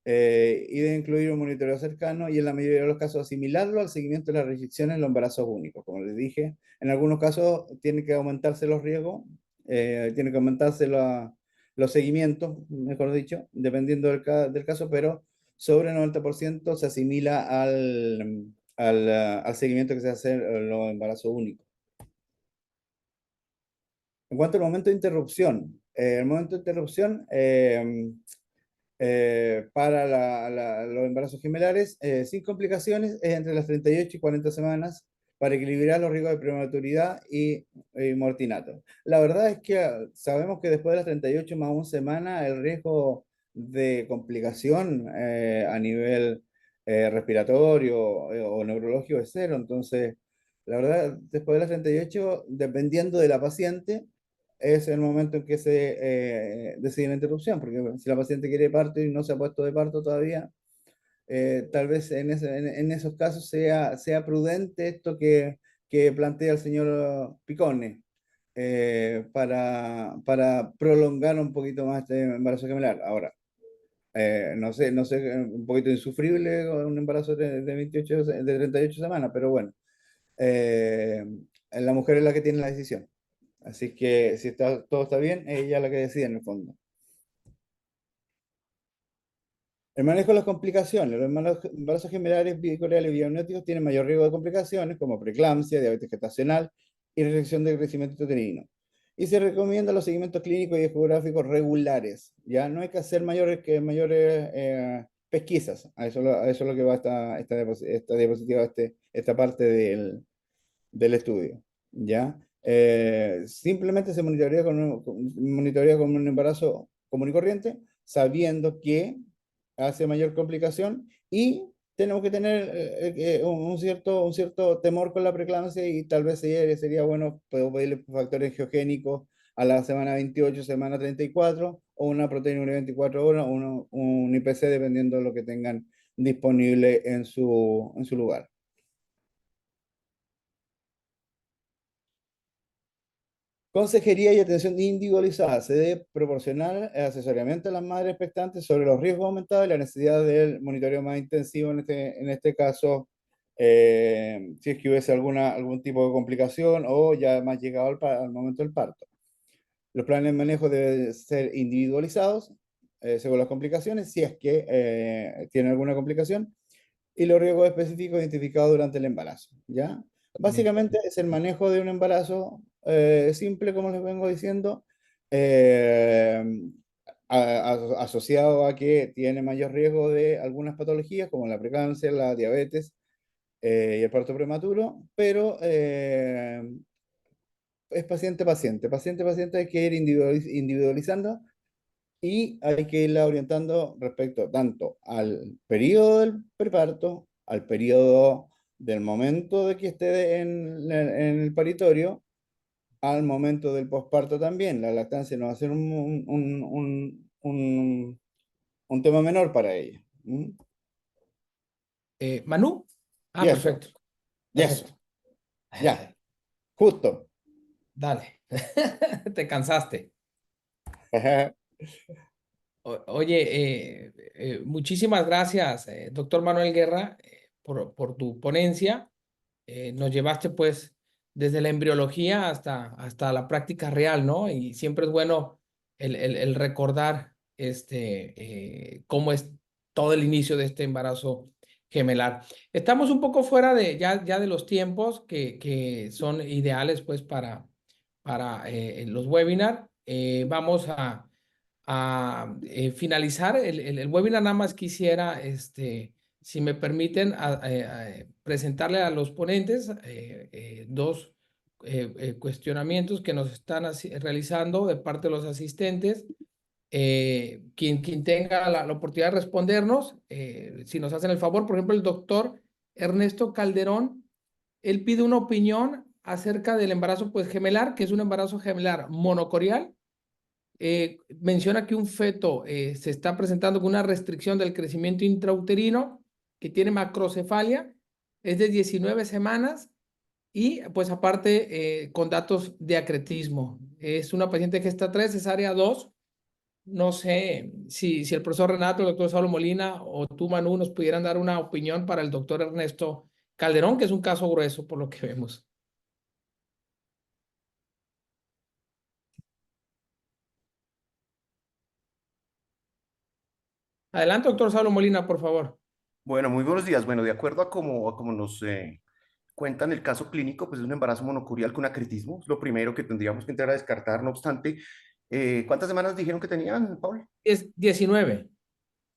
y de incluir un monitoreo cercano y en la mayoría de los casos asimilarlo al seguimiento de las restricciones en los embarazos únicos. Como les dije, en algunos casos tiene que aumentarse los riesgos, tiene que aumentarse los seguimientos, mejor dicho, dependiendo del caso, pero sobre el 90% se asimila al seguimiento que se hace en los embarazos únicos. En cuanto al momento de interrupción, el momento de interrupción para los embarazos gemelares sin complicaciones es entre las 38 y 40 semanas para equilibrar los riesgos de prematuridad y mortinato. La verdad es que sabemos que después de las 38 más 1 semana el riesgo de complicación a nivel respiratorio o neurológico es cero. Entonces, la verdad, después de las 38, dependiendo de la paciente, es el momento en que se decide la interrupción, porque si la paciente quiere parto y no se ha puesto de parto todavía, tal vez en esos casos sea prudente esto que plantea el señor Picone, para prolongar un poquito más este embarazo gemelar. Ahora, no sé, un poquito insufrible un embarazo de 28, de 38 semanas, pero bueno, eh, la mujer es la que tiene la decisión. Así que si todo está bien, ella es la que decide en el fondo. El manejo de las complicaciones. Los embarazos gemelares bicoreales y biamnióticos tienen mayor riesgo de complicaciones como preeclampsia, diabetes gestacional y restricción del crecimiento uterino. Y se recomiendan los seguimientos clínicos y ecográficos regulares. Ya no hay que hacer mayores pesquisas. A eso es lo que va esta diapositiva, esta parte del estudio, ¿ya? Simplemente se monitorea con un embarazo común y corriente, sabiendo que hace mayor complicación y tenemos que tener un cierto temor con la preeclampsia y tal vez sería bueno pedirle factores geogénicos a la semana 28, semana 34, o una proteína de 24 horas, o un IPC, dependiendo de lo que tengan disponible en su lugar. Consejería y atención individualizada. Se debe proporcionar asesoramiento a las madres expectantes sobre los riesgos aumentados y la necesidad del monitoreo más intensivo en este caso, si es que hubiese algún tipo de complicación o ya más llegado al momento del parto. Los planes de manejo deben ser individualizados según las complicaciones, si es que tiene alguna complicación, y los riesgos específicos identificados durante el embarazo, ¿ya? Básicamente es el manejo de un embarazo simple, como les vengo diciendo, eh, asociado a que tiene mayor riesgo de algunas patologías como la preeclampsia, la diabetes y el parto prematuro, pero es paciente, hay que ir individualizando y hay que irla orientando respecto tanto al periodo del preparto, al periodo del momento de que esté en el paritorio al momento del posparto también. La lactancia no va a ser un tema menor para ella. Manu. Y eso, Perfecto. y eso, ya, justo. Dale. Te cansaste. Oye, muchísimas gracias, doctor Manuel Guerra, por tu ponencia. Nos llevaste pues desde la embriología hasta la práctica real, ¿no? Y siempre es bueno el recordar cómo es todo el inicio de este embarazo gemelar. Estamos un poco fuera de ya de los tiempos que son ideales pues para los webinars. Vamos a finalizar el webinar. Nada más quisiera, si me permiten, presentarle a los ponentes dos cuestionamientos que nos están realizando de parte de los asistentes. Quien tenga la oportunidad de respondernos, si nos hacen el favor, por ejemplo, el doctor Ernesto Calderón, él pide una opinión acerca del embarazo pues gemelar, que es un embarazo gemelar monocorial. Menciona que un feto se está presentando con una restricción del crecimiento intrauterino, que tiene macrocefalia, es de 19 semanas y pues aparte con datos de acretismo. Es una paciente de gesta 3, cesárea 2. No sé si el profesor Renato, el doctor Saulo Molina o tú, Manu, nos pudieran dar una opinión para el doctor Ernesto Calderón, que es un caso grueso por lo que vemos. Adelante, doctor Saulo Molina, por favor. Bueno, muy buenos días. Bueno, de acuerdo a cómo nos cuentan el caso clínico, pues es un embarazo monocorial con acretismo. Es lo primero que tendríamos que entrar a descartar. No obstante, ¿cuántas semanas dijeron que tenían, Paul? Es 19.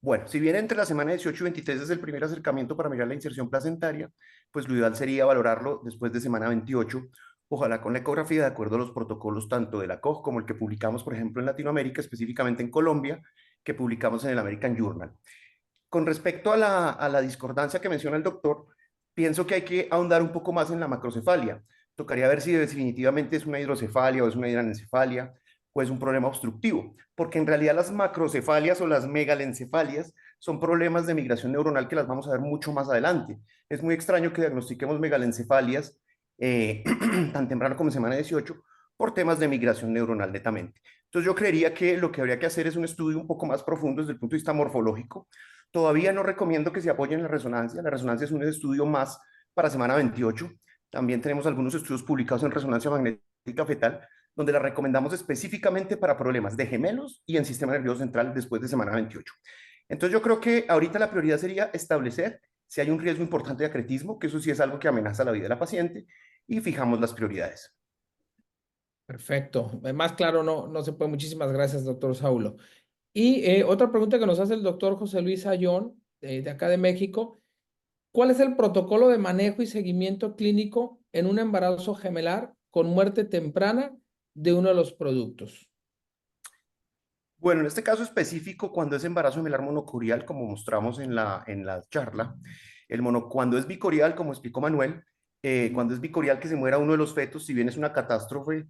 Bueno, si bien entre la semana 18 y 23 es el primer acercamiento para mirar la inserción placentaria, pues lo ideal sería valorarlo después de semana 28, ojalá con la ecografía de acuerdo a los protocolos tanto de la COG como el que publicamos, por ejemplo, en Latinoamérica, específicamente en Colombia, que publicamos en el American Journal. Con respecto a la discordancia que menciona el doctor, pienso que hay que ahondar un poco más en la macrocefalia. Tocaría ver si definitivamente es una hidrocefalia o es una hidranencefalia o es un problema obstructivo, porque en realidad las macrocefalias o las megalencefalias son problemas de migración neuronal que las vamos a ver mucho más adelante. Es muy extraño que diagnostiquemos megalencefalias tan temprano como en semana 18 por temas de migración neuronal netamente. Entonces yo creería que lo que habría que hacer es un estudio un poco más profundo desde el punto de vista morfológico. Todavía no recomiendo que se apoyen en la resonancia. La resonancia es un estudio más para semana 28. También tenemos algunos estudios publicados en resonancia magnética fetal, donde la recomendamos específicamente para problemas de gemelos y en sistema nervioso central después de semana 28. Entonces yo creo que ahorita la prioridad sería establecer si hay un riesgo importante de acretismo, que eso sí es algo que amenaza la vida de la paciente, y fijamos las prioridades. Perfecto. Más claro no se puede. Muchísimas gracias, doctor Saulo. Y otra pregunta que nos hace el doctor José Luis Ayón, de acá de México. ¿Cuál es el protocolo de manejo y seguimiento clínico en un embarazo gemelar con muerte temprana de uno de los productos? Bueno, en este caso específico, cuando es embarazo gemelar monocorial, como mostramos en la charla, cuando es bicorial, como explicó Manuel, cuando es bicorial que se muera uno de los fetos, si bien es una catástrofe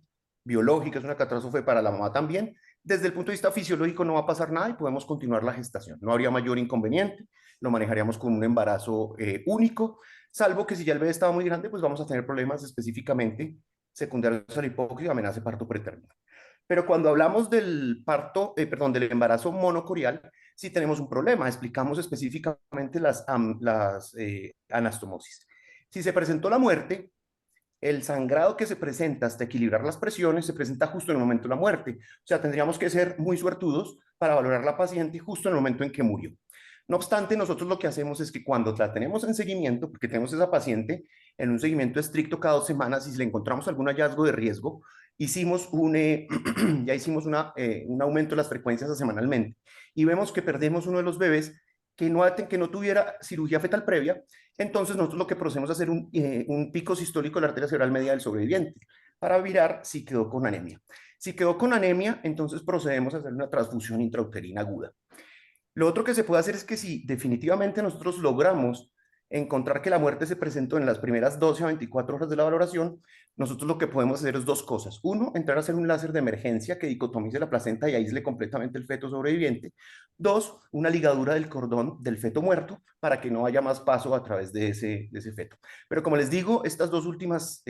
biológica, es una catástrofe para la mamá también, desde el punto de vista fisiológico no va a pasar nada y podemos continuar la gestación. No habría mayor inconveniente, lo manejaríamos con un embarazo único, salvo que si ya el bebé estaba muy grande, pues vamos a tener problemas específicamente secundarios a la hipoxia y amenaza de parto pretérmino. Pero cuando hablamos del del embarazo monocorial, sí tenemos un problema. Explicamos específicamente las anastomosis. Si se presentó la muerte, el sangrado que se presenta hasta equilibrar las presiones se presenta justo en el momento de la muerte. O sea, tendríamos que ser muy suertudos para valorar la paciente justo en el momento en que murió. No obstante, nosotros lo que hacemos es que cuando la tenemos en seguimiento, porque tenemos esa paciente en un seguimiento estricto cada 2 semanas, y si le encontramos algún hallazgo de riesgo, hicimos ya hicimos un aumento de las frecuencias semanalmente y vemos que perdemos uno de los bebés que no tuviera cirugía fetal previa. Entonces nosotros lo que procedemos a hacer un pico sistólico de la arteria cerebral media del sobreviviente para mirar si quedó con anemia. Si quedó con anemia, entonces procedemos a hacer una transfusión intrauterina aguda. Lo otro que se puede hacer es que si definitivamente nosotros logramos encontrar que la muerte se presentó en las primeras 12 a 24 horas de la valoración, nosotros lo que podemos hacer es dos cosas. Uno, entrar a hacer un láser de emergencia que dicotomice la placenta y aísle completamente el feto sobreviviente. Dos, una ligadura del cordón del feto muerto para que no haya más paso a través de ese feto. Pero como les digo, estas dos últimas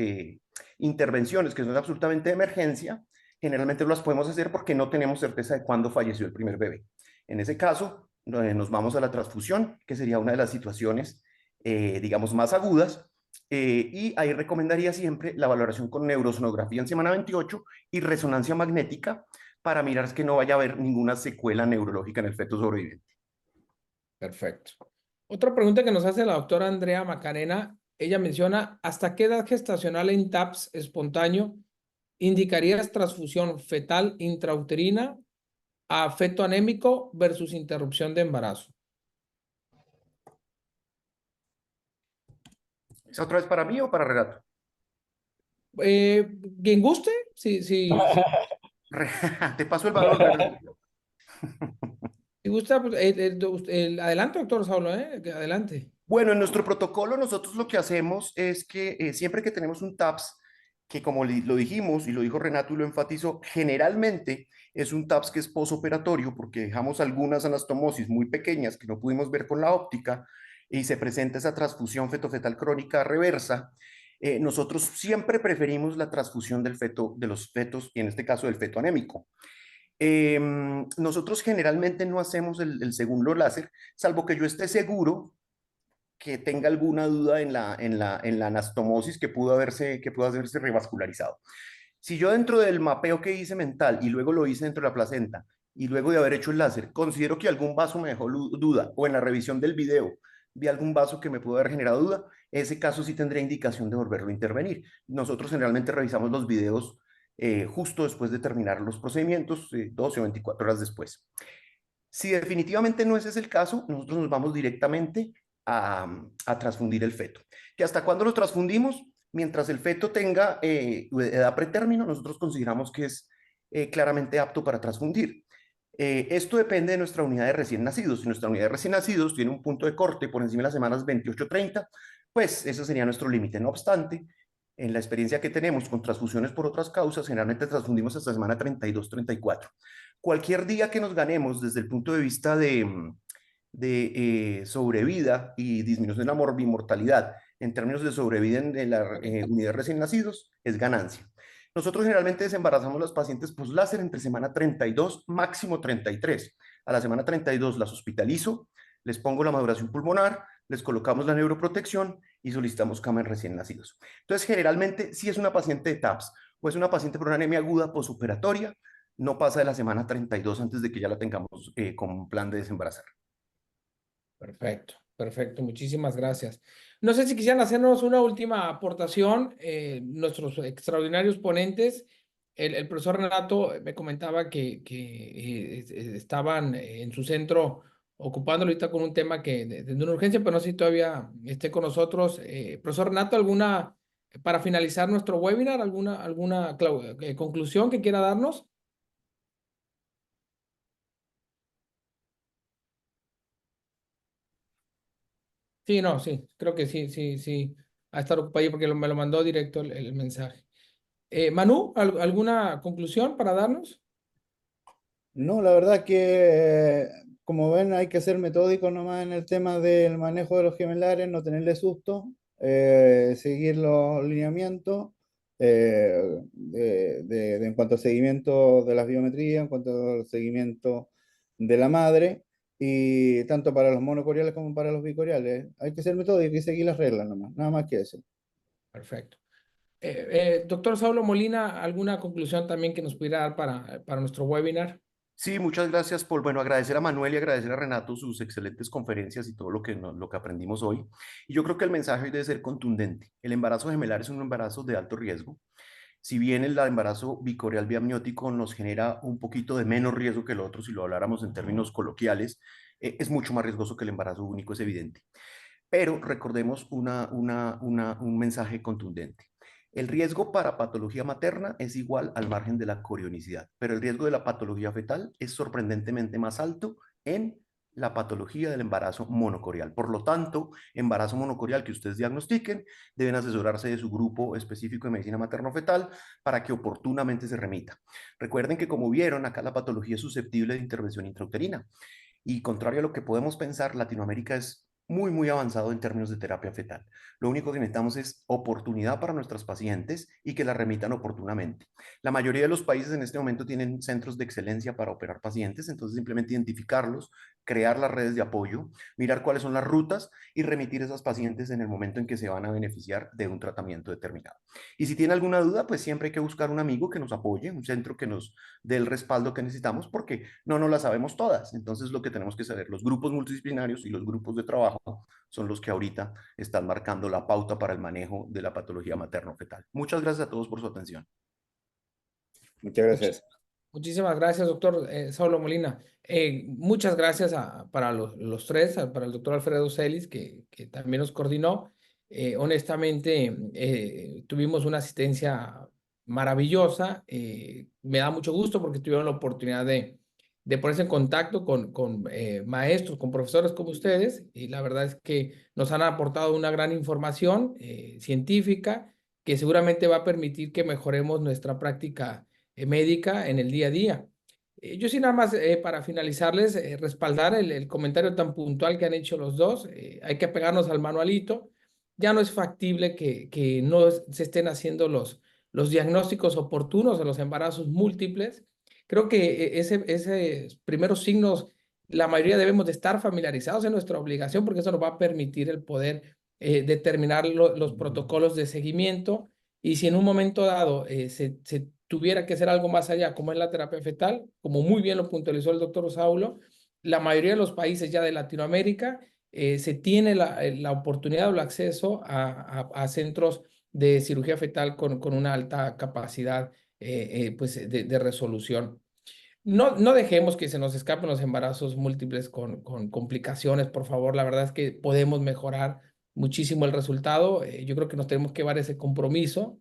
intervenciones, que son absolutamente de emergencia, generalmente las podemos hacer porque no tenemos certeza de cuándo falleció el primer bebé. En ese caso, nos vamos a la transfusión, que sería una de las situaciones, digamos, más agudas, y ahí recomendaría siempre la valoración con neurosonografía en semana 28 y resonancia magnética para mirar que no vaya a haber ninguna secuela neurológica en el feto sobreviviente. Perfecto. Otra pregunta que nos hace la doctora Andrea Macarena, ella menciona, ¿hasta qué edad gestacional en TAPS espontáneo indicarías transfusión fetal intrauterina a feto anémico versus interrupción de embarazo? ¿Es otra vez para mí o para Renato? Quien guste, si Te paso el balón, Renato. gusta, pues, adelante, doctor Saulo, adelante. Bueno, en nuestro protocolo nosotros lo que hacemos es que siempre que tenemos un TAPS, que como lo dijimos y lo dijo Renato y lo enfatizó, generalmente es un TAPS que es posoperatorio porque dejamos algunas anastomosis muy pequeñas que no pudimos ver con la óptica y se presenta esa transfusión fetofetal crónica reversa. Nosotros siempre preferimos la transfusión del feto, de los fetos y en este caso del feto anémico. Nosotros generalmente no hacemos el segundo láser, salvo que yo esté seguro que tenga alguna duda en la anastomosis que pudo haberse revascularizado. Si yo dentro del mapeo que hice mental y luego lo hice dentro de la placenta y luego de haber hecho el láser, considero que algún vaso me dejó duda o en la revisión del video vi algún vaso que me pudo haber generado duda, ese caso sí tendría indicación de volverlo a intervenir. Nosotros generalmente revisamos los videos justo después de terminar los procedimientos, 12 o 24 horas después. Si definitivamente no ese es el caso, nosotros nos vamos directamente a transfundir el feto. ¿Que hasta cuándo lo transfundimos? Mientras el feto tenga edad pretérmino, nosotros consideramos que es claramente apto para transfundir. Esto depende de nuestra unidad de recién nacidos. Si nuestra unidad de recién nacidos tiene un punto de corte por encima de las semanas 28-30, pues ese sería nuestro límite. No obstante, en la experiencia que tenemos con transfusiones por otras causas, generalmente transfundimos hasta semana 32-34. Cualquier día que nos ganemos desde el punto de vista de sobrevida y disminución de la morbimortalidad en términos de sobrevida en la unidad de recién nacidos es ganancia. Nosotros generalmente desembarazamos a los pacientes post-láser entre semana 32, máximo 33. A la semana 32 las hospitalizo, les pongo la maduración pulmonar, les colocamos la neuroprotección y solicitamos cama en recién nacidos. Entonces, generalmente, si es una paciente de TAPS o es una paciente por una anemia aguda postoperatoria, no pasa de la semana 32 antes de que ya la tengamos con un plan de desembarazar. Perfecto, perfecto. Muchísimas gracias. No sé si quisieran hacernos una última aportación, nuestros extraordinarios ponentes. El profesor Renato me comentaba que estaban en su centro ocupándolo ahorita con un tema de una urgencia, pero no sé si todavía esté con nosotros. Profesor Renato, para finalizar nuestro webinar, alguna conclusión que quiera darnos? Sí, no, sí, creo que sí. A estar ocupado porque me lo mandó directo el mensaje. Manu, ¿alguna conclusión para darnos? No, la verdad que, como ven, hay que ser metódico nomás en el tema del manejo de los gemelares, no tenerle susto, seguir los lineamientos en cuanto a seguimiento de las biometrías, en cuanto al seguimiento de la madre, y tanto para los monocoriales como para los bicoriales. Hay que ser metódico y seguir las reglas nomás, nada más que eso. Perfecto. Doctor Saulo Molina, ¿alguna conclusión también que nos pudiera dar para nuestro webinar? Sí, muchas gracias, Paul. Bueno, agradecer a Manuel y agradecer a Renato sus excelentes conferencias y todo lo que aprendimos hoy. Y yo creo que el mensaje hoy debe ser contundente. El embarazo gemelar es un embarazo de alto riesgo. Si bien el embarazo bicoreal biamniótico nos genera un poquito de menos riesgo que el otro, si lo habláramos en términos coloquiales, es mucho más riesgoso que el embarazo único, es evidente. Pero recordemos un mensaje contundente. El riesgo para patología materna es igual al margen de la corionicidad, pero el riesgo de la patología fetal es sorprendentemente más alto en la patología del embarazo monocorial. Por lo tanto, embarazo monocorial que ustedes diagnostiquen, deben asesorarse de su grupo específico de medicina materno-fetal para que oportunamente se remita. Recuerden que, como vieron, acá la patología es susceptible de intervención intrauterina. Y contrario a lo que podemos pensar, Latinoamérica es muy avanzado en términos de terapia fetal. Lo único que necesitamos es oportunidad para nuestras pacientes y que la remitan oportunamente. La mayoría de los países en este momento tienen centros de excelencia para operar pacientes, entonces simplemente identificarlos, crear las redes de apoyo, mirar cuáles son las rutas y remitir esas pacientes en el momento en que se van a beneficiar de un tratamiento determinado. Y si tiene alguna duda, pues siempre hay que buscar un amigo que nos apoye, un centro que nos dé el respaldo que necesitamos, porque no nos las sabemos todas. Entonces lo que tenemos que saber, los grupos multidisciplinarios y los grupos de trabajo son los que ahorita están marcando la pauta para el manejo de la patología materno-fetal. Muchas gracias a todos por su atención. Muchas gracias. Muchísimas gracias, doctor Saulo Molina. Muchas gracias para los tres, para el doctor Alfredo Celis, que también nos coordinó. Honestamente, tuvimos una asistencia maravillosa. Me da mucho gusto porque tuvieron la oportunidad de ponerse en contacto con maestros, con profesores como ustedes, y la verdad es que nos han aportado una gran información científica que seguramente va a permitir que mejoremos nuestra práctica médica en el día a día. Yo sí nada más para finalizarles, respaldar el comentario tan puntual que han hecho los dos. Hay que pegarnos al manualito. Ya no es factible que no se estén haciendo los diagnósticos oportunos de los embarazos múltiples. Creo que ese primeros signos, la mayoría debemos de estar familiarizados en nuestra obligación porque eso nos va a permitir el poder determinar los protocolos de seguimiento y si en un momento dado se tuviera que hacer algo más allá, como es la terapia fetal, como muy bien lo puntualizó el doctor Saulo, la mayoría de los países ya de Latinoamérica se tiene la oportunidad o el acceso a centros de cirugía fetal con una alta capacidad pues de resolución. No dejemos que se nos escapen los embarazos múltiples con complicaciones, por favor. La verdad es que podemos mejorar muchísimo el resultado. Yo creo que nos tenemos que dar ese compromiso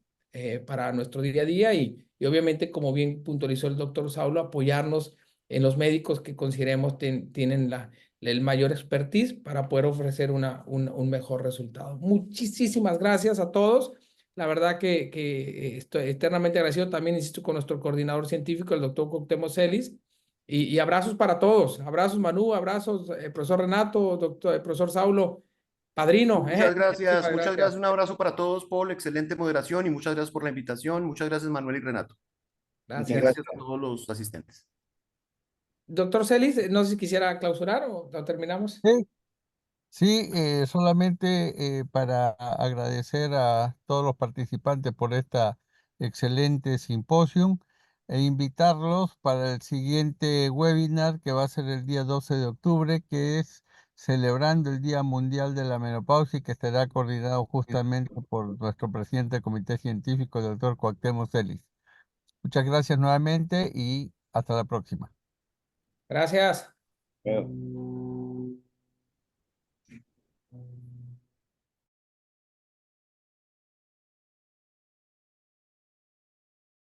para nuestro día a día y obviamente, como bien puntualizó el doctor Saulo, apoyarnos en los médicos que consideremos tienen el mayor expertise para poder ofrecer un mejor resultado. Muchísimas gracias a todos. La verdad que estoy eternamente agradecido también, insisto, con nuestro coordinador científico, el doctor Cuauhtémoc Celis. Y abrazos para todos. Abrazos, Manu, abrazos, profesor Renato, doctor, profesor Saulo, padrino. Muchas gracias, Muchísimas muchas gracias. gracias. Un abrazo para todos, Paul. Excelente moderación y muchas gracias por la invitación. Muchas gracias, Manuel y Renato. Y Muchas Gracias. gracias a gracias. todos los asistentes. Doctor Celis, no sé si quisiera clausurar o lo terminamos. Sí, sí, solamente para agradecer a todos los participantes por esta excelente simposium e invitarlos para el siguiente webinar que va a ser el día 12 de octubre, que es celebrando el Día Mundial de la Menopausia y que estará coordinado justamente por nuestro presidente del Comité Científico, el doctor Cuauhtémoc Celis. Muchas gracias nuevamente y hasta la próxima. Gracias. Bueno.